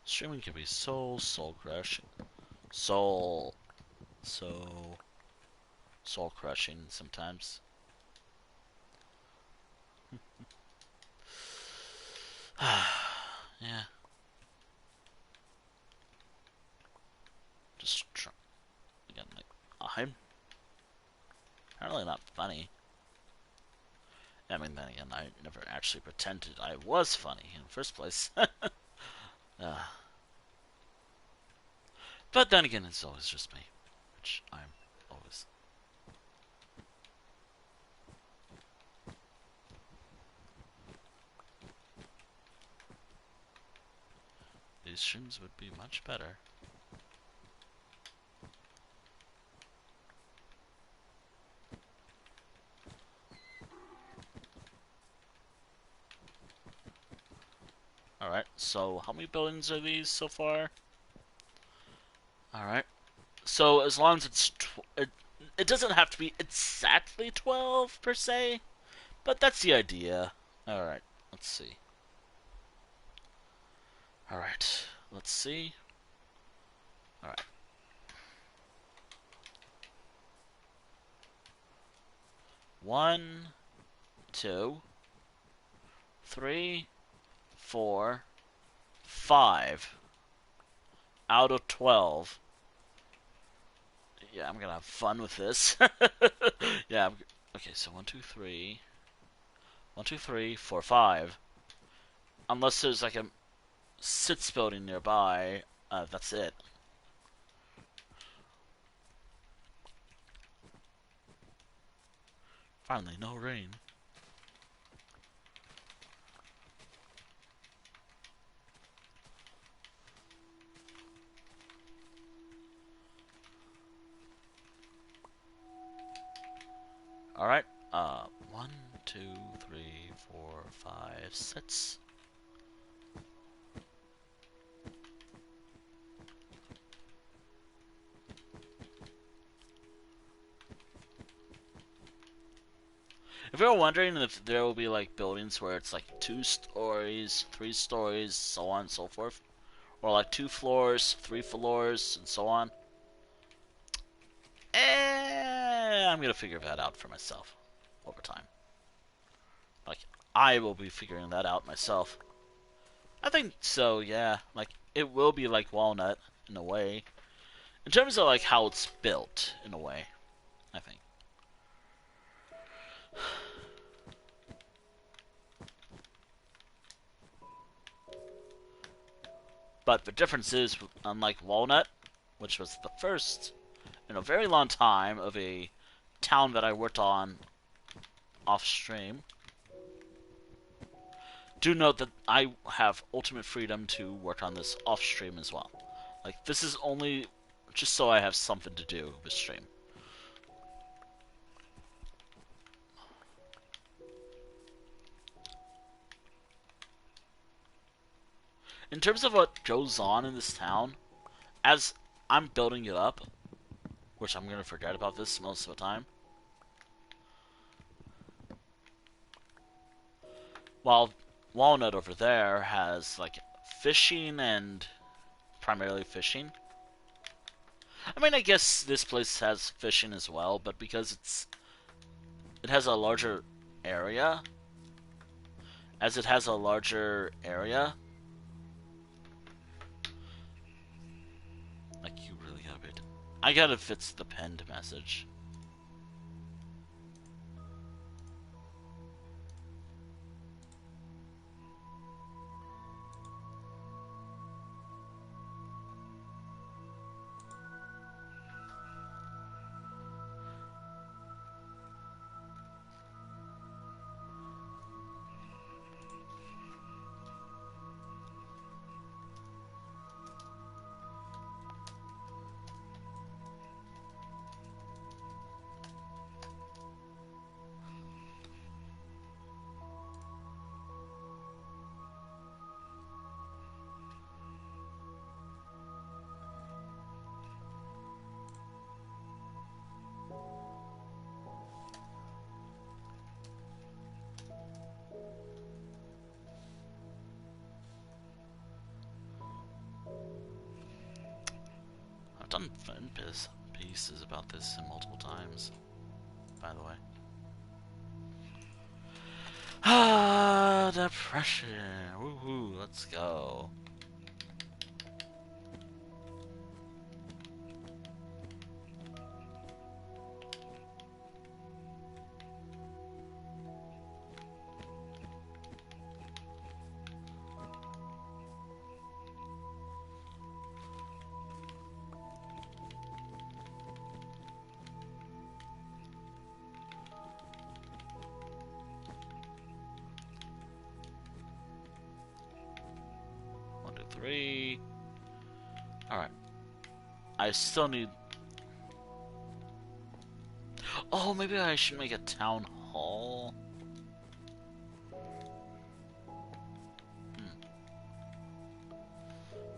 A: Streaming can be so soul crushing, soul crushing sometimes. Yeah. Just try again. Like, I'm apparently not funny. I mean, then again, I never actually pretended I was funny in the first place. But then again, it's always just me, which I'm always. These streams would be much better. Alright, so how many buildings are these so far? Alright. So as long as it's it doesn't have to be exactly 12 per se, but that's the idea. Alright, let's see. Alright, let's see. Alright. One, two, three, 4, 5 out of 12. Yeah, I'm gonna have fun with this. Yeah, okay, so 1, 2, 3. 1, 2, 3, 4, 5. Unless there's like a sits building nearby, that's it. Finally, no rain. Alright, 1, 2, 3, 4, 5, 6. If you're wondering if there will be like buildings where it's like 2 stories, 3 stories, so on and so forth, or like 2 floors, 3 floors, and so on. I'm gonna figure that out for myself over time. Like, I will be figuring that out myself. I think so, yeah. Like, it will be like Walnut, in a way. In terms of, like, how it's built, in a way, I think. But the difference is, unlike Walnut, which was the first in a very long time of a town that I worked on off-stream, do note that I have ultimate freedom to work on this off-stream as well. Like, this is only just so I have something to do with stream. In terms of what goes on in this town, as I'm building it up, which I'm going to forget about this most of the time, while Walnut over there has, like, fishing and primarily fishing. I mean, I guess this place has fishing as well, but because it has a larger area, as it has a larger area, like, you really gotta be... I gotta fix the pinned message. I've done fun pieces about this multiple times, by the way. Ah, depression. Woohoo, let's go. One, two, three. Alright. I still need... Oh, maybe I should make a town hall.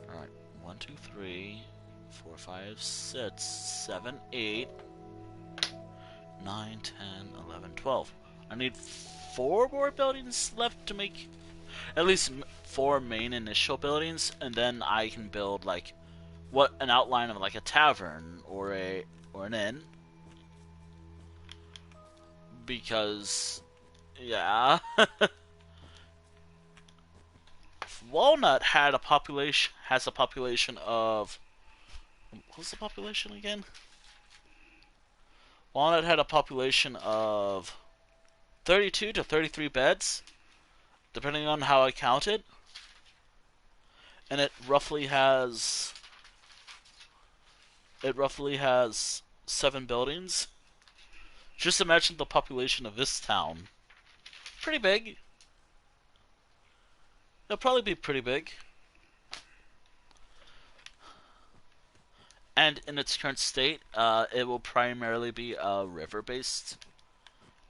A: Alright. 1, 2, 3, 4, 5, 6, 7, 8, 9, 10, 11, 12. I need 4 more buildings left to make at least 4 main initial buildings, and then I can build, like, an outline of, like, a tavern or an inn. Because, yeah. Walnut has a population of... What's the population again? Walnut had a population of 32 to 33 beds, depending on how I count it. And it roughly has 7 buildings. Just imagine the population of this town. Pretty big. It'll probably be pretty big. And in its current state, it will primarily be river-based.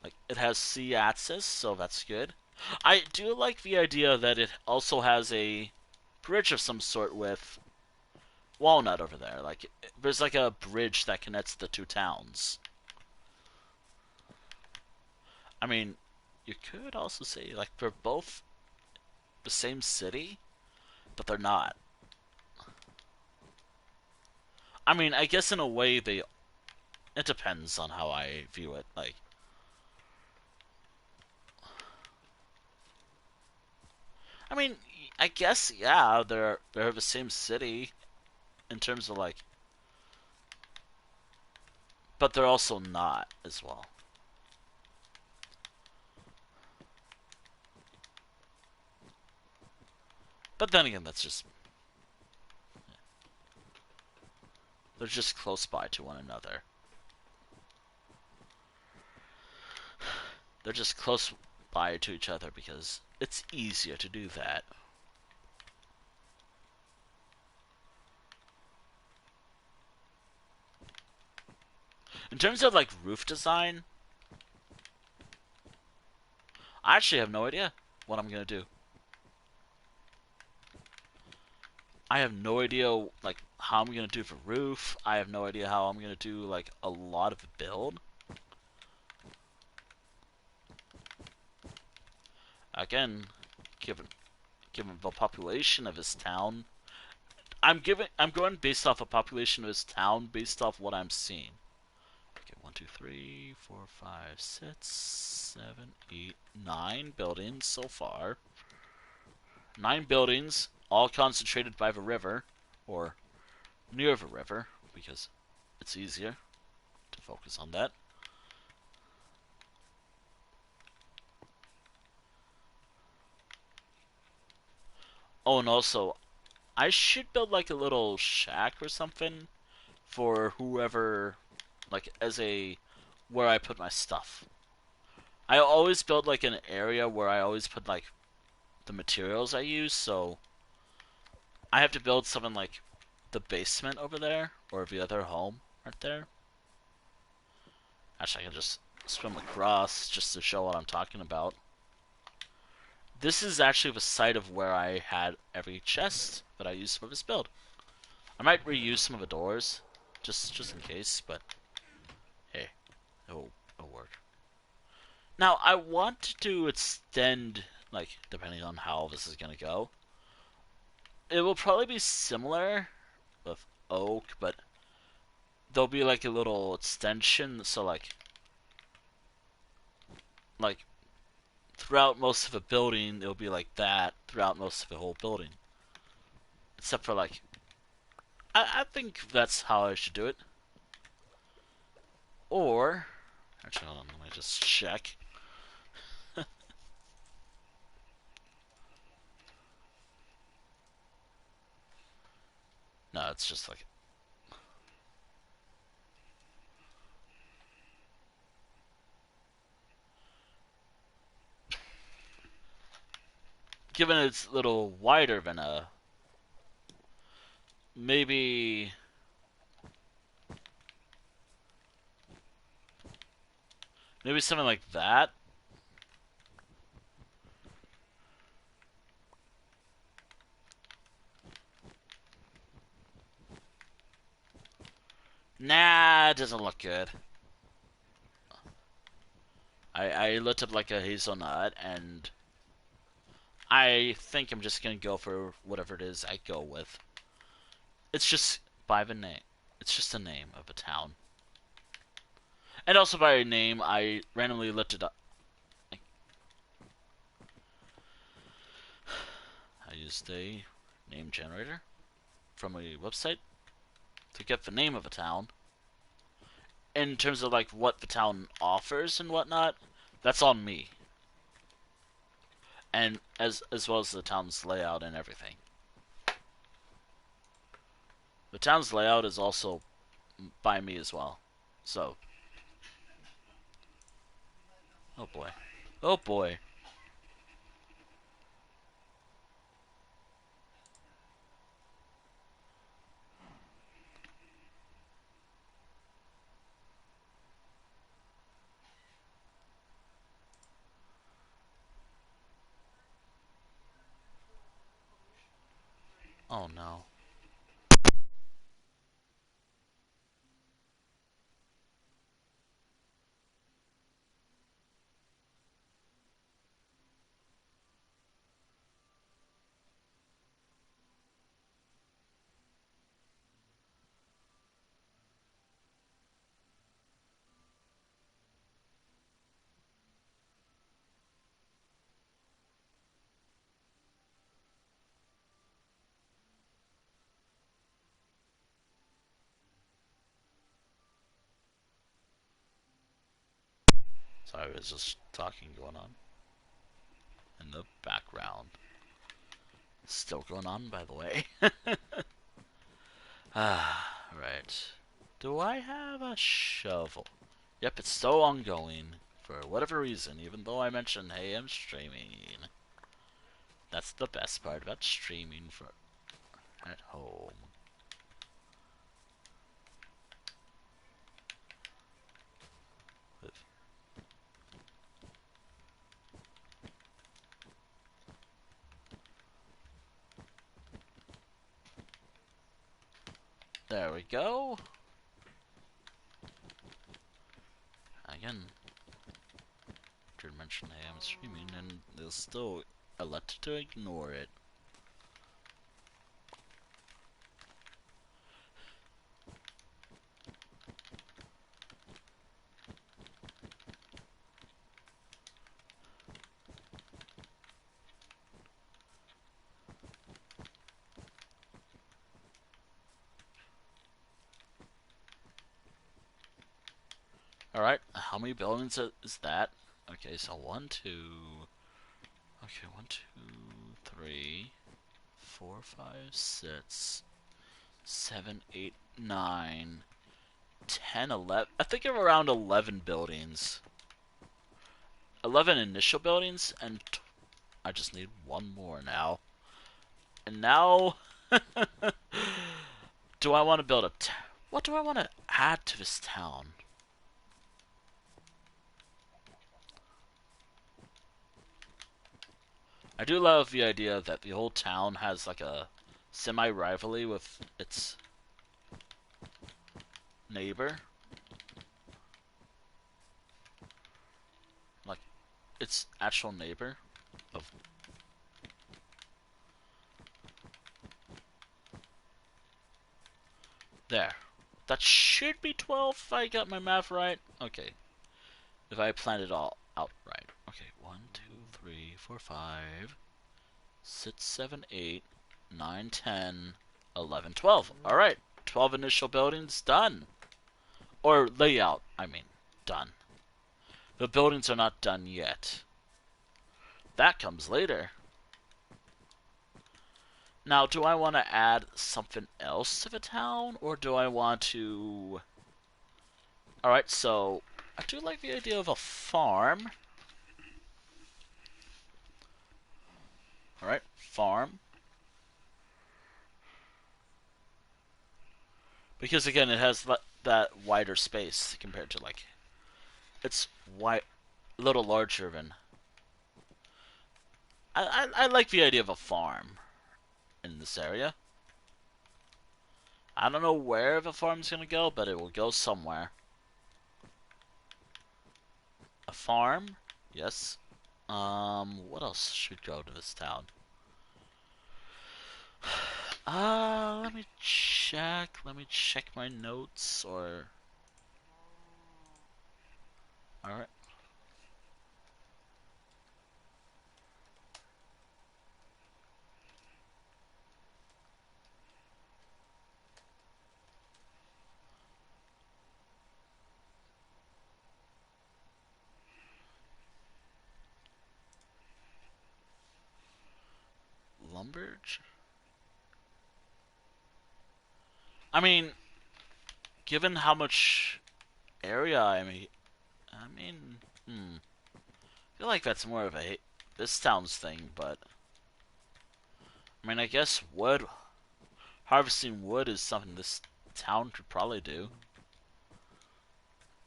A: Like, it has sea access, so that's good. I do like the idea that it also has a bridge of some sort with Walnut over there. Like, there's like a bridge that connects the 2 towns. I mean, you could also say, like, they're both the same city, but they're not. I mean, I guess in a way they. It depends on how I view it. Like, I mean, I guess yeah, they're the same city in terms of like, but they're also not as well. But then again, that's just they're just close by to one another. They're just close by to each other because it's easier to do that. In terms of like roof design, I actually have no idea what I'm gonna do. I have no idea like how I'm gonna do for roof. I have no idea how I'm gonna do like a lot of the build. Again, given the population of his town, I'm going based off a population of his town based off what I'm seeing. Okay, 1, 2, 3, 4, 5, 6, 7, 8, 9 buildings so far. 9 buildings, all concentrated by the river, or near the river, because it's easier to focus on that. Oh, and also, I should build like a little shack or something for whoever, like as a where I put my stuff. I always build like an area where I always put like the materials I use, so I have to build something like the basement over there or the other home right there. Actually, I can just swim across just to show what I'm talking about. This is actually the site of where I had every chest that I used for this build. I might reuse some of the doors, just in case, but hey, it'll work. Now, I want to extend, like, depending on how this is gonna go. It will probably be similar with oak, but there'll be like a little extension, so like throughout most of the building, it'll be like that throughout most of the whole building. Except for like, I think that's how I should do it. Or, actually, hold on, let me just check. No, it's just like, given it's a little wider than a, maybe, maybe something like that. Nah, it doesn't look good. I looked up like a hazelnut, and I think I'm just gonna go for whatever it is I go with. It's just by the name. It's just the name of a town. And also by name, I randomly looked it up. I used a name generator from a website to get the name of a town. In terms of like what the town offers and whatnot, that's on me. And as well as the town's layout and everything. The town's layout is also by me as well. So, oh boy. Oh boy. Oh no. Sorry, there's just talking going on in the background. Still going on, by the way. Right. Do I have a shovel? Yep, it's still ongoing for whatever reason, even though I mentioned, hey, I'm streaming. That's the best part about streaming for at home. There we go. Again, did mention, hey, I'm streaming, and they'll still elect to ignore it. Alright, how many buildings is that? Okay, so 1, 2... Okay, 1, 2, 3, 4, 5, 6, 7, 8, 9, 10, 11... I think of around 11 buildings. 11 initial buildings, and I just need one more now. And now... do I want to build a... What do I want to add to this town? I do love the idea that the whole town has like a semi-rivalry with its neighbor. Like, its actual neighbor. Of there. That should be 12 if I got my math right. Okay. If I planned it all out right. Okay, 1, 2, 3, 4, 5, 6, 7, 8, 9, 10, 11, 12. Alright. 12 initial buildings done. Or layout, I mean, done. The buildings are not done yet. That comes later. Now, do I want to add something else to the town? Or do I want to... Alright, so... I do like the idea of a farm. Alright, farm. Because, again, it has that wider space compared to, like... It's a little larger than... I like the idea of a farm in this area. I don't know where the farm's gonna go, but it will go somewhere. A farm? Yes. What else should go to this town? Let me check. Let me check my notes, or... Alright. Lumber? I mean, given how much area I mean, I feel like that's more of a this town's thing, but I mean, I guess harvesting wood is something this town could probably do.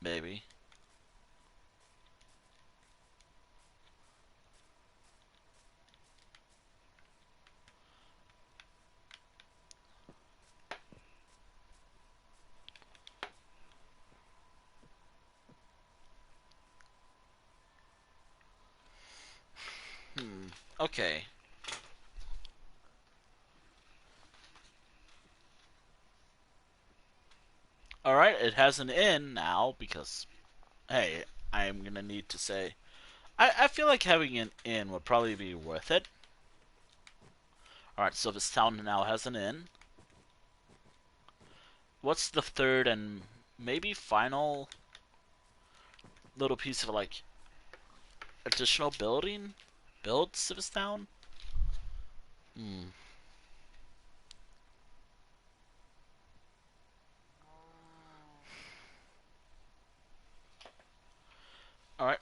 A: Maybe. Okay. Alright, it has an inn now because, hey, I'm gonna need to say, I feel like having an inn would probably be worth it. Alright, so this town now has an inn. What's the third and maybe final little piece of, like, additional builds to this town? Hmm. Alright.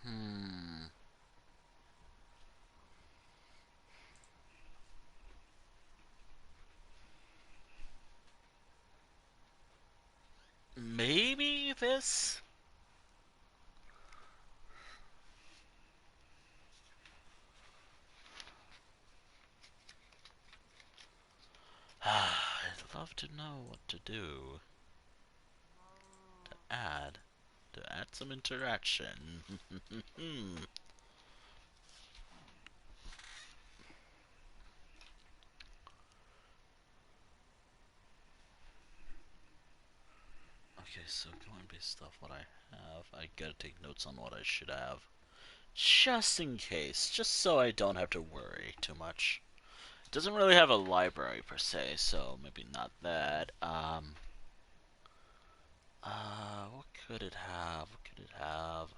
A: Hmm. Maybe this? I'd love to know what to do to add some interaction. Okay, so going based off what I have, I gotta take notes on what I should have. Just in case, just so I don't have to worry too much. It doesn't really have a library per se, so maybe not that. What could it have? What could it have?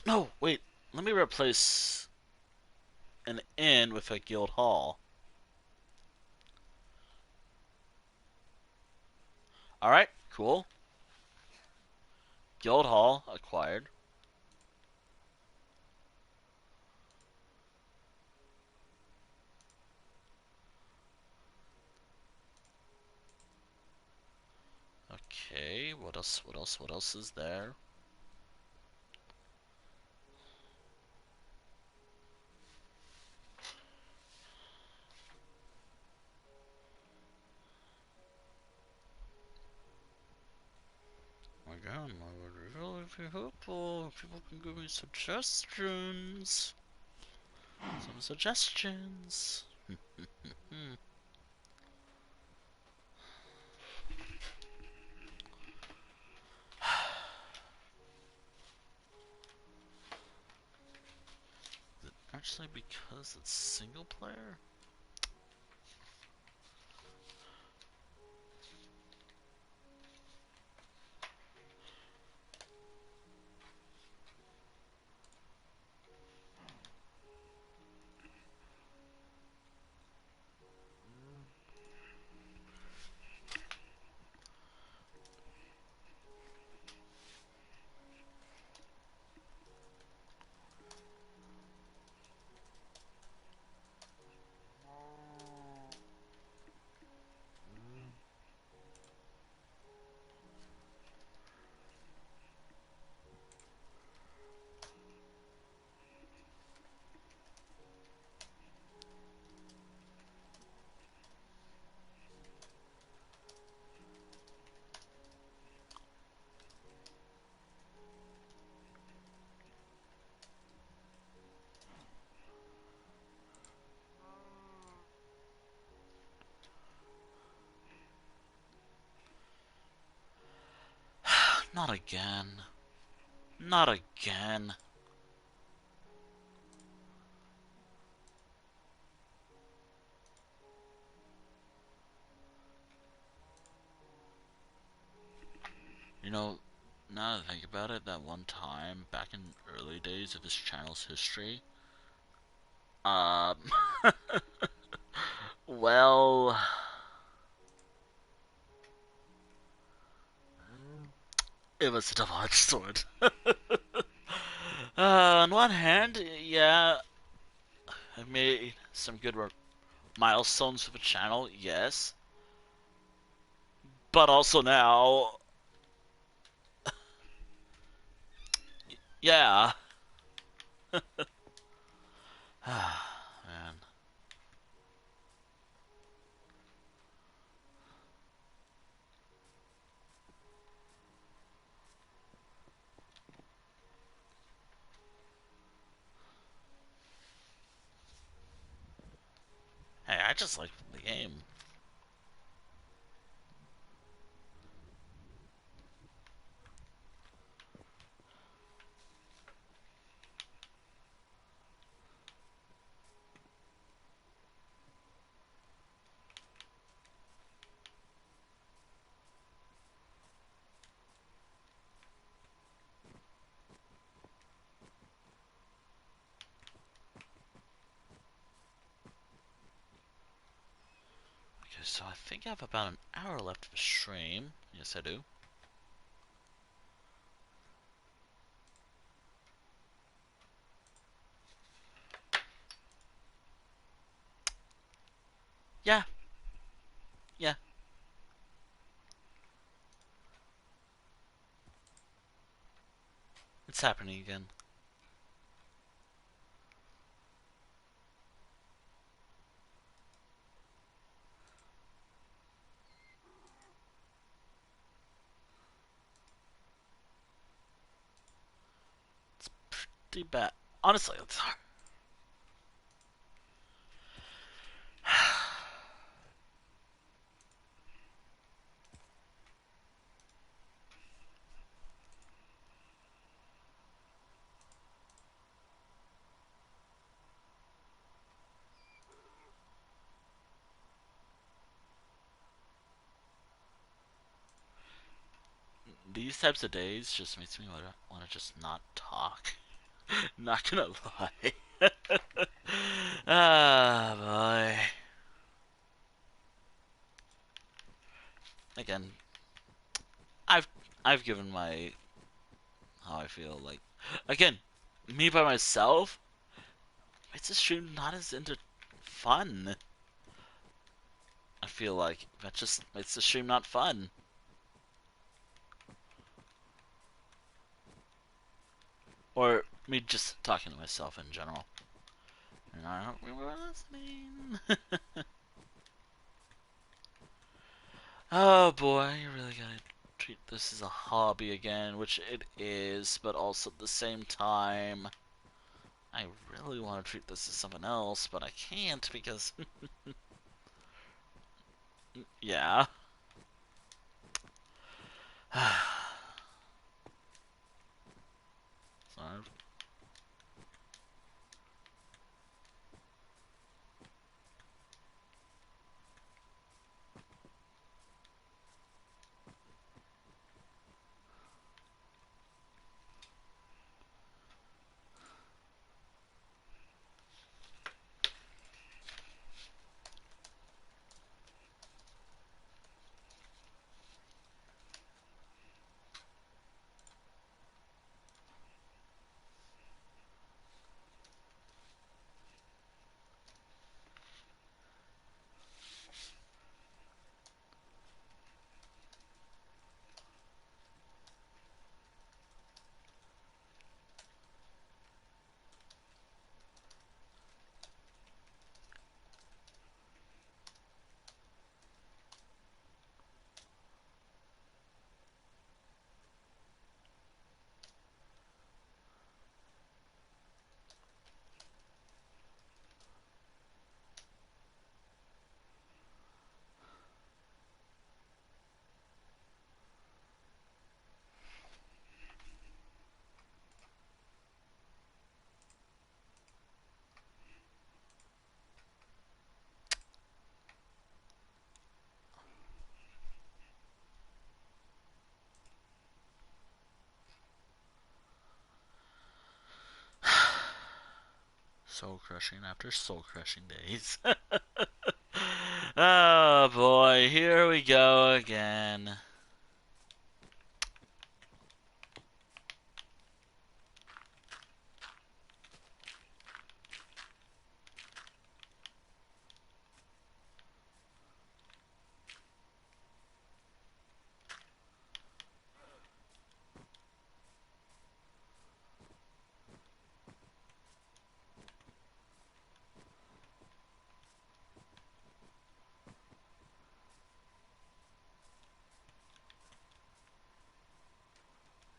A: No, wait. Let me replace an inn with a guild hall. Alright, cool. Guild hall acquired. Okay, what else? What else? What else is there? Again, I would really be helpful if people can give me suggestions. Some suggestions. Is it actually because it's single player? Not again. Not again. You know, now that I think about it, that one time back in early days of this channel's history, um, well, it was a double-edged sword. On one hand, yeah, I made some good milestones for the channel, yes, but also now, yeah, man. Hey, I just like game. Okay, so I think I have about an hour left of the stream. Yes, I do. Yeah. Yeah. It's happening again. Pretty bad. Honestly, it's hard. These types of days just makes me want to just not talk. Not gonna lie. Ah, boy. Again, I've I've given my how I feel. Like, again, me by myself, it's a stream not as into fun. I feel like that just makes the stream not fun. Or me just talking to myself in general. And I don't remember listening. Oh boy, you really gotta treat this as a hobby again, which it is, but also at the same time, I really want to treat this as something else, but I can't because, yeah. So soul crushing after soul crushing days. Oh boy, here we go again.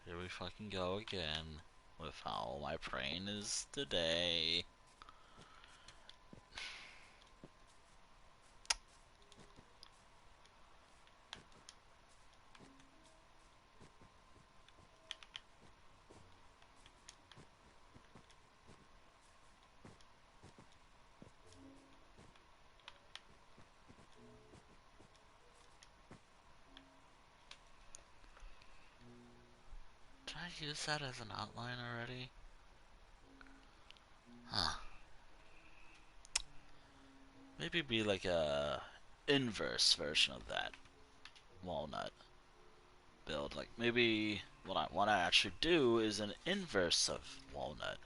A: Here we fucking go again with how my brain is today. I use that as an outline already? Huh. Maybe be like a inverse version of that walnut build. Like maybe what I want to actually do is an inverse of walnut.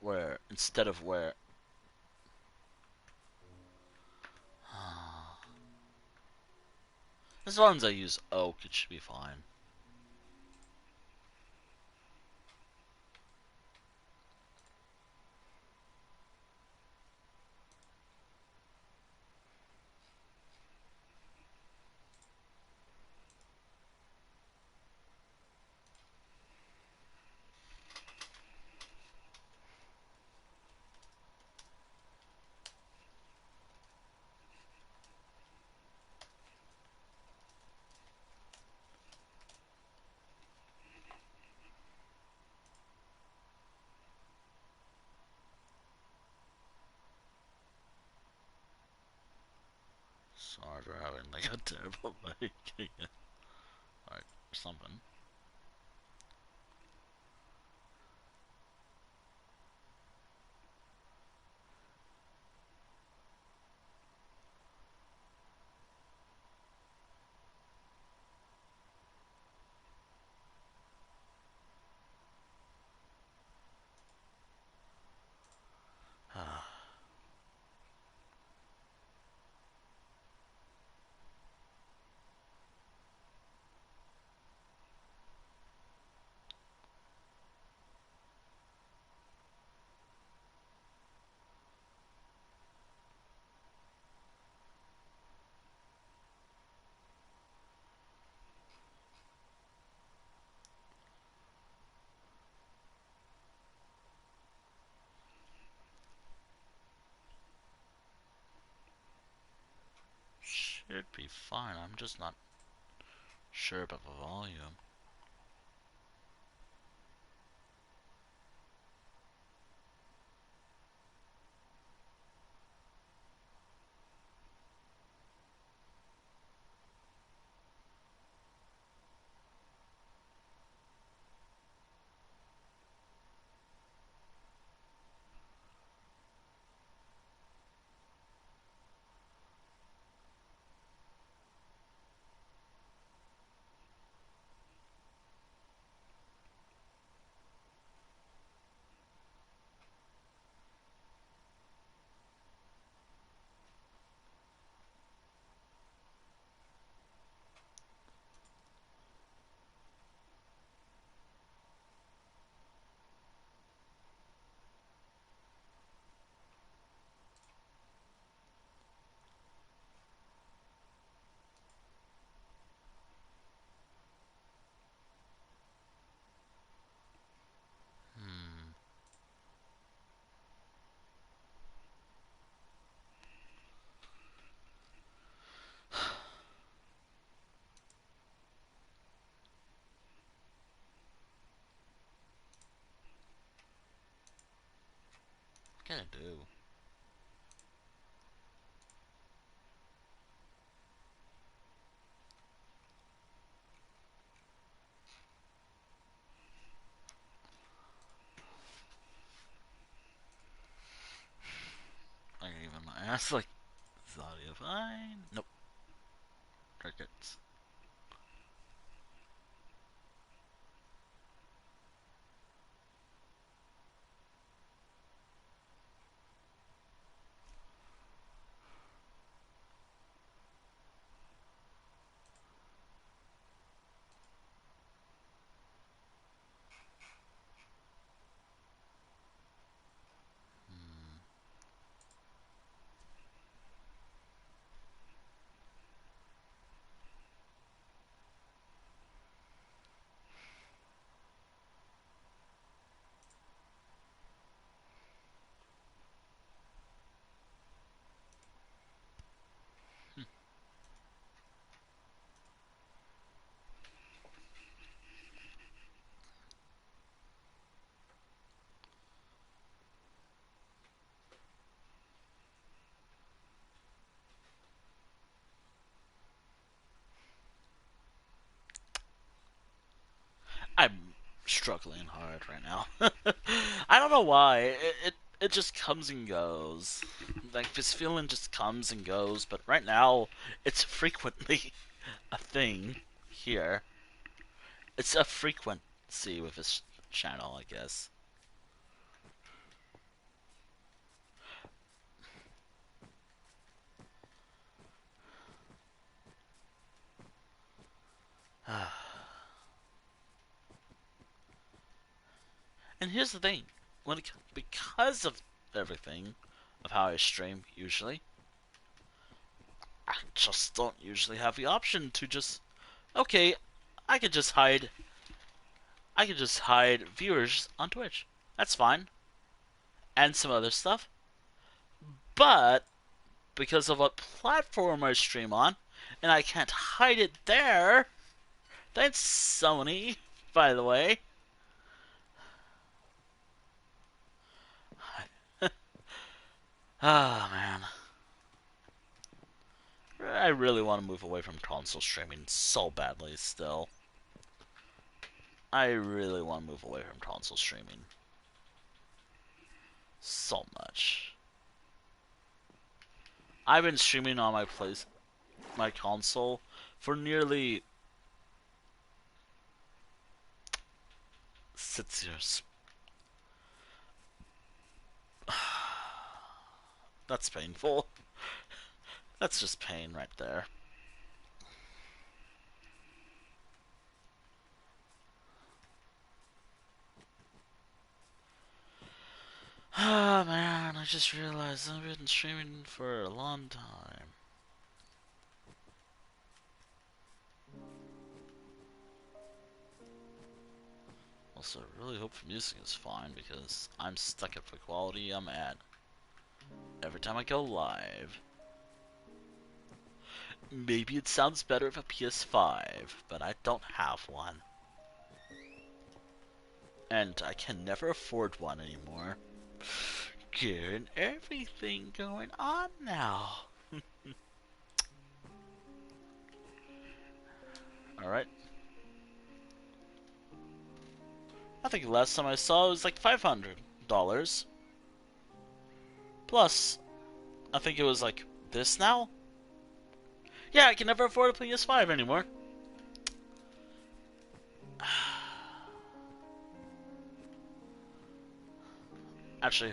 A: Where instead of where as long as I use oak, it should be fine. Sorry for having like a terrible mic. Alright, something. Should be fine. I'm just not sure about the volume. Hmm. What can I do? I can even ask like, is the audio fine? Nope. Crickets. Hmm. struggling hard right now. I don't know why. It just comes and goes. Like this feeling just comes and goes, but right now it's frequently a thing here. It's a frequency with this channel, I guess. And here's the thing, because of everything, of how I stream usually, I just don't usually have the option to just, okay, I could just hide, viewers on Twitch. That's fine, and some other stuff. But because of what platform I stream on, and I can't hide it there. Thanks, Sony, by the way. Ah, man. I really want to move away from console streaming so badly still. I really want to move away from console streaming. So much. I've been streaming on my console for nearly 6 years. That's painful. That's just pain right there. Ah, man, I just realized I've been streaming for a long time. Also, I really hope the music is fine because I'm stuck at the quality I'm at every time I go live. Maybe it sounds better with a PS5, but I don't have one. And I can never afford one anymore. Given everything going on now. Alright. I think the last time I saw it was like $500. Plus, I think it was like this now? Yeah, I can never afford a PS5 anymore. Actually,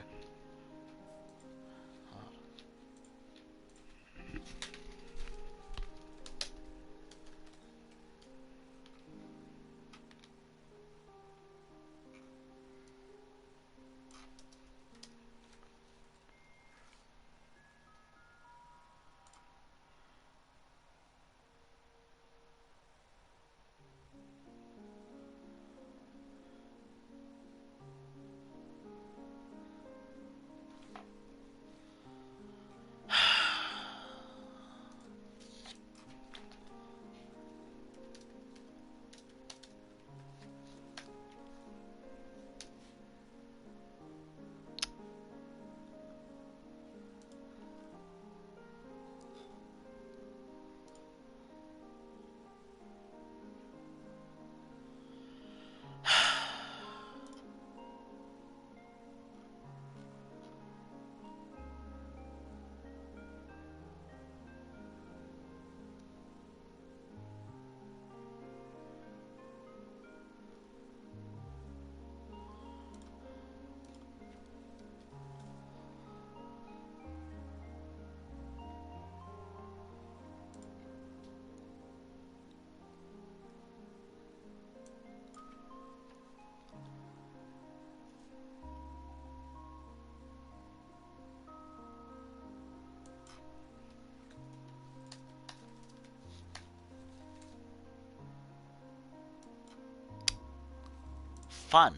A: fun.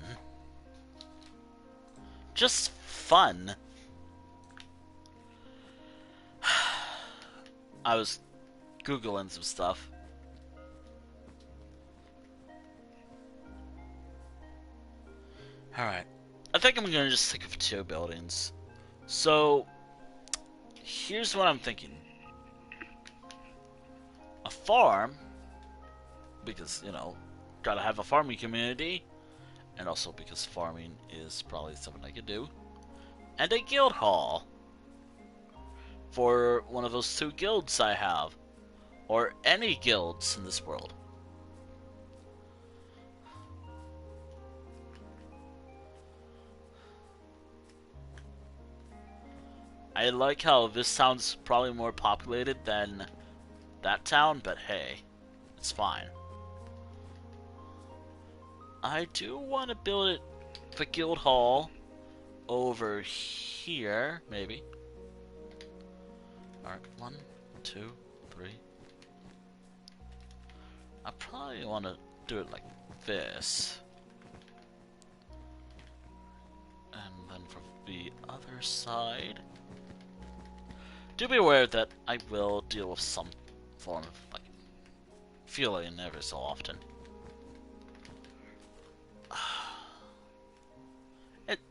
A: Just fun. I was Googling some stuff. Alright. I think I'm gonna just stick with 2 buildings. So, here's what I'm thinking. A farm, because, you know, gotta have a farming community, And also because farming is probably something I could do. And a guild hall for one of those two guilds I have. Or any guilds in this world. I like how this sounds probably more populated than that town, but hey, it's fine. I do want to build it, the guild hall, over here, maybe. Alright, 1, 2, 3. I probably want to do it like this. And then from the other side. Do be aware that I will deal with some form of, like, feeling every so often.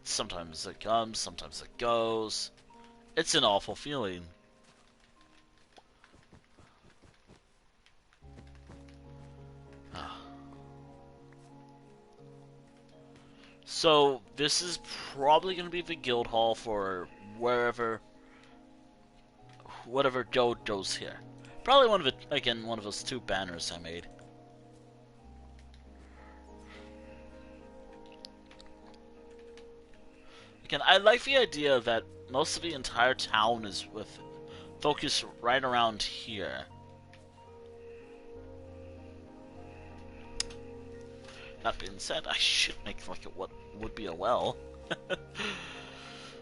A: Sometimes it comes, sometimes it goes. It's an awful feeling. So, this is probably going to be the guild hall for whatever guild goes here. Probably one of those two banners I made. Again, I like the idea that most of the entire town is focused right around here. That being said, I should make like what would be a well.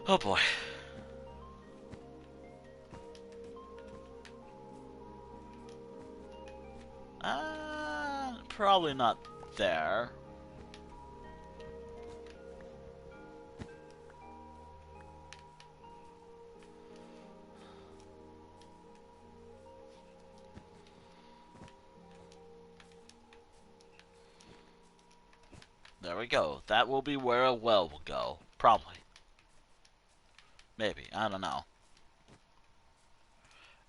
A: Oh boy. Probably not there. There we go. That will be where a well will go. Probably. Maybe. I don't know.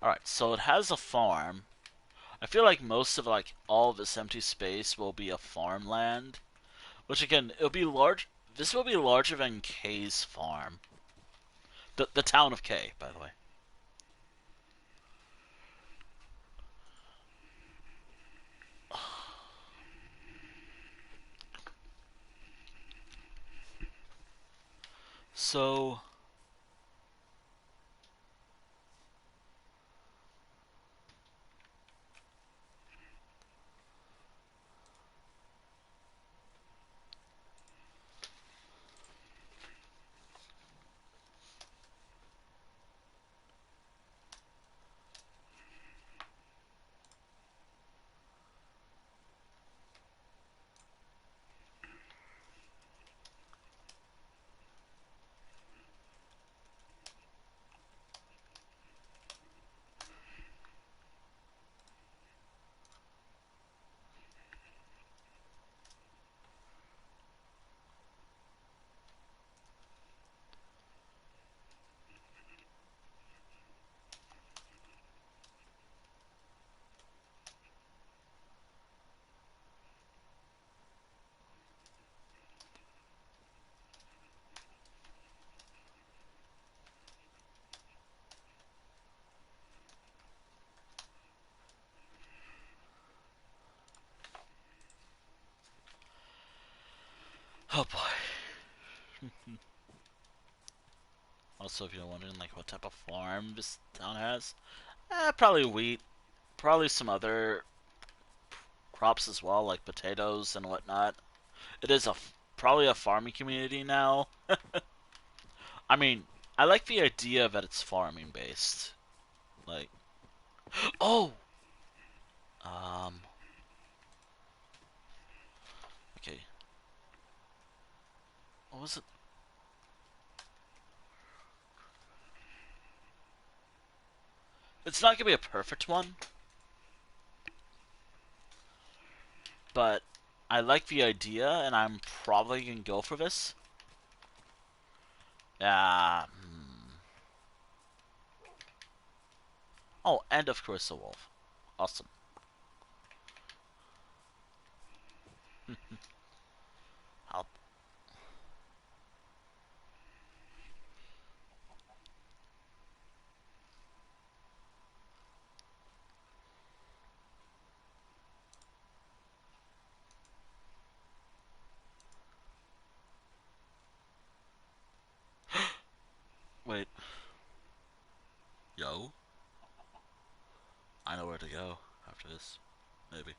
A: Alright, so it has a farm. I feel like most of, like, all of this empty space will be a farmland. Which, again, it'll be large. This will be larger than K's farm. The town of K, by the way. So... Oh boy. Also, if you're wondering, like, what type of farm this town has, probably wheat, probably some other crops as well, like potatoes and whatnot. It is probably a farming community now. I mean, I like the idea that it's farming based. Like, oh, um, okay. What was it? It's not gonna be a perfect one, but I like the idea, and I'm probably gonna go for this. Yeah. Oh, and of course the wolf. Awesome. I'll I know where to go after this. Maybe.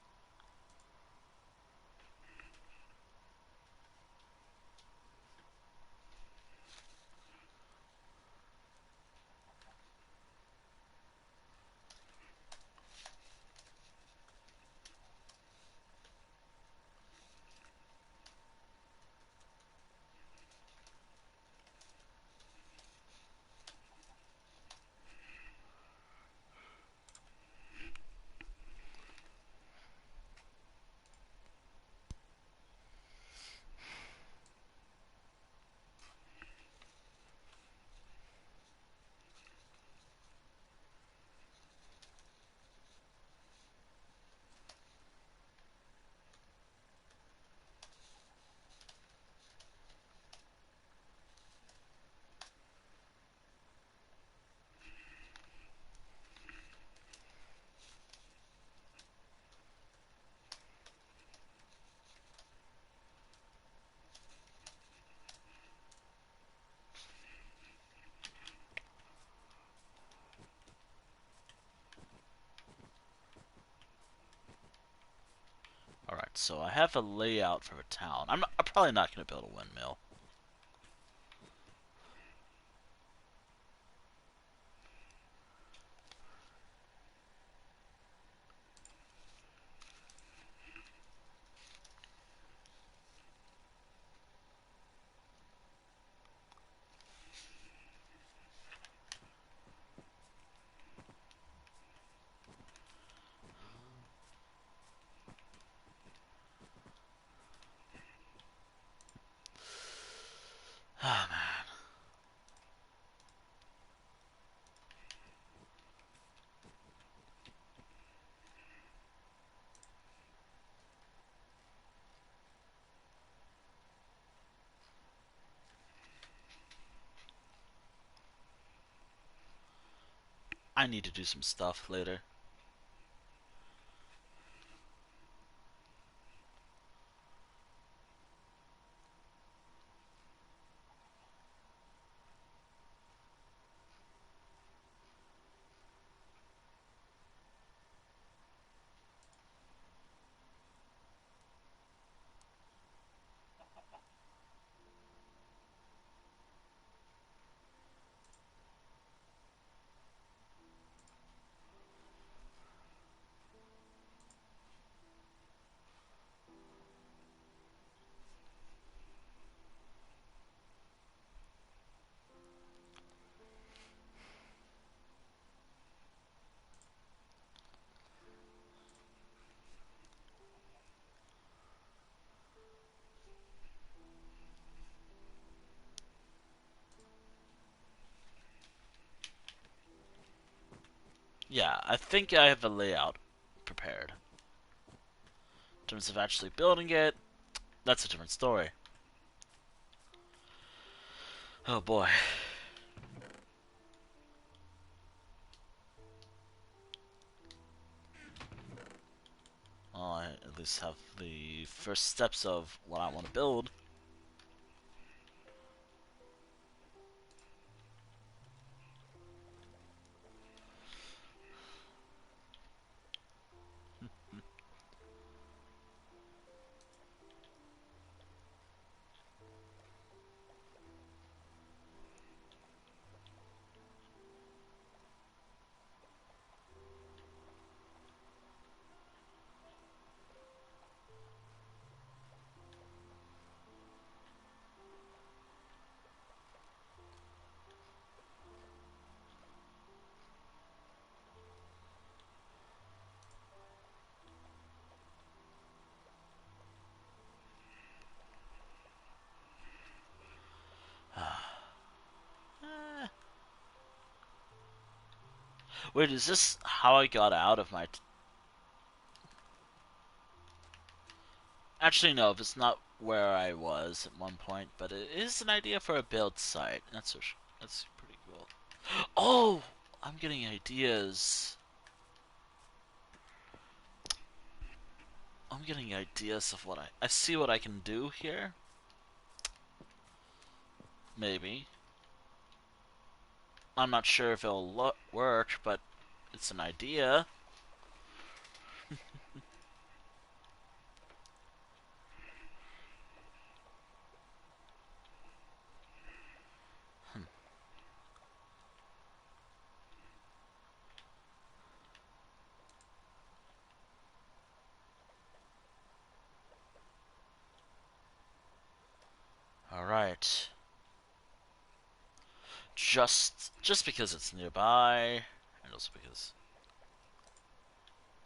A: Alright, so I have a layout for a town. I'm probably not going to build a windmill. Oh, man. I need to do some stuff later. Yeah, I think I have a layout prepared. In terms of actually building it, that's a different story. Oh boy. Well, I at least have the first steps of what I want to build. Wait, is this how I got out of my... Actually, no, it's not where I was at one point, but it is an idea for a build site. That's pretty cool. Oh! I'm getting ideas. I'm getting ideas of what I see what I can do here. Maybe. I'm not sure if it'll work, but it's an idea. Alright. Just because it's nearby, and also because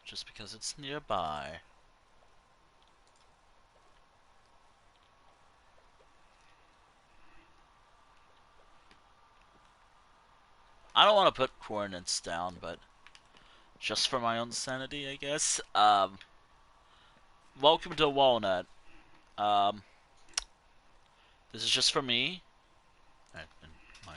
A: just because it's nearby. I don't want to put coordinates down, but just for my own sanity, I guess. Welcome to Walnut. Um, this is just for me. And my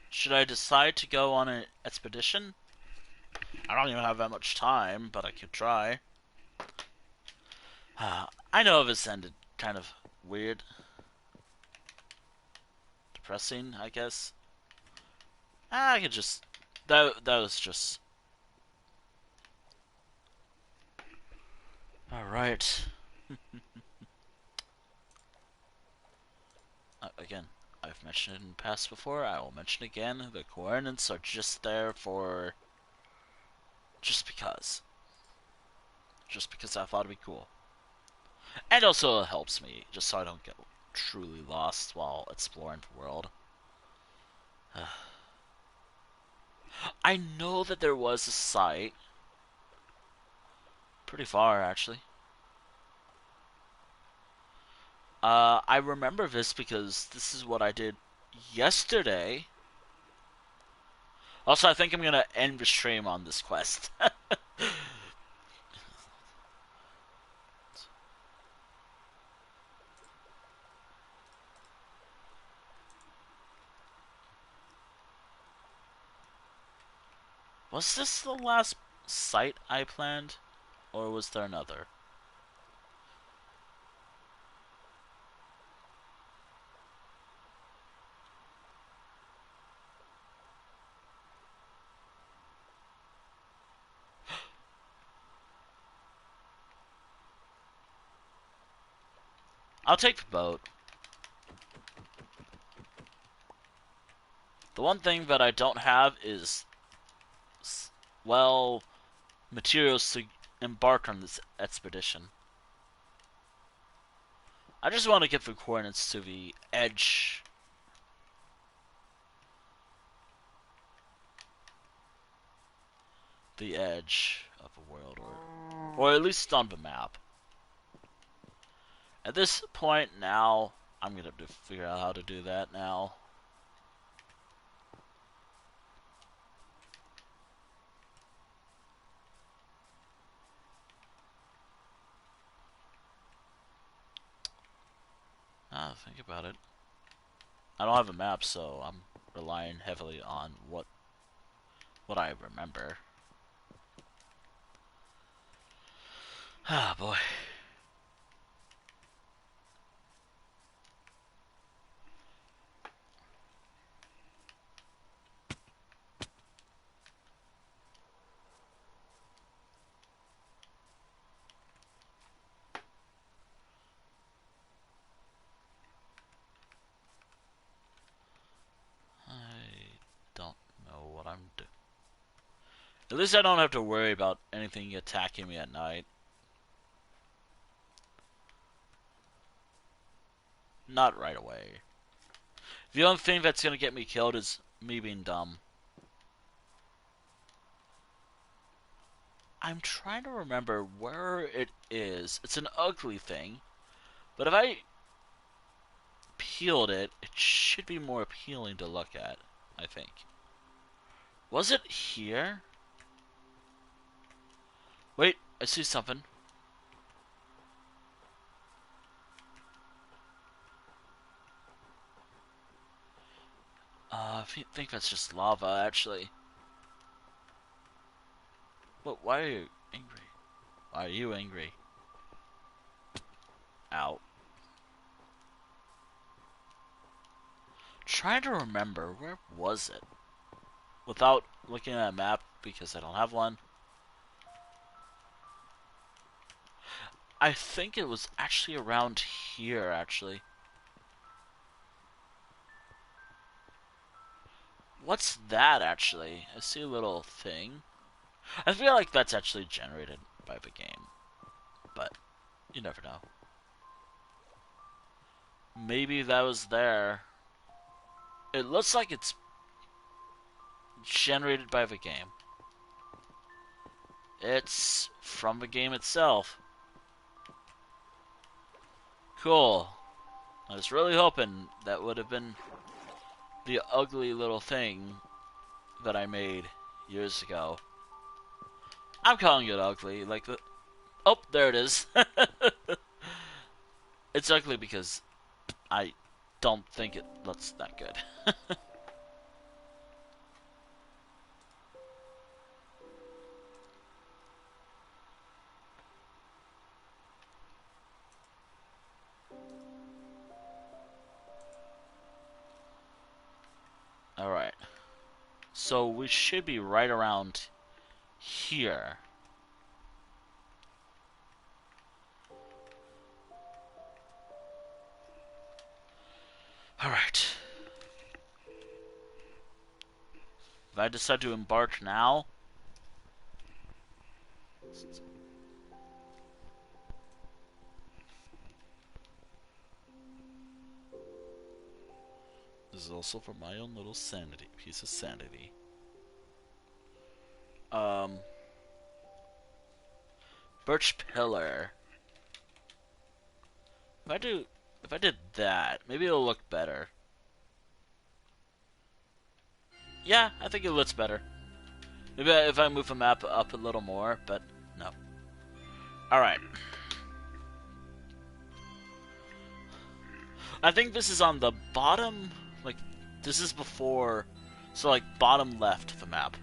A: Should I decide to go on an expedition? I don't even have that much time, but I could try. I know this ended kind of weird. Depressing, I guess. I could just... That was just... Alright. Again, I've mentioned it in the past before, I will mention again, the coordinates are just there for... just because. Just because I thought it'd be cool. And also it helps me, just so I don't get truly lost while exploring the world. I know that there was a site, pretty far actually. I remember this because this is what I did yesterday. Also, I think I'm gonna end the stream on this quest. Was this the last site I planned? Or was there another? I'll take the boat. The one thing that I don't have is, well, materials to embark on this expedition. I just want to get the coordinates to the edge. The edge of the world, or at least on the map. At this point now, I'm gonna have to figure out how to do that now. Think about it. I don't have a map, so I'm relying heavily on what I remember. Ah, boy. I don't know what I'm doing. At least I don't have to worry about anything attacking me at night. Not right away. The only thing that's gonna get me killed is me being dumb. I'm trying to remember where it is. It's an ugly thing. But if I peeled it, it should be more appealing to look at, I think. Was it here? Wait, I see something. I think that's just lava, actually. But why are you angry? Why are you angry? Ow. Trying to remember, where was it? without looking at a map because I don't have one. I think it was actually around here, actually. What's that, actually? I see a little thing. I feel like that's actually generated by the game, but you never know. Maybe that was there. It looks like it's generated by the game. It's from the game itself. Cool. I was really hoping that would have been the ugly little thing that I made years ago. I'm calling it ugly, like the... Oh, there it is. It's ugly because I don't think it looks that good. Alright. So we should be right around here. Alright. If I decide to embark now... This is also for my own little sanity, piece of sanity. Birch pillar. If I did that, maybe it'll look better. Yeah, I think it looks better. Maybe if I move the map up a little more, but no. Alright. I think this is on the bottom, like, this is before, so like bottom left of the map.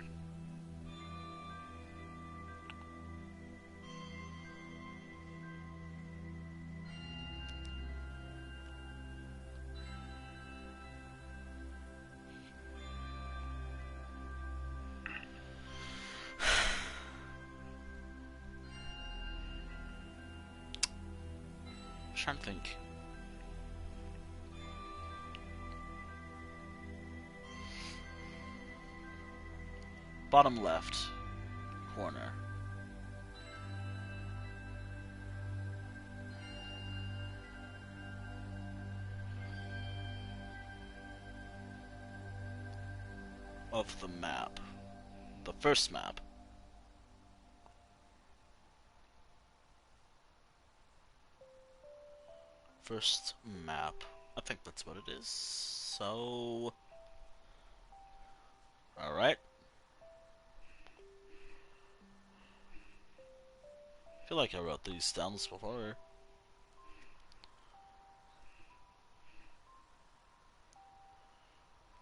A: I'm trying to think. Bottom left corner. Of the map. The first map. First map. I think that's what it is. So... Alright. I feel like I wrote these down before.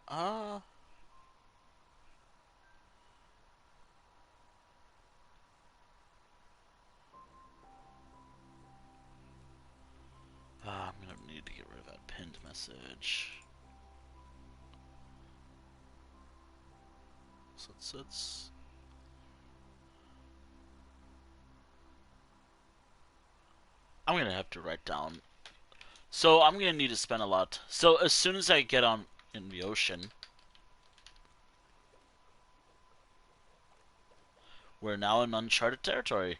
A: I'm gonna need to get rid of that pinned message. So it's I'm gonna have to write down. So I'm gonna need to spend a lot. So as soon as I get on in the ocean, we're now in uncharted territory.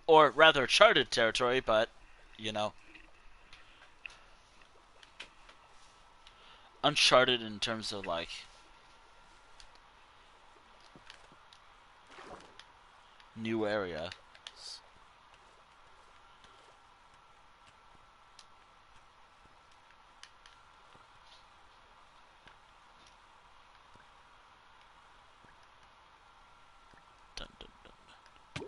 A: Or rather charted territory, but you know, uncharted in terms of like new area. Dun, dun, dun.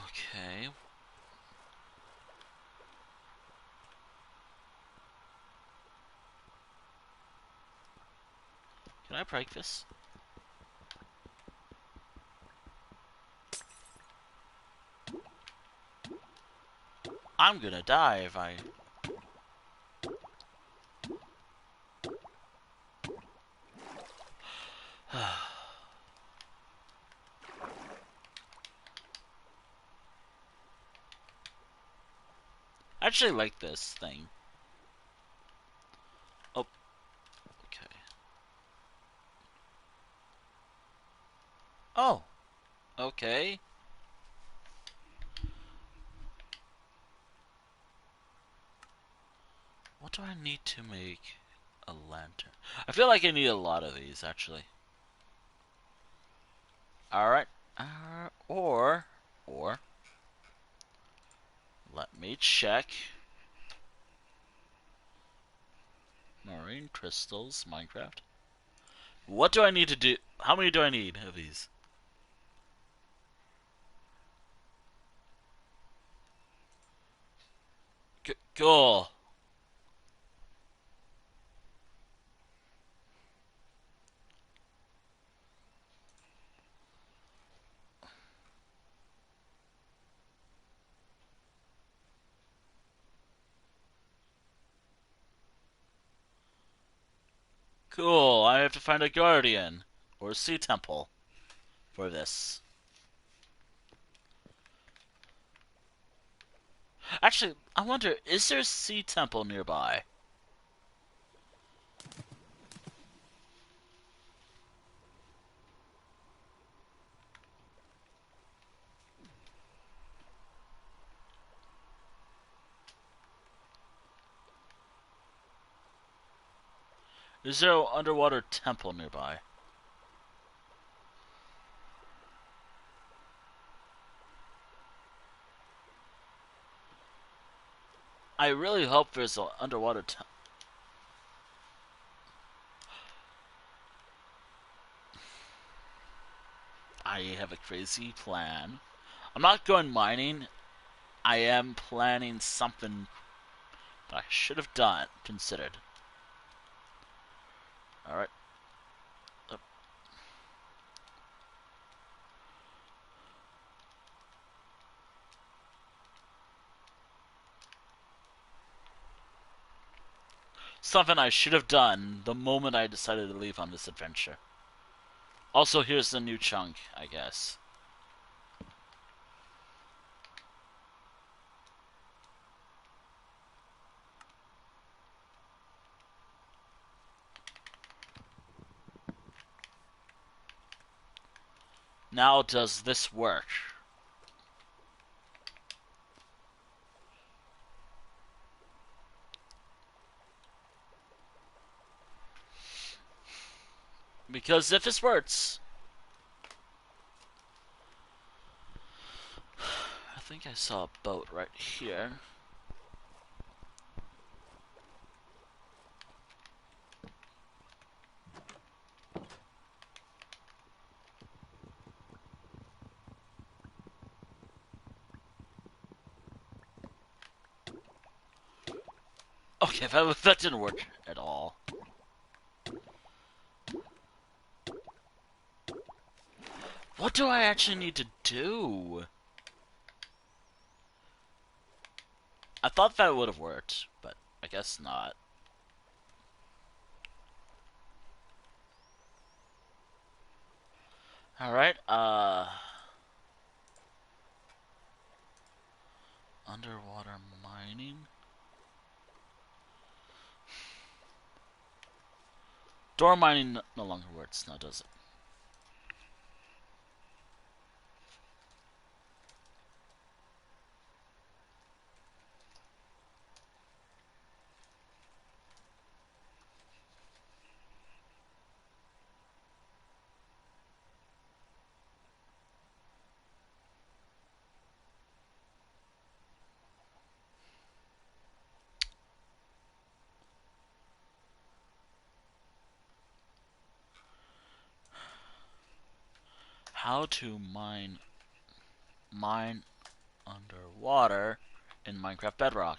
A: Okay. Can I break this? I'm gonna die if I... actually like this thing. Oh, okay. Oh, okay. What do I need to make a lantern? I feel like I need a lot of these, actually. Alright. Or, let me check. Marine crystals, Minecraft. What do I need to do? How many do I need of these? Cool. Cool. I have to find a guardian or a sea temple for this. Actually, I wonder, is there a sea temple nearby? Is there an underwater temple nearby? I really hope there's an underwater temple. I have a crazy plan. I'm not going mining. I am planning something that I should have considered. Alright. Something I should have done the moment I decided to leave on this adventure. Also, here's the new chunk, I guess. Now, does this work? Because if this works, I think I saw a boat right here. Okay, that didn't work at all. What do I actually need to do? I thought that would have worked, but I guess not. Alright, underwater mining. Door mining no longer works now, does it? How to mine underwater in Minecraft Bedrock.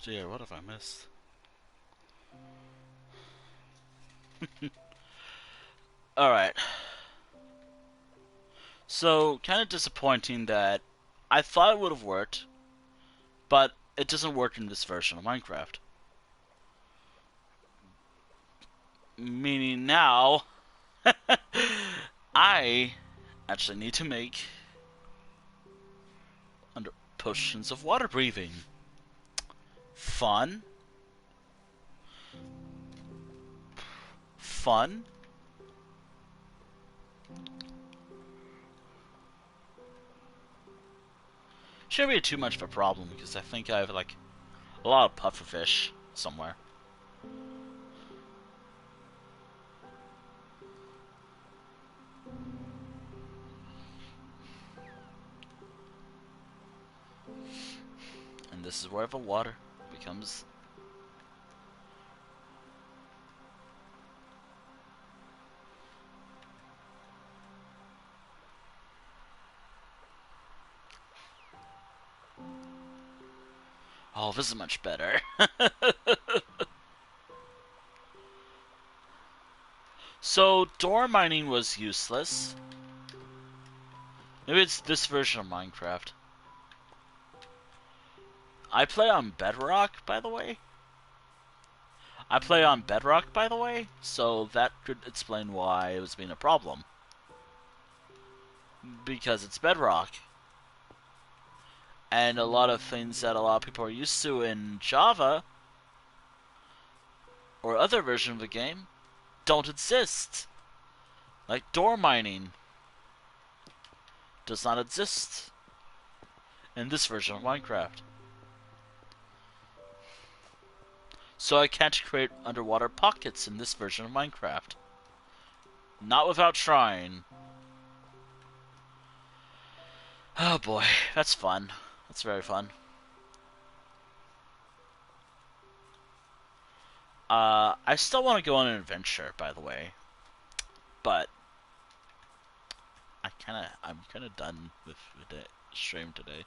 A: Dear, what have I missed? Alright. So, kind of disappointing that I thought it would have worked, but it doesn't work in this version of Minecraft. Meaning now, I actually need to make under potions of water breathing. Fun. Fun. Shouldn't be too much of a problem because I think I have like a lot of pufferfish somewhere. And this is where the water becomes... Oh, this is much better. So, door mining was useless. Maybe it's this version of Minecraft. I play on Bedrock, by the way. So that could explain why it was being a problem. Because it's Bedrock. And a lot of things that a lot of people are used to in Java or other version of the game don't exist. Like door mining does not exist in this version of Minecraft. So I can't create underwater pockets in this version of Minecraft. Not without trying. Oh boy, that's fun. That's very fun. I still want to go on an adventure, by the way. But I'm kinda done with the stream today.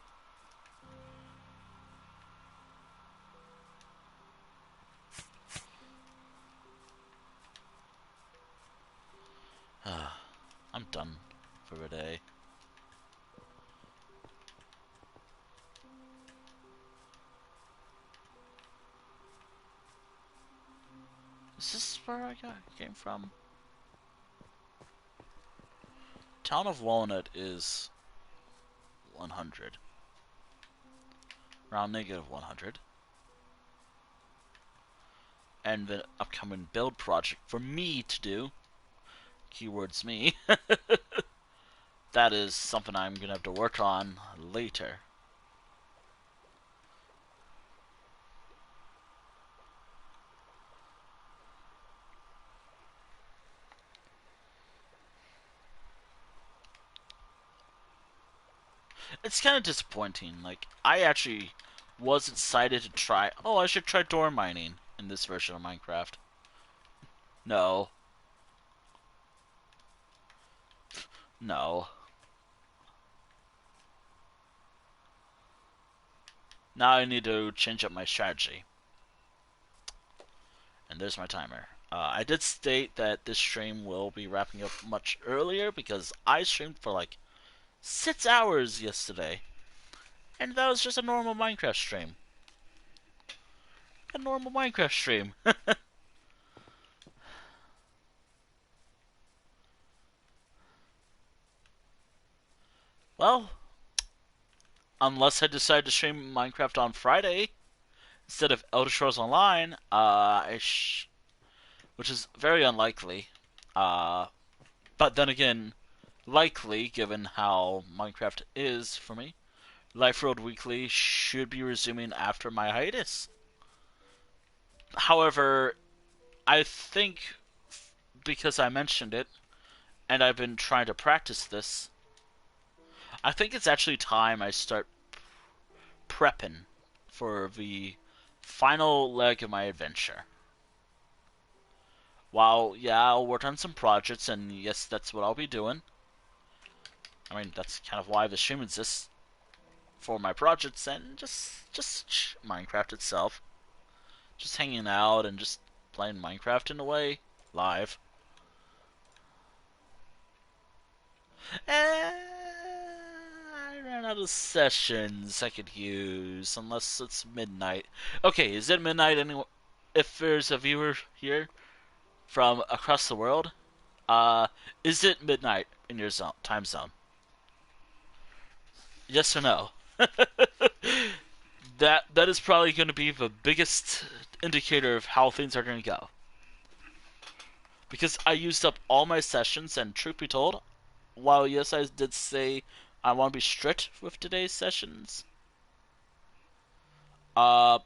A: I'm done for the day. Is this where I came from? Town of Walnut is 100. Around -100. And the upcoming build project for me to do, keywords me, that is something I'm gonna have to work on later. It's kind of disappointing. Like, I actually was excited to try. Oh, I should try door mining in this version of Minecraft. No. No. Now I need to change up my strategy. And there's my timer. I did state that this stream will be wrapping up much earlier because I streamed for like 6 hours yesterday. And that was just a normal Minecraft stream. A normal Minecraft stream. Well, unless I decide to stream Minecraft on Friday instead of Elder Scrolls Online, which is very unlikely. But then again, likely given how Minecraft is for me. Life Road Weekly should be resuming after my hiatus. However, I think because I mentioned it, and I've been trying to practice this, I think it's actually time I start prepping for the final leg of my adventure. While, yeah, I'll work on some projects, and yes, that's what I'll be doing. I mean, that's kind of why the stream exists. for my projects and just Minecraft itself. Just hanging out and just playing Minecraft in a way live. I ran out of sessions I could use unless it's midnight. Okay, is it midnight anyway? If there's a viewer here from across the world, uh, is it midnight in your time zone? Yes or no? That is probably going to be the biggest indicator of how things are going to go. Because I used up all my sessions, and truth be told, while yes, I did say I want to be strict with today's sessions, uh,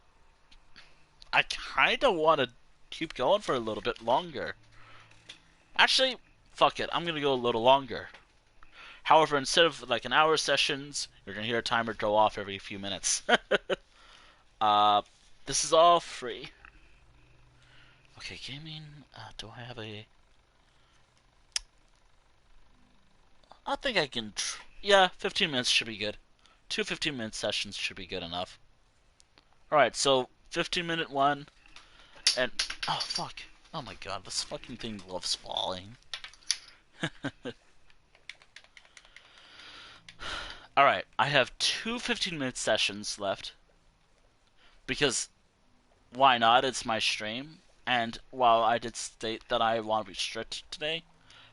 A: I kind of want to keep going for a little bit longer. Actually, fuck it, I'm going to go a little longer. However, instead of like an hour sessions, you're going to hear a timer go off every few minutes. uh, this is all free. Okay, gaming. Do I have a? I think I can. Yeah, 15 minutes should be good. Two 15-minute sessions should be good enough. Alright, so 15-minute one, and oh fuck, oh my god, this fucking thing loves falling. Alright, I have two 15-minute sessions left because why not? It's my stream, and while I did state that I want to be strict today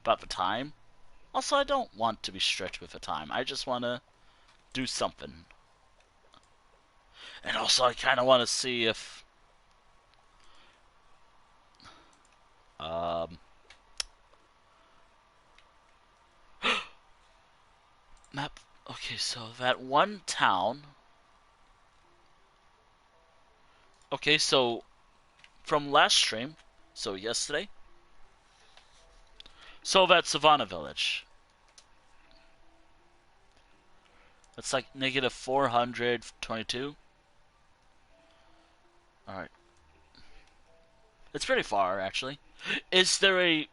A: about the time, also I don't want to be strict with the time. I just want to do something. And also I kind of want to see if um map. Okay, so that one town. Okay, so from last stream, so yesterday. So that Savannah Village. It's like negative 422. Alright. It's pretty far, actually. Is there a...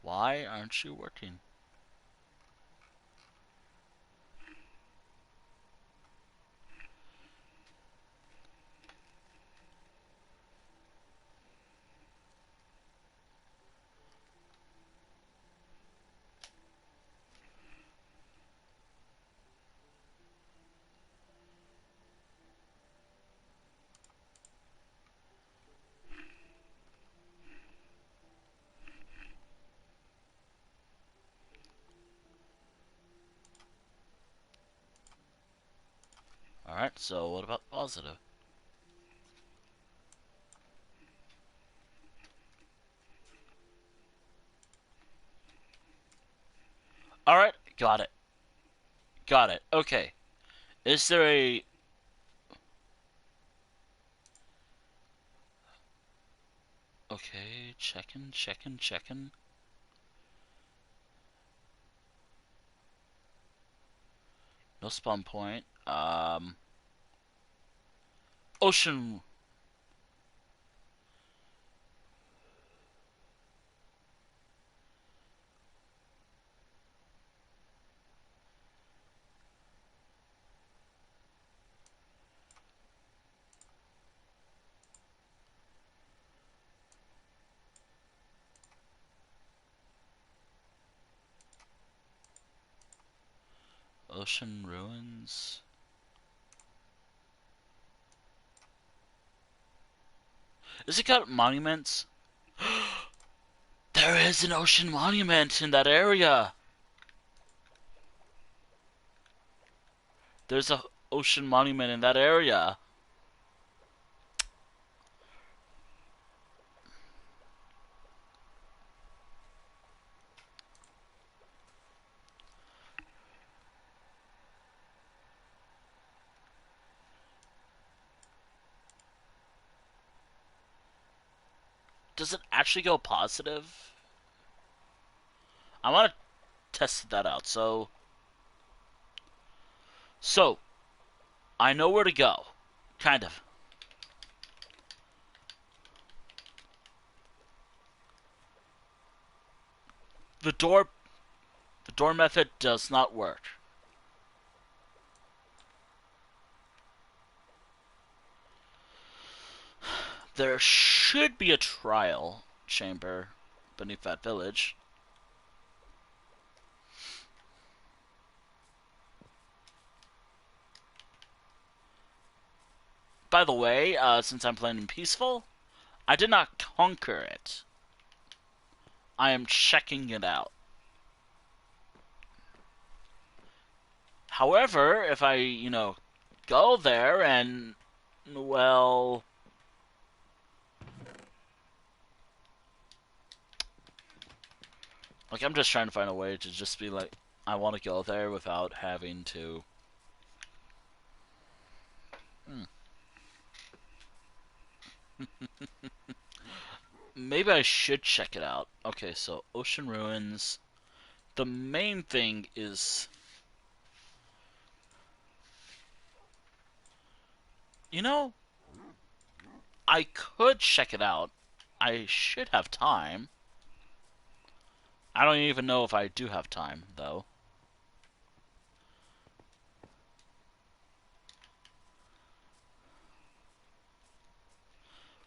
A: Why aren't you working? Alright, so what about positive? Alright, got it. Got it. Okay. Is there a... Okay, checking. No spawn point. Ocean... Ocean ruins... Is it got monuments? There is an ocean monument in that area! There's a ocean monument in that area. Does it actually go positive? I want to test that out. So I know where to go, kind of. The door the door method does not work. There should be a trial chamber beneath that village. By the way, since I'm playing in peaceful, I did not conquer it. I am checking it out. However, if I, go there and, well, like, I'm just trying to find a way to just be like, I want to go there without having to. Maybe I should check it out. Okay, so Ocean Ruins. The main thing is, you know, I could check it out. I should have time. I don't even know if I do have time, though.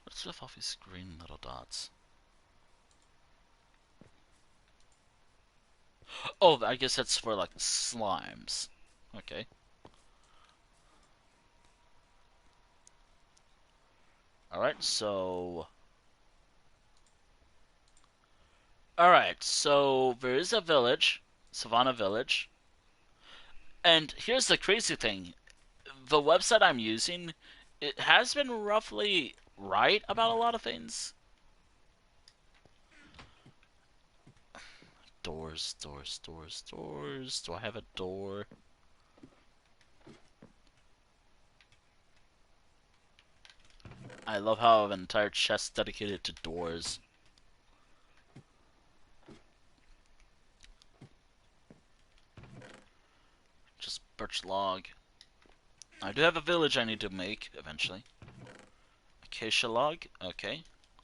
A: What's with all these green little dots? Oh, I guess that's for, like, slimes. Okay. Alright, so... Alright, so there is a village, Savannah Village. And here's the crazy thing. The website I'm using, it has been roughly right about a lot of things. Doors, doors, doors, doors. Do I have a door? I love how I have an entire chest dedicated to doors. Just birch log. I do have a village I need to make eventually. Acacia log. Okay.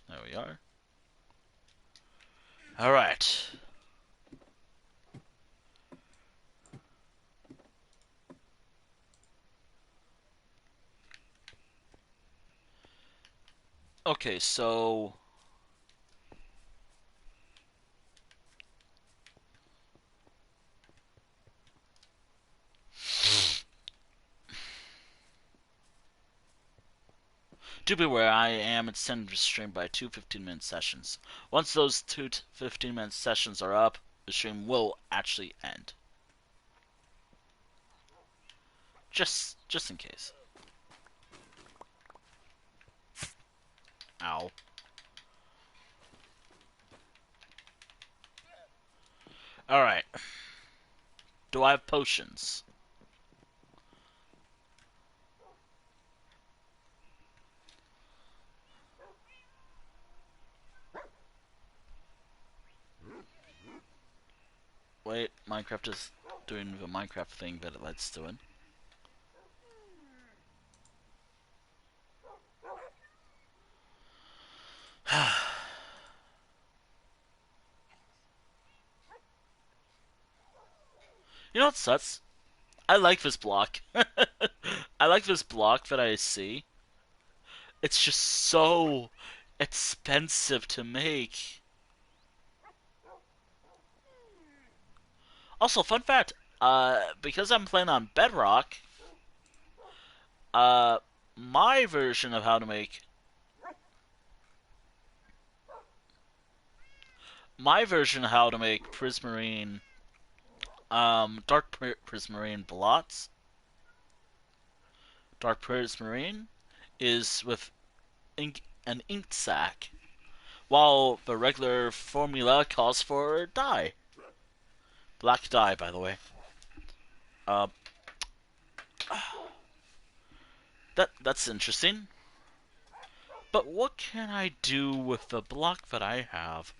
A: There we are. Alright. Okay, so... Do be aware, I am extending the stream by two 15-minute sessions. Once those two 15-minute sessions are up, the stream will actually end. Just in case. Ow. Alright. Do I have potions? Wait, Minecraft is doing the Minecraft thing that it likes doing. You know what sucks? I like this block. I like this block that I see. It's just so expensive to make. Also, fun fact, because I'm playing on Bedrock, uh, my version of how to make prismarine, prismarine blots, dark prismarine, is with an ink sac, while the regular formula calls for dye. Black dye, by the way. Uh, that's interesting. But what can I do with the block that I have?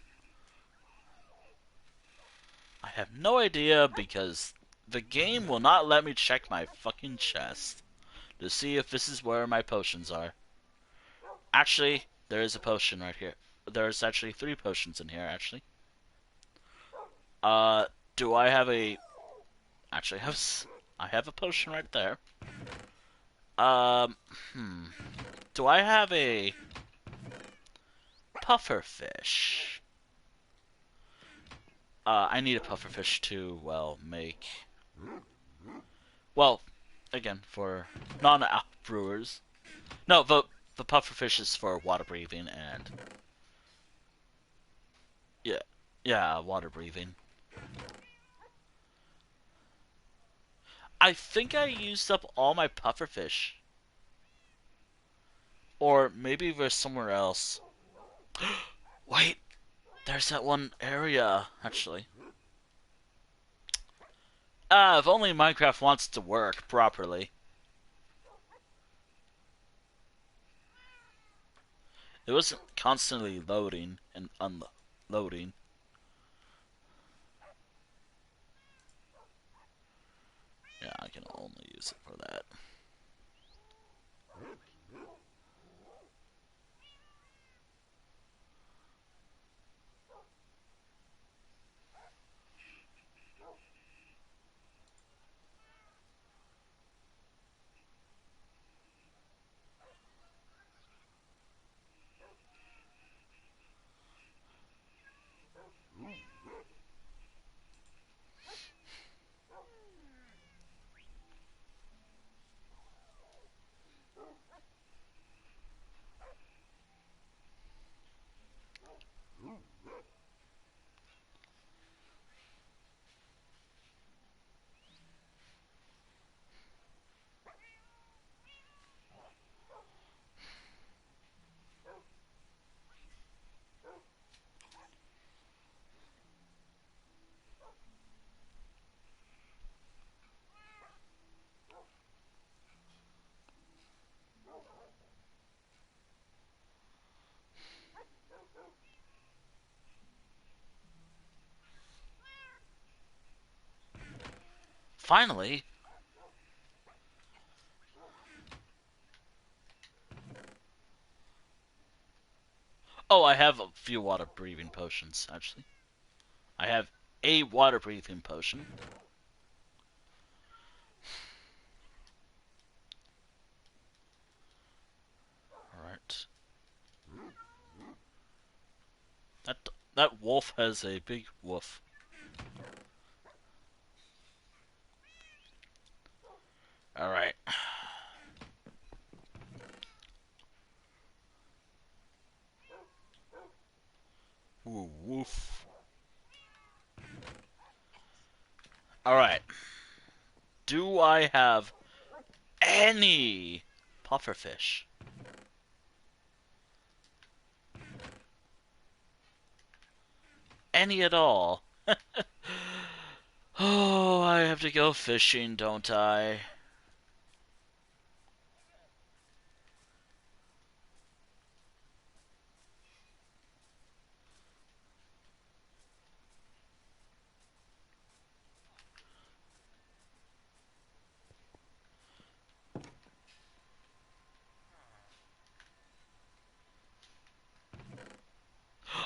A: I have no idea because the game will not let me check my fucking chest to see if this is where my potions are. Actually, there is a potion right here. There's actually 3 potions in here, actually. Uh, do I have a? Actually, I have a potion right there. Um, hmm. Do I have a puffer fish? I need a puffer fish to make. Well, again for non-alp brewers. No, the puffer fish is for water breathing and yeah, yeah, water breathing. I think I used up all my puffer fish, or maybe there's somewhere else. Wait, there's that one area actually. If only Minecraft wants to work properly. It wasn't constantly loading and unloading. Yeah, I can only use it for that. Finally. Oh, I have a few water breathing potions actually. I have a water breathing potion. All right. That that wolf has a big woof. All right. Ooh, woof. All right. Do I have any pufferfish? Any at all? Oh, I have to go fishing, don't I?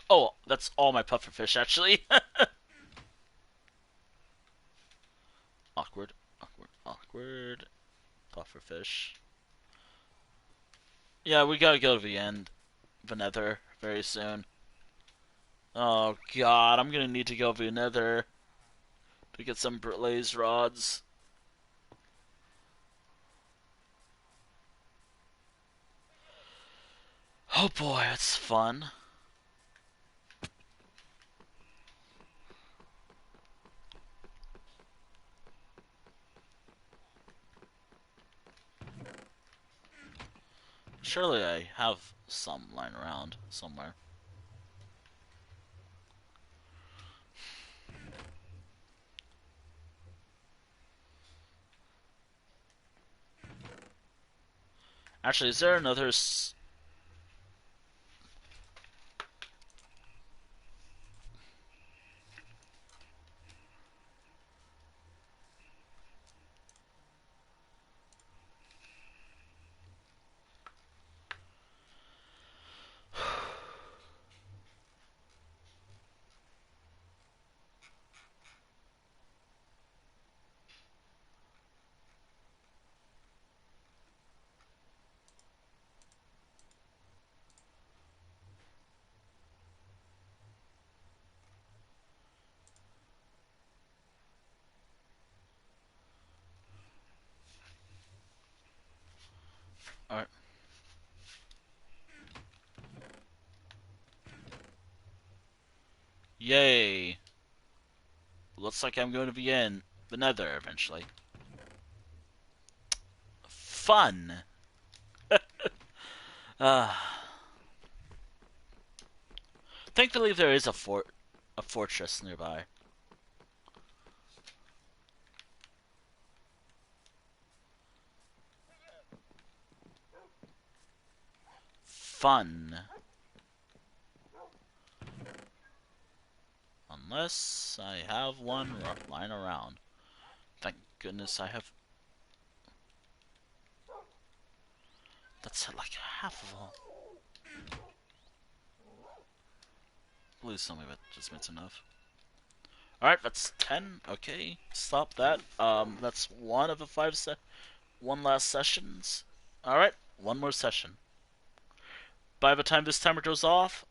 A: Oh, that's all my pufferfish actually. Awkward, awkward, awkward. Pufferfish. Yeah, we gotta go to the end, the Nether, very soon. Oh God, I'm gonna need to go to the Nether to get some blaze rods. Oh boy, that's fun. Surely I have some lying around somewhere. Actually, is there another? Yay. Looks like I'm going to be in the Nether eventually. Fun. Uh, thankfully there is a fortress nearby. Fun. Unless I have one lying around. Thank goodness I have. That's like half of all. Please tell me that just means enough. Alright, that's 10. Okay, stop that. That's one of the one last sessions. Alright, one more session. By the time this timer goes off,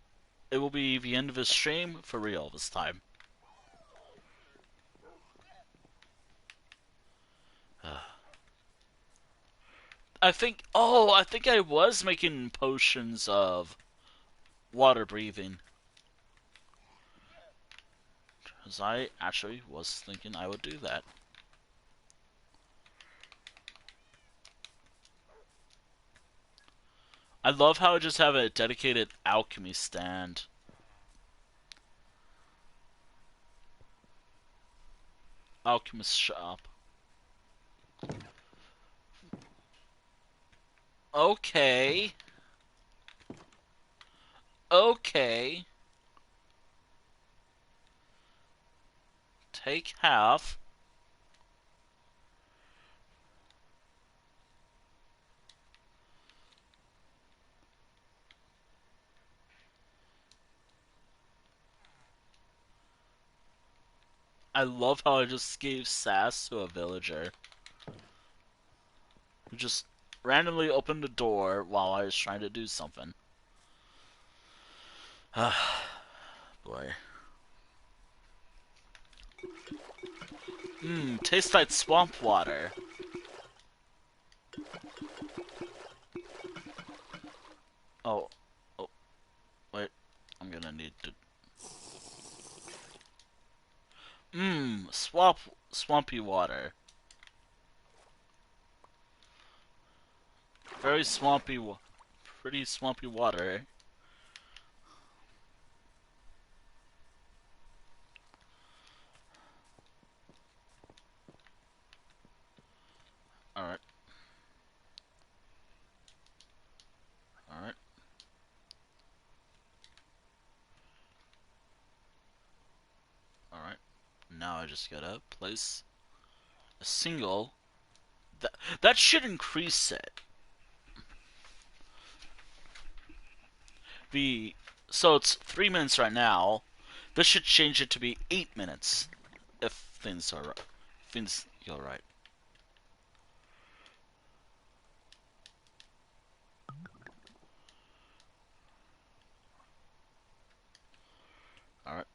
A: it will be the end of his stream for real this time. I think I was making potions of water breathing. Because I actually was thinking I would do that. I love how I just have a dedicated alchemy stand. Alchemist shop. Okay. Okay. Take half. I love how I just gave sass to a villager who just randomly opened the door while I was trying to do something. Boy. Tastes like swamp water. Oh, oh, wait. I'm gonna need to. Swampy water. Very swampy, pretty swampy water. Alright. Alright. Alright. Now I just gotta place a single. That should increase it. So it's 3 minutes right now. This should change it to be 8 minutes if things are right. Things go right. Alright.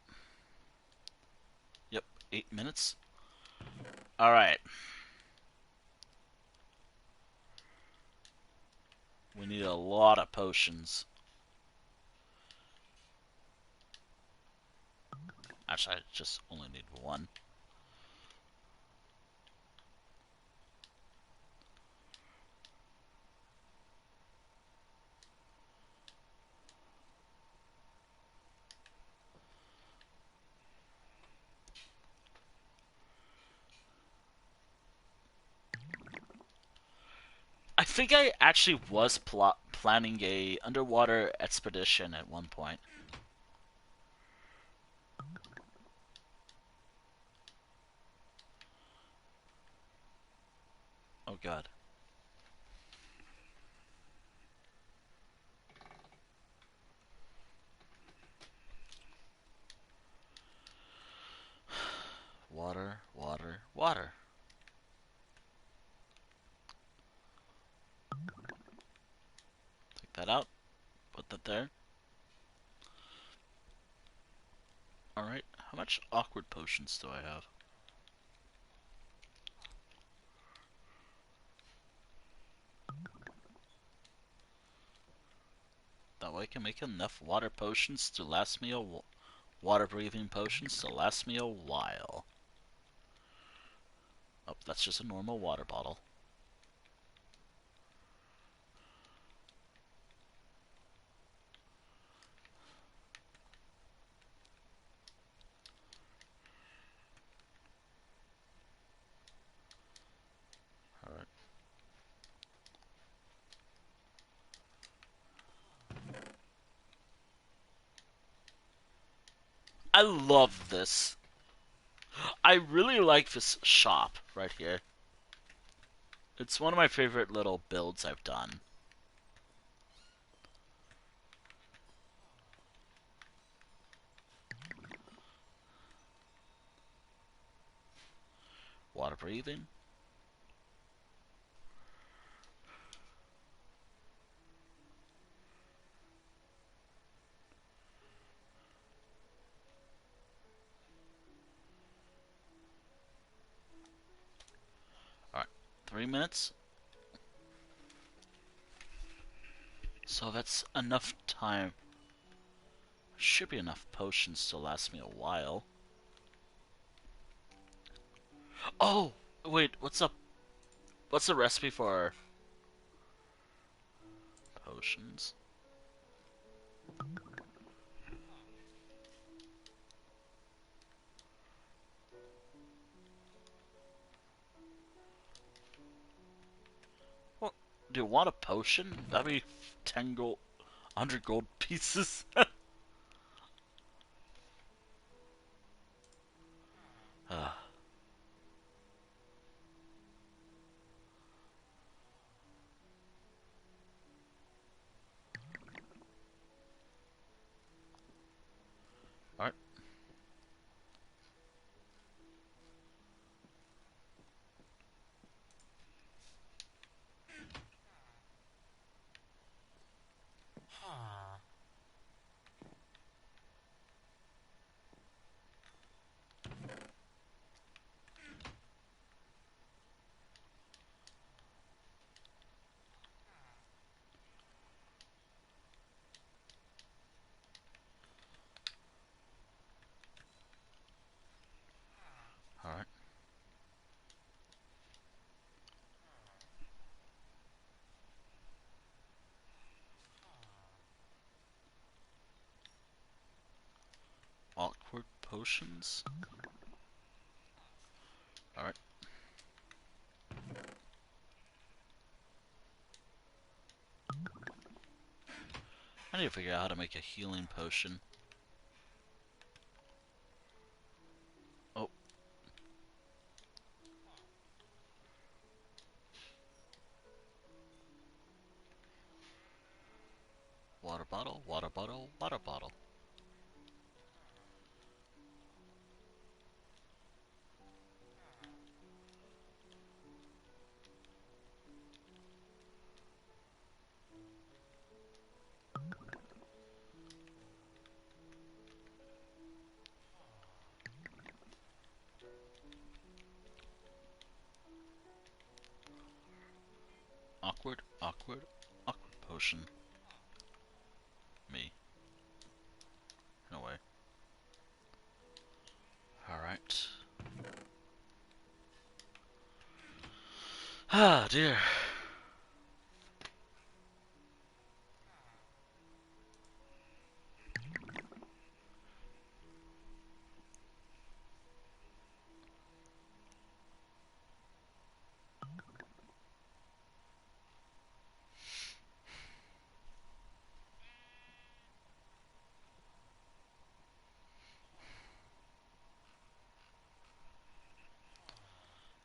A: Yep, 8 minutes. Alright. We need a lot of potions. Actually, I just only need one. I think I actually was planning a underwater expedition at one point. Oh god. Water, water, water. Take that out. Put that there. Alright, how much awkward potions do I have? That way I can make enough water potions to last me a Water breathing potions to last me a while. Oh, that's just a normal water bottle. Alright. I love this. I really like this shop right here. It's one of my favorite little builds I've done. Water breathing. Alright, 3 minutes. So that's enough time. Should be enough potions to last me a while. Oh! Wait, what's up? What's the recipe for potions? Well, do you want a potion? That'd be 10 gold, 100 gold pieces. uh, Alright. Alright. Awkward potions? Alright. I need to figure out how to make a healing potion. Oh. Water bottle, water bottle, water bottle. Awkward, awkward, awkward potion. Me. No way. Alright. Ah, dear.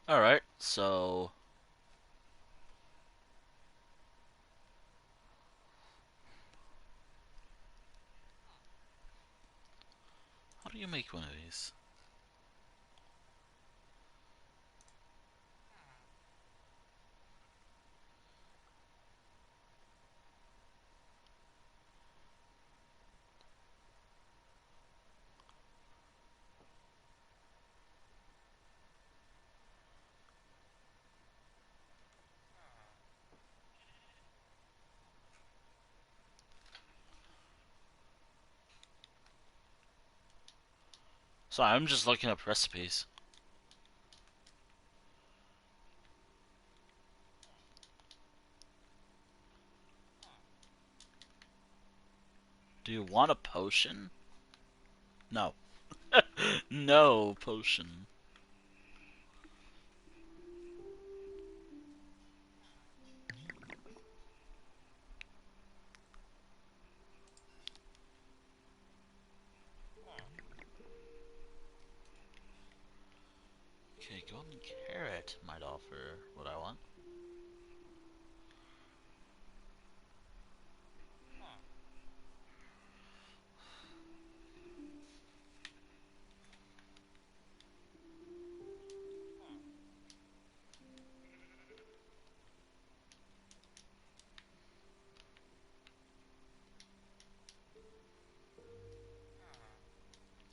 A: Alright, so... How do you make one of these? So I'm just looking up recipes. Do you want a potion? No. No potion. Okay, golden carrot might offer what I want.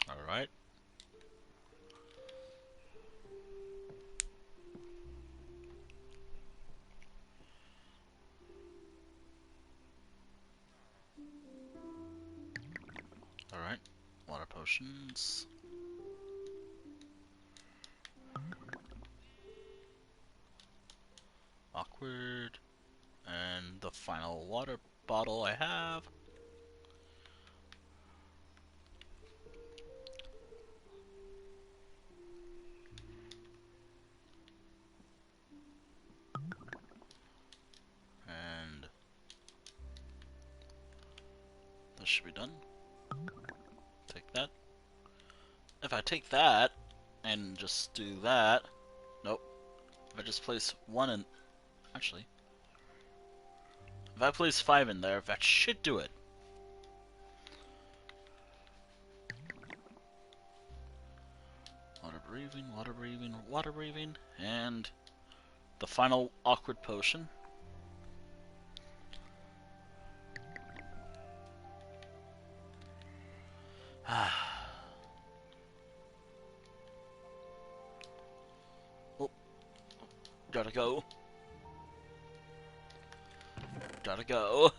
A: Alright. Alright. Water potions. Awkward. And the final water bottle I have. And this should be done. Take that. If I take that and just do that, nope. If I just place one in, actually, if I place 5 in there, that should do it. Water breathing, water breathing, water breathing, and the final awkward potion. Oh, gotta go. Gotta go.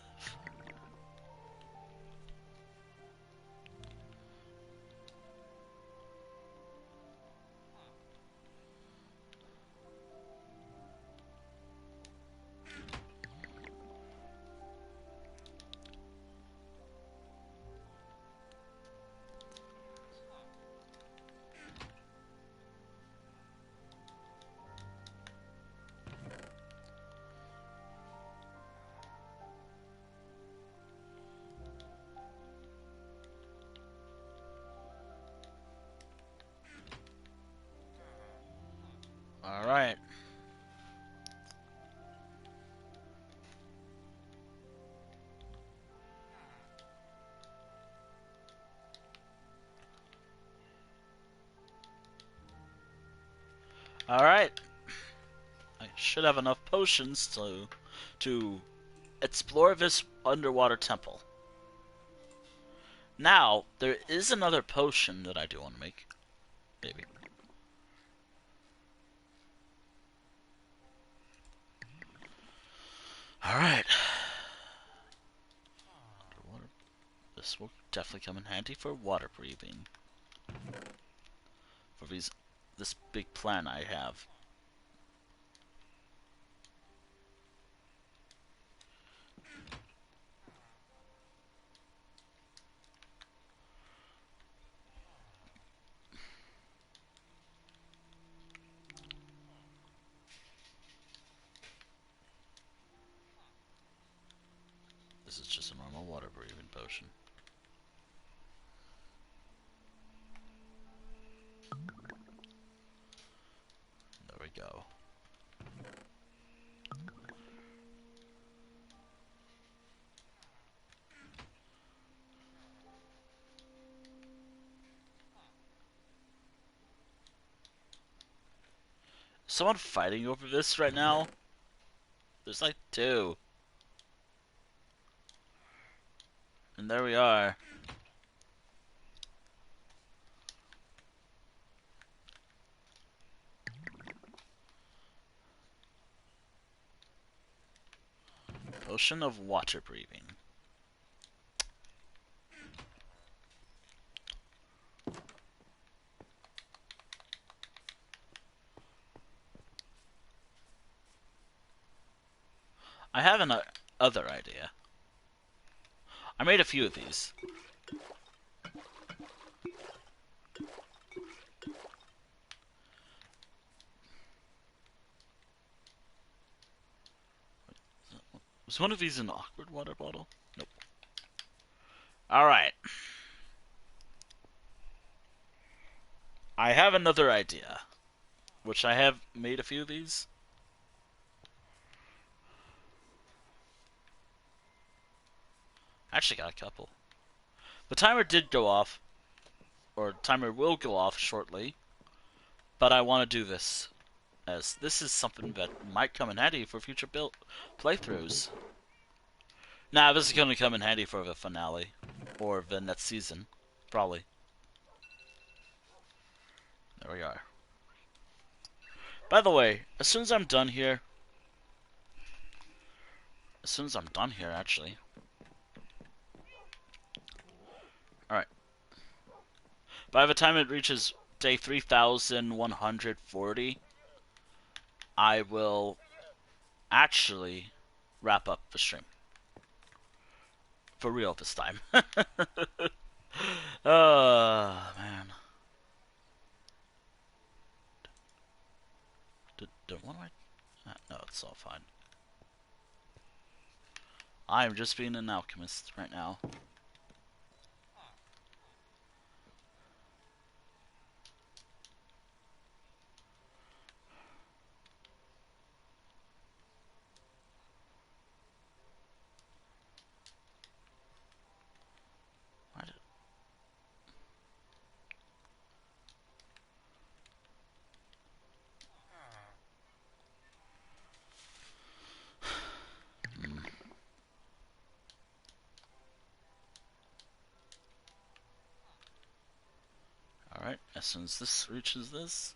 A: Alright. Alright. I should have enough potions to explore this underwater temple. Now, there is another potion that I do want to make. Maybe. Alright. Underwater. This will definitely come in handy for water breathing. For this big plan I have. This is just a normal water breathing potion. There we go. Is someone fighting over this right now? There's like 2. And there we are. Potion of water breathing. I have an other idea. I made a few of these. Was one of these an awkward water bottle? Nope. Alright. I have another idea. Which I have made a few of these. Actually got a couple. The timer did go off. Or the timer will go off shortly. But I want to do this. As this is something that might come in handy for future playthroughs. Nah, this is going to come in handy for the finale. Or the next season. Probably. There we are. By the way, as soon as I'm done here... actually. Alright. By the time it reaches day 3,140, I will actually wrap up the stream. For real this time. Oh, man. What am I... no, it's all fine. I'm just being an alchemist right now. Alright, as soon as this reaches this...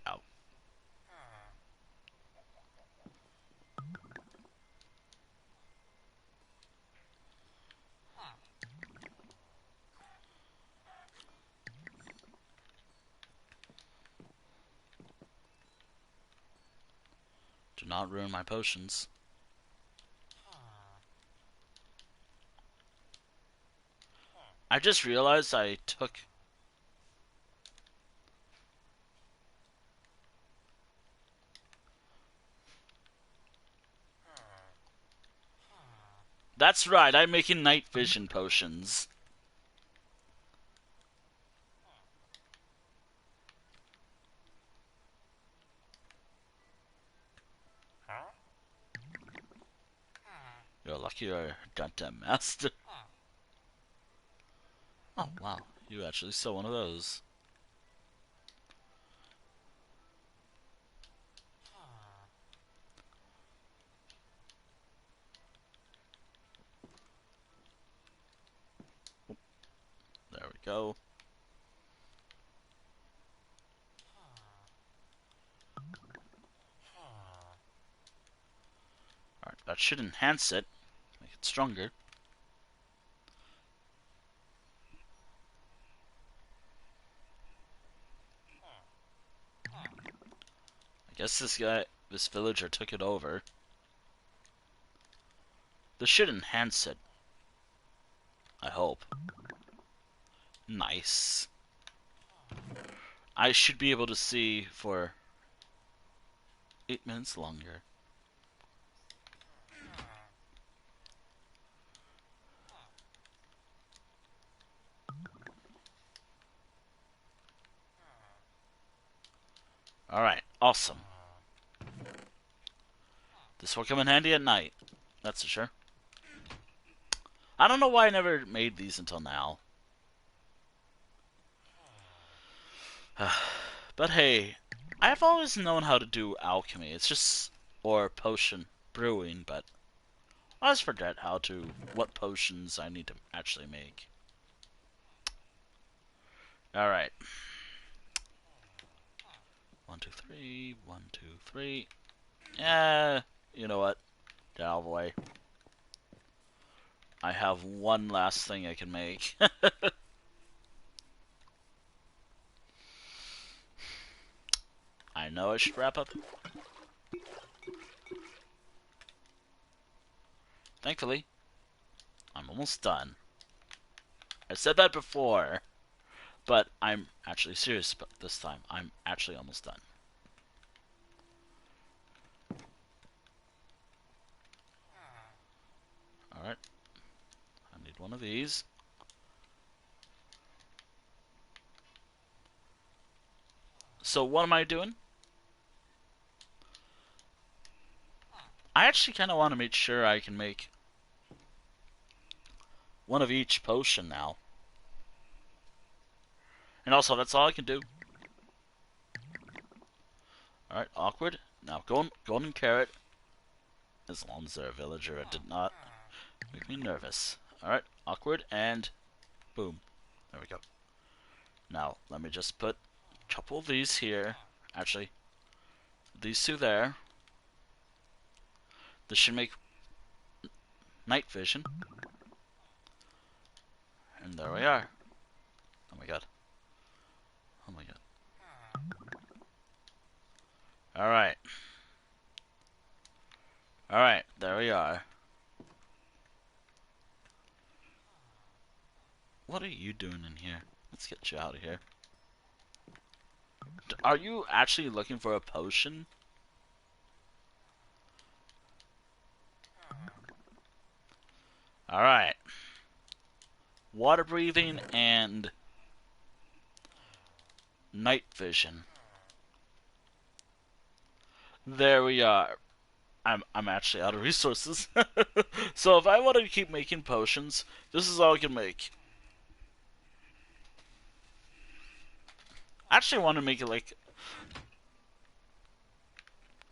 A: Ow. Do not ruin my potions. I just realized I took... That's right, I'm making night vision potions. You're lucky you're a goddamn master. Oh, wow. You actually saw one of those. There we go. Alright, that should enhance it. Make it stronger. I guess this villager took it over. This should enhance it. I hope. Nice. I should be able to see for 8 minutes longer. Alright, awesome. This will come in handy at night. That's for sure. I don't know why I never made these until now. But hey, I've always known how to do alchemy. It's just... or potion brewing, but... I always forget what potions I need to actually make. Alright. 1, 2, 3, 1, 2, 3. Yeah, you know what? Get out of the way. I have one last thing I can make. I know I should wrap up. Thankfully, I'm almost done. I said that before, but I'm actually serious this time. I'm actually almost done. Alright. I need one of these. So what am I doing? I actually kind of want to make sure I can make one of each potion now. And also, that's all I can do. Alright, awkward. Now, golden carrot. As long as they're a villager, it did not make me nervous. Alright, awkward, and boom. There we go. Now, let me just put a couple of these here. Actually, these two there. This should make night vision. And there we are. Oh my god. Oh my god. Alright. Alright, there we are. What are you doing in here? Let's get you out of here. Are you actually looking for a potion? Alright. Water breathing and night vision. There we are. I'm actually out of resources. So if I want to keep making potions, this is all I can make. I actually want to make it like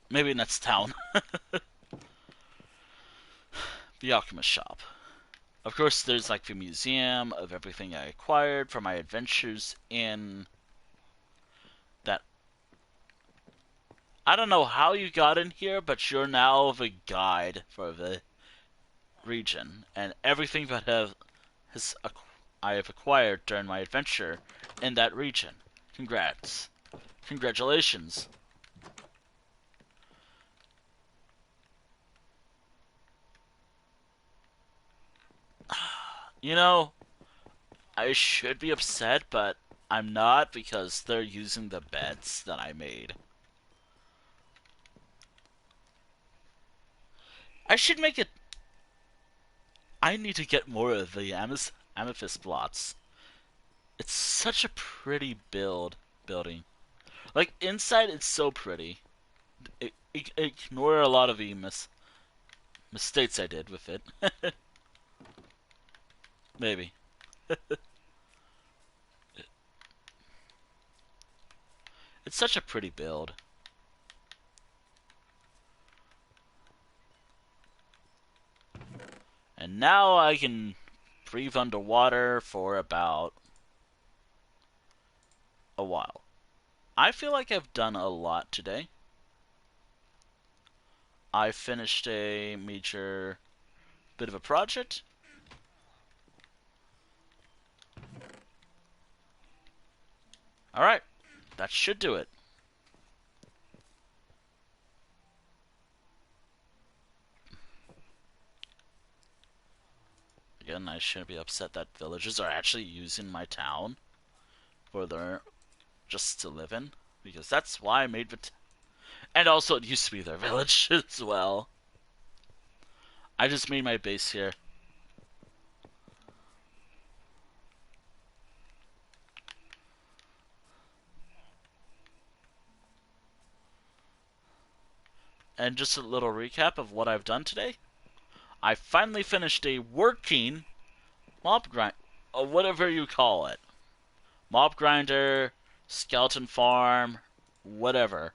A: maybe next town. The alchemist shop. Of course, there's like the museum of everything I acquired from my adventures in that. I don't know how you got in here, but you're now the guide for the region, and everything that I have acquired during my adventure in that region. Congrats. Congratulations. You know, I should be upset, but I'm not because they're using the beds that I made. I should make it. I need to get more of the amethyst blots. It's such a pretty building. Like inside, it's so pretty. Ignore a lot of the mistakes I did with it. Maybe. It's such a pretty build. And now I can breathe underwater for about a while. I feel like I've done a lot today. I finished a major bit of a project. Alright, that should do it. Again, I shouldn't be upset that villagers are actually using my town for their just to live in, because that's why I made the and also it used to be their village as well. I just made my base here. And just a little recap of what I've done today. I finally finished a working mob grind, or whatever you call it. Mob grinder, skeleton farm, whatever.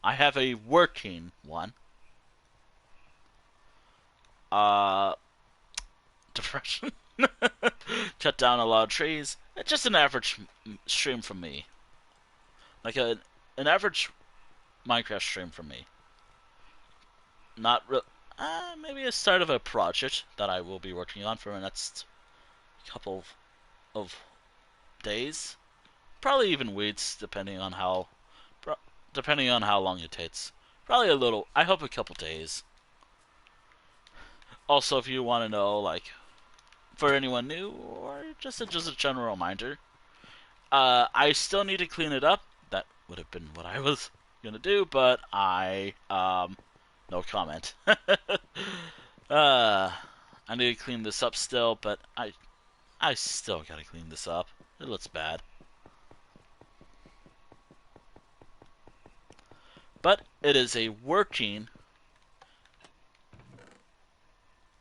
A: I have a working one. Depression. Cut down a lot of trees. It's just an average stream from me. Like an average Minecraft stream from me. Not real. Maybe a start of a project that I will be working on for the next couple of days. Probably even weeks, depending on how long it takes. Probably a little. I hope a couple days. Also, if you want to know, like, for anyone new or just a general reminder, I still need to clean it up. That would have been what I was gonna do, but no comment. uh, I need to clean this up still, but I still gotta clean this up. It looks bad. But it is a working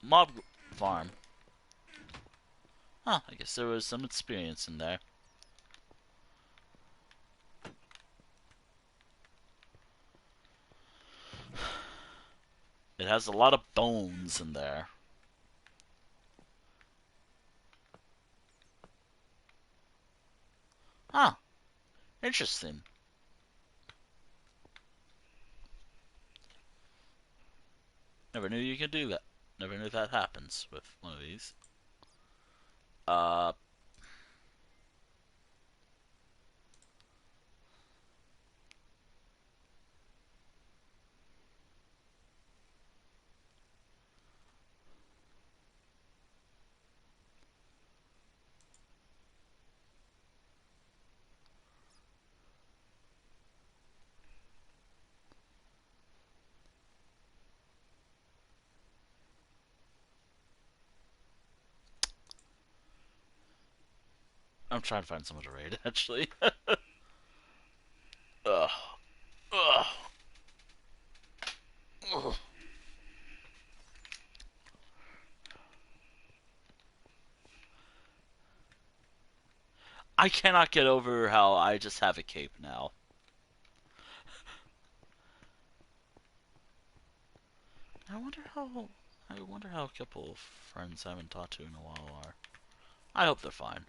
A: mob farm. Huh, I guess there was some experience in there. It has a lot of bones in there. Huh, interesting. Never knew you could do that. Never knew that happens with one of these. Uh, I'm trying to find someone to raid, actually. Ugh. Ugh. Ugh. I cannot get over how I just have a cape now. I wonder how. I wonder how a couple of friends I haven't talked to in a while are. I hope they're fine.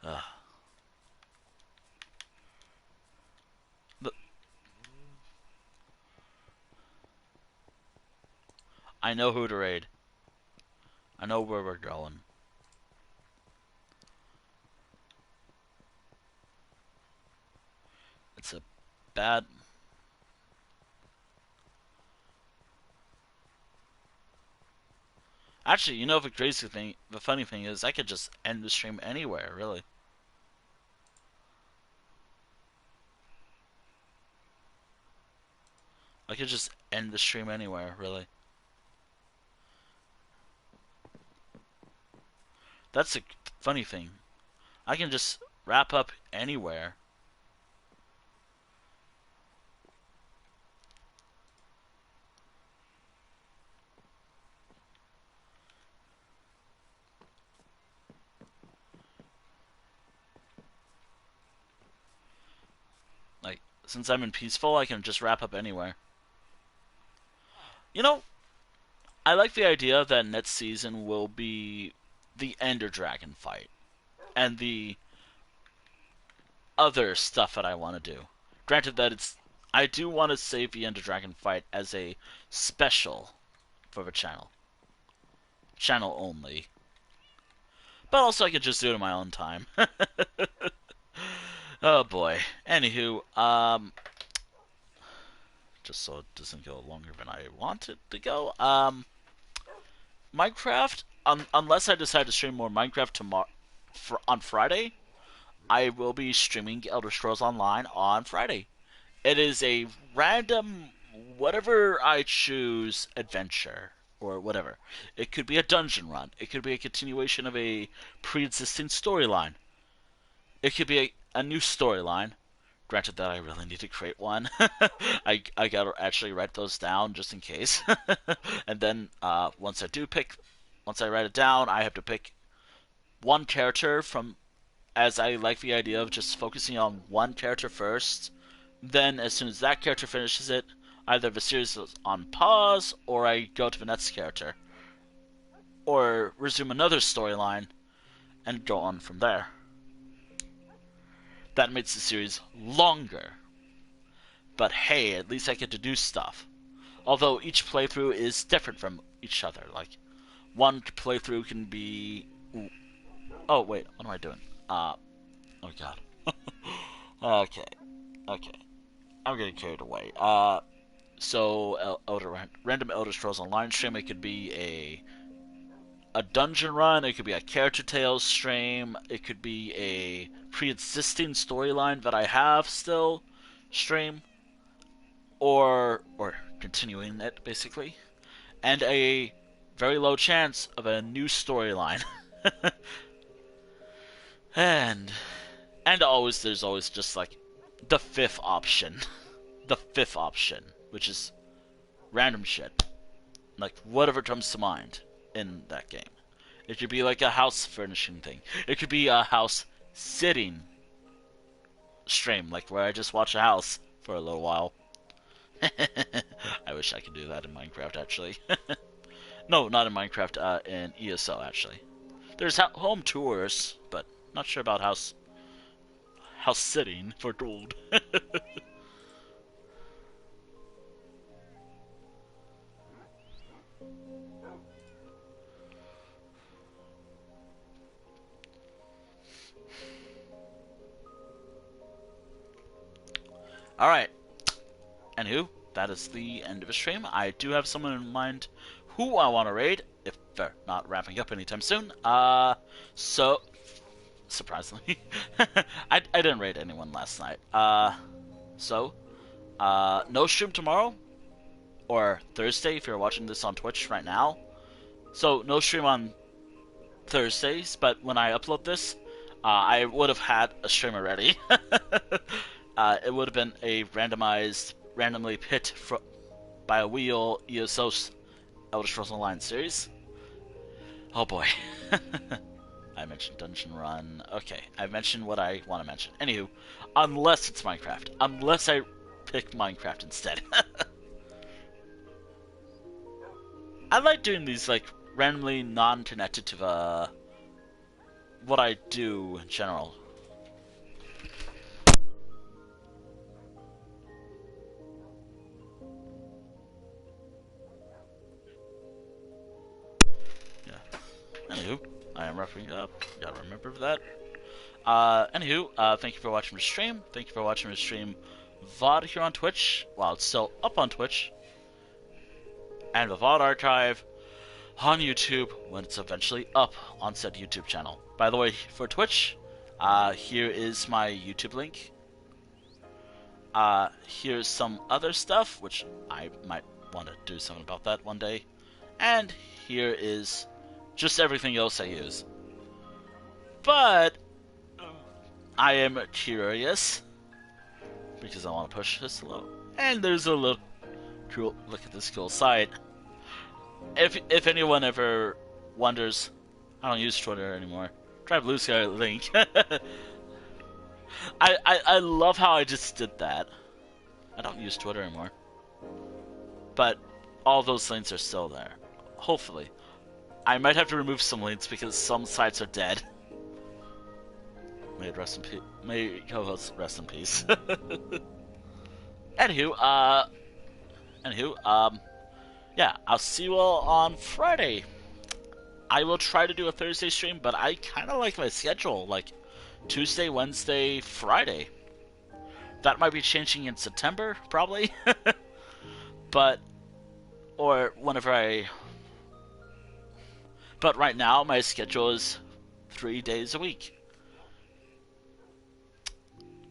A: Ugh. But I know who to raid. I know where we're going. It's a bad. Actually, you know the crazy thing, the funny thing is, I could just end the stream anywhere, really. I could just end the stream anywhere, really. That's the funny thing. I can just wrap up anywhere. Like, since I'm in peaceful, I can just wrap up anywhere. You know, I like the idea that next season will be the Ender Dragon fight and the other stuff that I want to do. Granted that I do want to save the Ender Dragon fight as a special for the channel. Channel only. But also I could just do it in my own time. Oh boy. Anywho, just so it doesn't go longer than I want it to go. Minecraft, unless I decide to stream more Minecraft tomorrow on Friday, I will be streaming Elder Scrolls Online on Friday. It is a random whatever I choose adventure or whatever. It could be a dungeon run. It could be a continuation of a pre-existing storyline. It could be a new storyline. Granted that I really need to create one. I gotta actually write those down just in case. And then once I write it down, I have to pick one character from, as I like the idea of just focusing on one character first. Then, as soon as that character finishes it, either the series is on pause, or I go to the next character, or resume another storyline and go on from there. That makes the series longer. But hey, at least I get to do stuff. Although each playthrough is different from each other. Like, one playthrough can be... Ooh. Oh, wait, what am I doing? Oh god. Okay. Okay. I'm getting carried away. So, random Elder Scrolls Online stream. It could be a dungeon run. It could be a character tales stream. It could be a pre-existing storyline that I have still stream, or continuing it basically, and a very low chance of a new storyline. and always there's always just like the fifth option, the fifth option, which is random shit, like whatever comes to mind in that game. It could be like a house furnishing thing. It could be a house sitting stream, like where I just watch a house for a little while. I wish I could do that in Minecraft, actually. No, not in Minecraft, in ESO, actually. There's home tours, but not sure about house sitting for gold. Alright. Anywho, that is the end of the stream. I do have someone in mind who I want to raid, if they're not wrapping up anytime soon. So, surprisingly, I didn't raid anyone last night. So, no stream tomorrow, or Thursday if you're watching this on Twitch right now. So, no stream on Thursdays, but when I upload this, I would have had a stream already. It would have been a randomly picked by a wheel ESO's Elder Scrolls Online series. Oh boy. I mentioned Dungeon Run. Okay, I mentioned what I want to mention. Anywho, unless it's Minecraft. Unless I pick Minecraft instead. I like doing these, like, randomly non-connected to the what I do in general. Yeah. Anywho, I am wrapping up. Gotta remember that. Anywho, thank you for watching the stream. Thank you for watching the stream VOD here on Twitch, while it's still up on Twitch. And the VOD archive on YouTube when it's eventually up on said YouTube channel. By the way, for Twitch, here is my YouTube link. Here's some other stuff, which I might want to do something about that one day. And here is just everything else I use. But I am curious, because I want to push this low. And there's a little cool look at this cool site. If anyone ever wonders, I don't use Twitter anymore. Try Blue Sky link. I love how I just did that. I don't use Twitter anymore. But all those links are still there. Hopefully. I might have to remove some links because some sites are dead. May rest in peace. May co-host rest in peace. Anywho, yeah, I'll see you all on Friday. I will try to do a Thursday stream, but I kind of like my schedule, like Tuesday, Wednesday, Friday. That might be changing in September, probably. But, or whenever but right now my schedule is 3 days a week.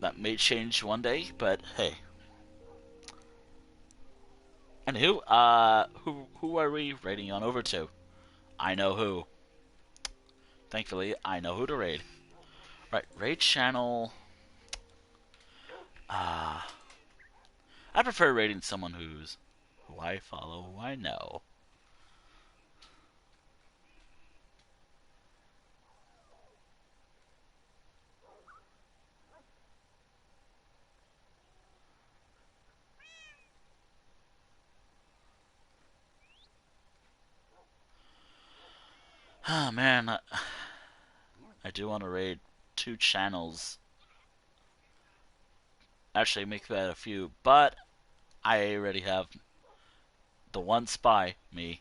A: That may change one day, but hey. Anywho, who are we raiding on over to? I know who. Thankfully, I know who to raid. Right, raid channel. I prefer raiding someone who I follow, who I know. Ah, man, I do want to raid 2 channels. Actually, make that a few, but I already have the one spy, me,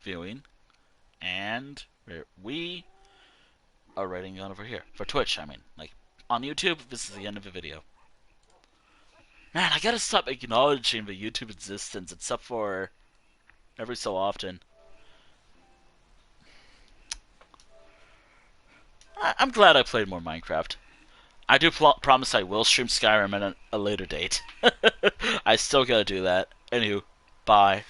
A: viewing, and we are raiding on over here. For Twitch, I mean. Like, on YouTube, this is the end of the video. Man, I gotta stop acknowledging the YouTube existence, except for every so often. I'm glad I played more Minecraft. I do promise I will stream Skyrim at a later date. I still gotta do that. Anywho, bye.